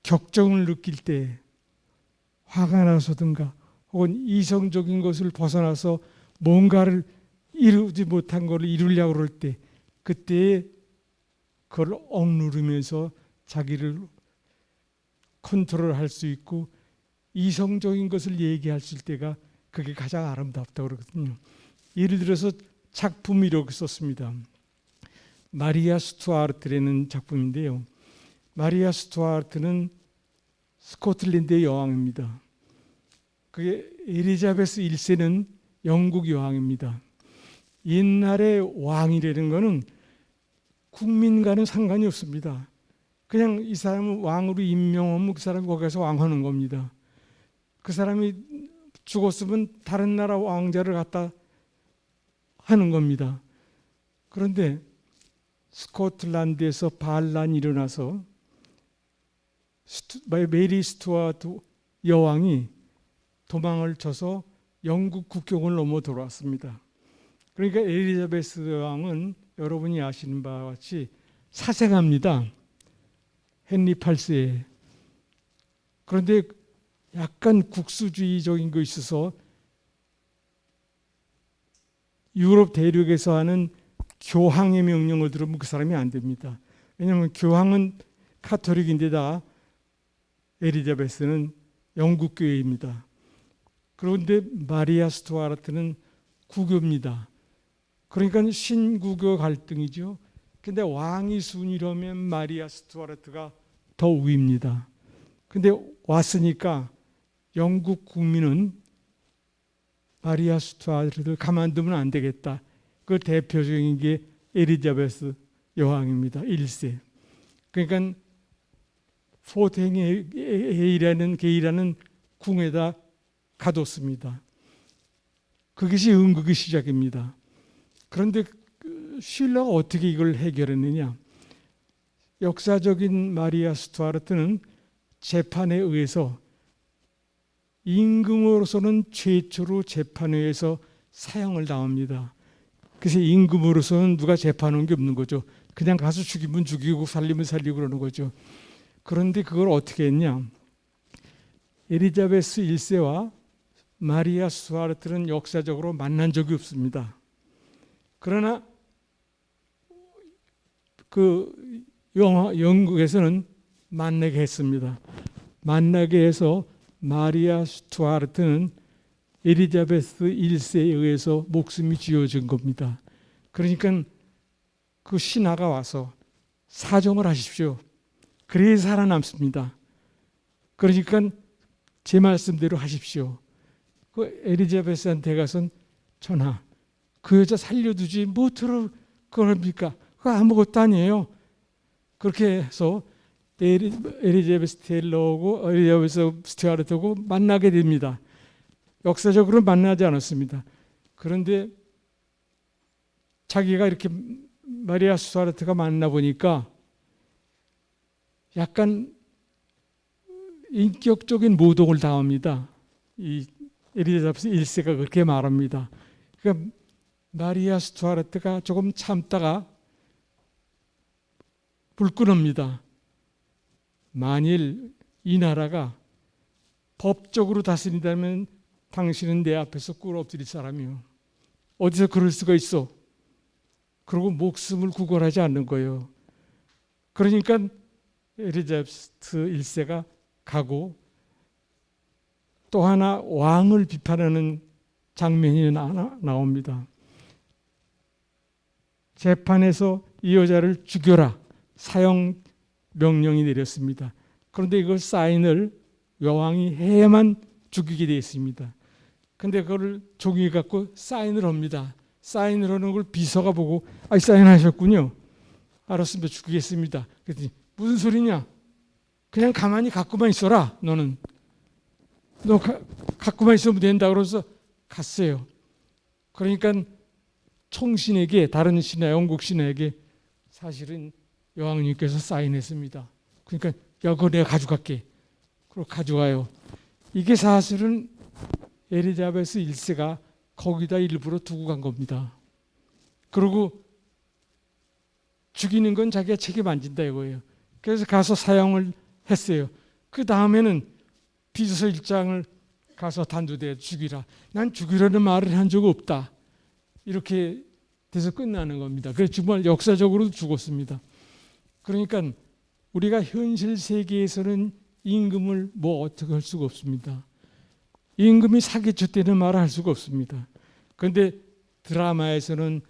격정을 느낄 때 화가 나서든가 혹은 이성적인 것을 벗어나서 뭔가를 이루지 못한 것을 이루려고 그럴 때, 그때 그걸 억누르면서 자기를 컨트롤할 수 있고 이성적인 것을 얘기할 수 있을 때가 그게 가장 아름답다고 그러거든요. 예를 들어서 작품 이렇게 썼습니다. 마리아 스튜아르트라는 작품인데요. 마리아 스튜아르트는 스코틀랜드의 여왕입니다. 그게 엘리자베스 1세는 영국 여왕입니다. 옛날의 왕이라는 것은 국민과는 상관이 없습니다. 그냥 이 사람을 왕으로 임명하면 그 사람이 거기서 왕하는 겁니다. 그 사람이 죽었으면 다른 나라 왕자를 갖다 하는 겁니다. 그런데 스코틀랜드에서 반란이 일어나서 메리 스튜어트 여왕이 도망을 쳐서 영국 국경을 넘어 들어왔습니다. 그러니까 엘리자베스 여왕은 여러분이 아시는 바와 같이 사생합니다. 헨리 8세에. 그런데 약간 국수주의적인 거 있어서 유럽 대륙에서 하는 교황의 명령을 들으면 그 사람이 안 됩니다. 왜냐하면 교황은 카톨릭인데다 엘리자베스는 영국 교회입니다. 그런데 마리아 스튜어트는 구교입니다. 그러니까 신구교 갈등이죠. 근데 왕이 순위라면 마리아 스튜어트가 더 우위입니다. 근데 왔으니까 영국 국민은 마리아 스튜어트를 가만두면 안 되겠다. 그 대표적인 게 엘리자베스 여왕입니다. 1세. 그러니까 포팅헤이라는 게이라는 궁에다 가뒀습니다. 그것이 응극의 시작입니다. 그런데 슐러가 어떻게 이걸 해결했느냐? 역사적인 마리아 스튜어트는 재판에 의해서 임금으로서는 최초로 재판회에서 사형을 당합니다. 그래서 임금으로서는 누가 재판한 게 없는 거죠. 그냥 가서 죽이면 죽이고 살리면 살리고 그러는 거죠. 그런데 그걸 어떻게 했냐? 엘리자베스 1세와 마리아 스튜어트는 역사적으로 만난 적이 없습니다. 그러나 그 영국에서는 만나게 했습니다. 만나게 해서 마리아 스튜어트는 엘리자베스 1세에 의해서 목숨이 쥐어진 겁니다. 그러니까 그 신하가 와서 사정을 하십시오. 그래야 살아남습니다. 그러니까 제 말씀대로 하십시오. 그 엘리자베스한테 가선 전하, 그 여자 살려두지 뭐 들어 그럽니까? 그거 아무것도 아니에요. 그렇게 해서 엘리자베스 테일러하고 엘리자베스 스튜어트하고 만나게 됩니다. 역사적으로 만나지 않았습니다. 그런데 자기가 이렇게 마리아 스튜어트가 만나보니까 약간 인격적인 모독을 당합니다. 이 엘리자베스 1세가 그렇게 말합니다. 그러니까 마리아 스튜어트가 조금 참다가 불 끕니다. 만일 이 나라가 법적으로 다스린다면 당신은 내 앞에서 꿇어 엎드릴 사람이요. 어디서 그럴 수가 있어. 그리고 목숨을 구걸하지 않는 거예요. 그러니까 엘리자베스 1세가 가고 또 하나 왕을 비판하는 장면이 나옵니다. 재판에서 이 여자를 죽여라. 사형 명령이 내렸습니다. 그런데 이걸 사인을 여왕이 해야만 죽이게 되어 있습니다. 그런데 그걸 종이 갖고 사인을 합니다. 사인을 하는 걸 비서가 보고 사인하셨군요. 알았습니다. 죽이겠습니다. 그랬더니 무슨 소리냐? 그냥 가만히 갖고만 있어라. 너는. 너 갖고만 있으면 된다. 그래서 갔어요. 그러니까 총신에게 다른 신하, 영국 신하에게 사실은 여왕님께서 사인했습니다. 그러니까 야, 그거 내가 가져갈게. 그리고 가져와요. 이게 사실은 엘리자베스 1세가 거기다 일부러 두고 간 겁니다. 그리고 죽이는 건 자기가 책임 안 진다 이거예요. 그래서 가서 사형을 했어요. 그 다음에는 비서실장을 가서 단두대에 죽이라. 난 죽이라는 말을 한 적 없다. 이렇게 돼서 끝나는 겁니다. 그래서 정말 역사적으로 죽었습니다. 그러니까 우리가 현실 세계에서는 임금을 뭐 어떻게 할 수가 없습니다. 임금이 사기쳤다는 말을 할 수가 없습니다. 그런데 드라마에서는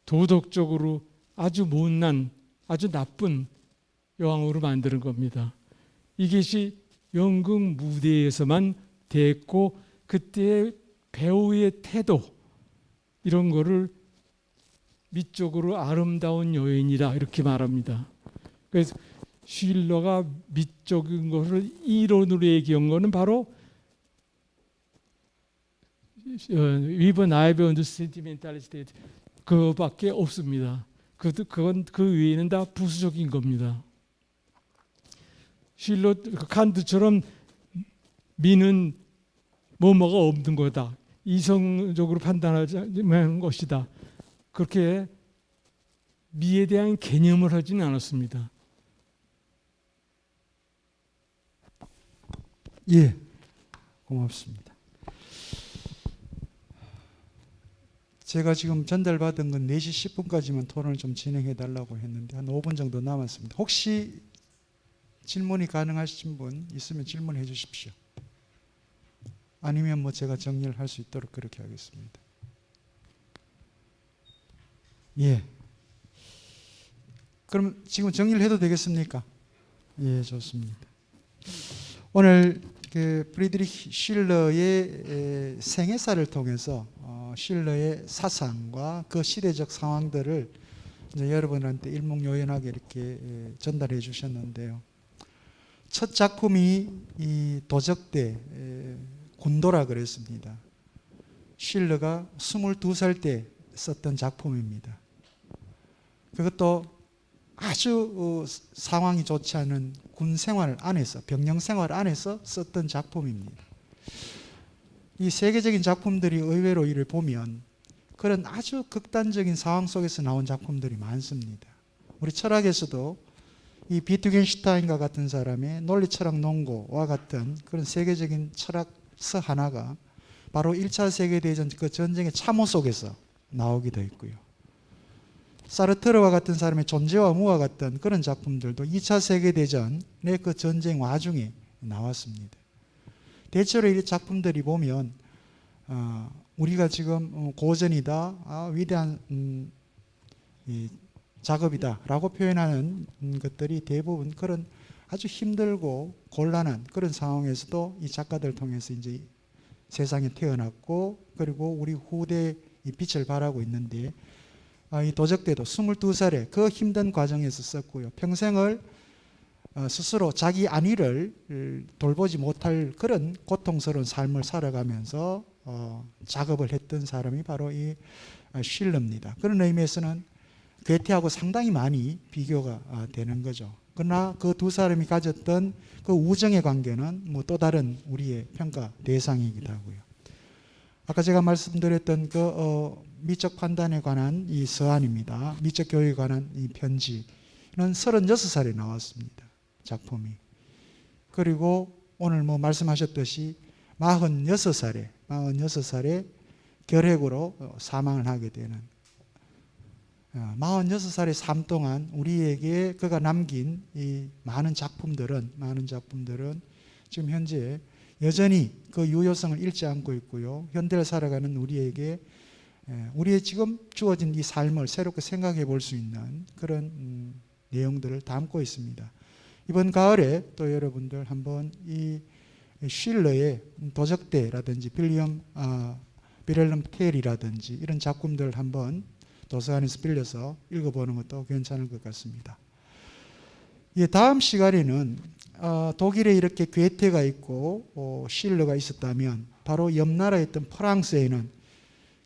도덕적으로 아주 못난, 아주 나쁜 여왕으로 만드는 겁니다. 이것이 연극 무대에서만 됐고 그때 배우의 태도 이런 거를 미적으로 아름다운 여인이다 이렇게 말합니다. 그래서 쉴러가 미적인 것을 이론으로 얘기한 거는 바로 위버 나이베 언더 센티멘탈리스트 그밖에 없습니다. 그건 그 외에는 다 부수적인 겁니다. 쉴러 칸트처럼 미는 뭐뭐가 없는 거다. 이성적으로 판단하는 것이다. 그렇게 미에 대한 개념을 하지는 않았습니다. 예, 고맙습니다. 제가 지금 전달받은 건 4시 10분까지만 토론을 좀 진행해 달라고 했는데 한 5분 정도 남았습니다. 혹시 질문이 가능하신 분 있으면 질문해 주십시오. 아니면 뭐 제가 정리를 할 수 있도록 그렇게 하겠습니다. 예. 그럼 지금 정리를 해도 되겠습니까? 예, 좋습니다. 오늘 그 프리드리히 쉴러의 생애사를 통해서 쉴러의 사상과 그 시대적 상황들을 이제 여러분한테 일목요연하게 이렇게 전달해 주셨는데요. 첫 작품이 이 도적대 군도라 그랬습니다. 쉴러가 22살 때 썼던 작품입니다. 그것도 아주 상황이 좋지 않은 군 생활 안에서, 병영 생활 안에서 썼던 작품입니다. 이 세계적인 작품들이 의외로 이를 보면 그런 아주 극단적인 상황 속에서 나온 작품들이 많습니다. 우리 철학에서도 이 비트겐슈타인과 같은 사람의 논리철학 논고와 같은 그런 세계적인 철학서 하나가 바로 1차 세계대전 그 전쟁의 참호 속에서 나오기도 했고요. 사르트르와 같은 사람의 존재와 무와 같은 그런 작품들도 2차 세계대전의 그 전쟁 와중에 나왔습니다. 대체로 이 작품들이 보면 우리가 지금 고전이다, 위대한 작업이다 라고 표현하는 것들이 대부분 그런 아주 힘들고 곤란한 그런 상황에서도 이 작가들 통해서 이제 세상에 태어났고 그리고 우리 후대의 빛을 발하고 있는데 이 도적대도 22살에 그 힘든 과정에서 썼고요. 평생을 스스로 자기 안위를 돌보지 못할 그런 고통스러운 삶을 살아가면서 작업을 했던 사람이 바로 이 쉴러입니다. 그런 의미에서는 괴테하고 상당히 많이 비교가 되는 거죠. 그러나 그 두 사람이 가졌던 그 우정의 관계는 뭐 또 다른 우리의 평가 대상이기도 하고요. 아까 제가 말씀드렸던 그 미적 판단에 관한 이 서한입니다. 미적 교육에 관한 이 편지는 36살에 나왔습니다. 작품이. 그리고 오늘 뭐 말씀하셨듯이 46살에 결핵으로 사망을 하게 되는 46살의 삶 동안 우리에게 그가 남긴 이 많은 작품들은 지금 현재 여전히 그 유효성을 잃지 않고 있고요. 현대를 살아가는 우리에게 우리의 지금 주어진 이 삶을 새롭게 생각해 볼 수 있는 그런 내용들을 담고 있습니다. 이번 가을에 또 여러분들 한번 이 쉴러의 도적대라든지 빌헬름 텔이라든지 이런 작품들 한번 도서관에서 빌려서 읽어보는 것도 괜찮을 것 같습니다. 다음 시간에는 독일에 이렇게 괴테가 있고 쉴러가 있었다면 바로 옆 나라에 있던 프랑스에는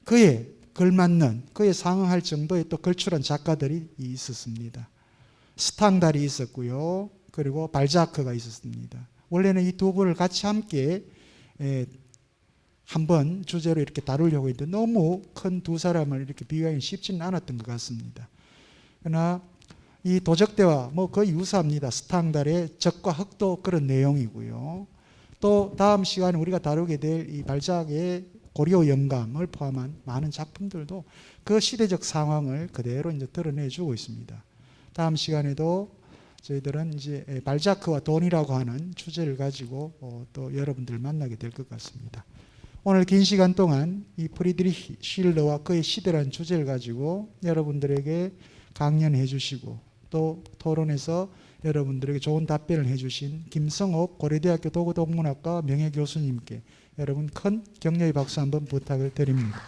그에 걸맞는 그에 상응할 정도의 또 걸출한 작가들이 있었습니다. 스탕달이 있었고요. 그리고 발자크가 있었습니다. 원래는 이 두 분을 같이 함께 한번 주제로 이렇게 다루려고 했는데 너무 큰 두 사람을 이렇게 비교하기 쉽지는 않았던 것 같습니다. 그러나 이 도적대와 뭐 거의 유사합니다. 스탕달의 적과 흑도 그런 내용이고요. 또 다음 시간에 우리가 다루게 될 이 발작의 고려 영감을 포함한 많은 작품들도 그 시대적 상황을 그대로 이제 드러내주고 있습니다. 다음 시간에도 저희들은 이제 발자크와 돈이라고 하는 주제를 가지고 또 여러분들 만나게 될 것 같습니다. 오늘 긴 시간 동안 이 프리드리히 쉴러와 그의 시대라는 주제를 가지고 여러분들에게 강연해 주시고 또 토론에서 여러분들에게 좋은 답변을 해 주신 김성옥 고려대학교 도구동문학과 명예교수님께 여러분 큰 격려의 박수 한번 부탁을 드립니다.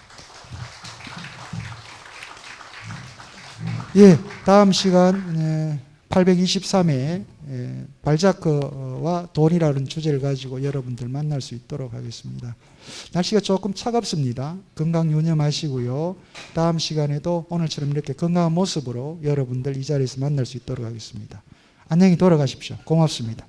예, 다음 시간 823회 발자크와 돈이라는 주제를 가지고 여러분들 만날 수 있도록 하겠습니다. 날씨가 조금 차갑습니다. 건강 유념하시고요. 다음 시간에도 오늘처럼 이렇게 건강한 모습으로 여러분들 이 자리에서 만날 수 있도록 하겠습니다. 안녕히 돌아가십시오. 고맙습니다.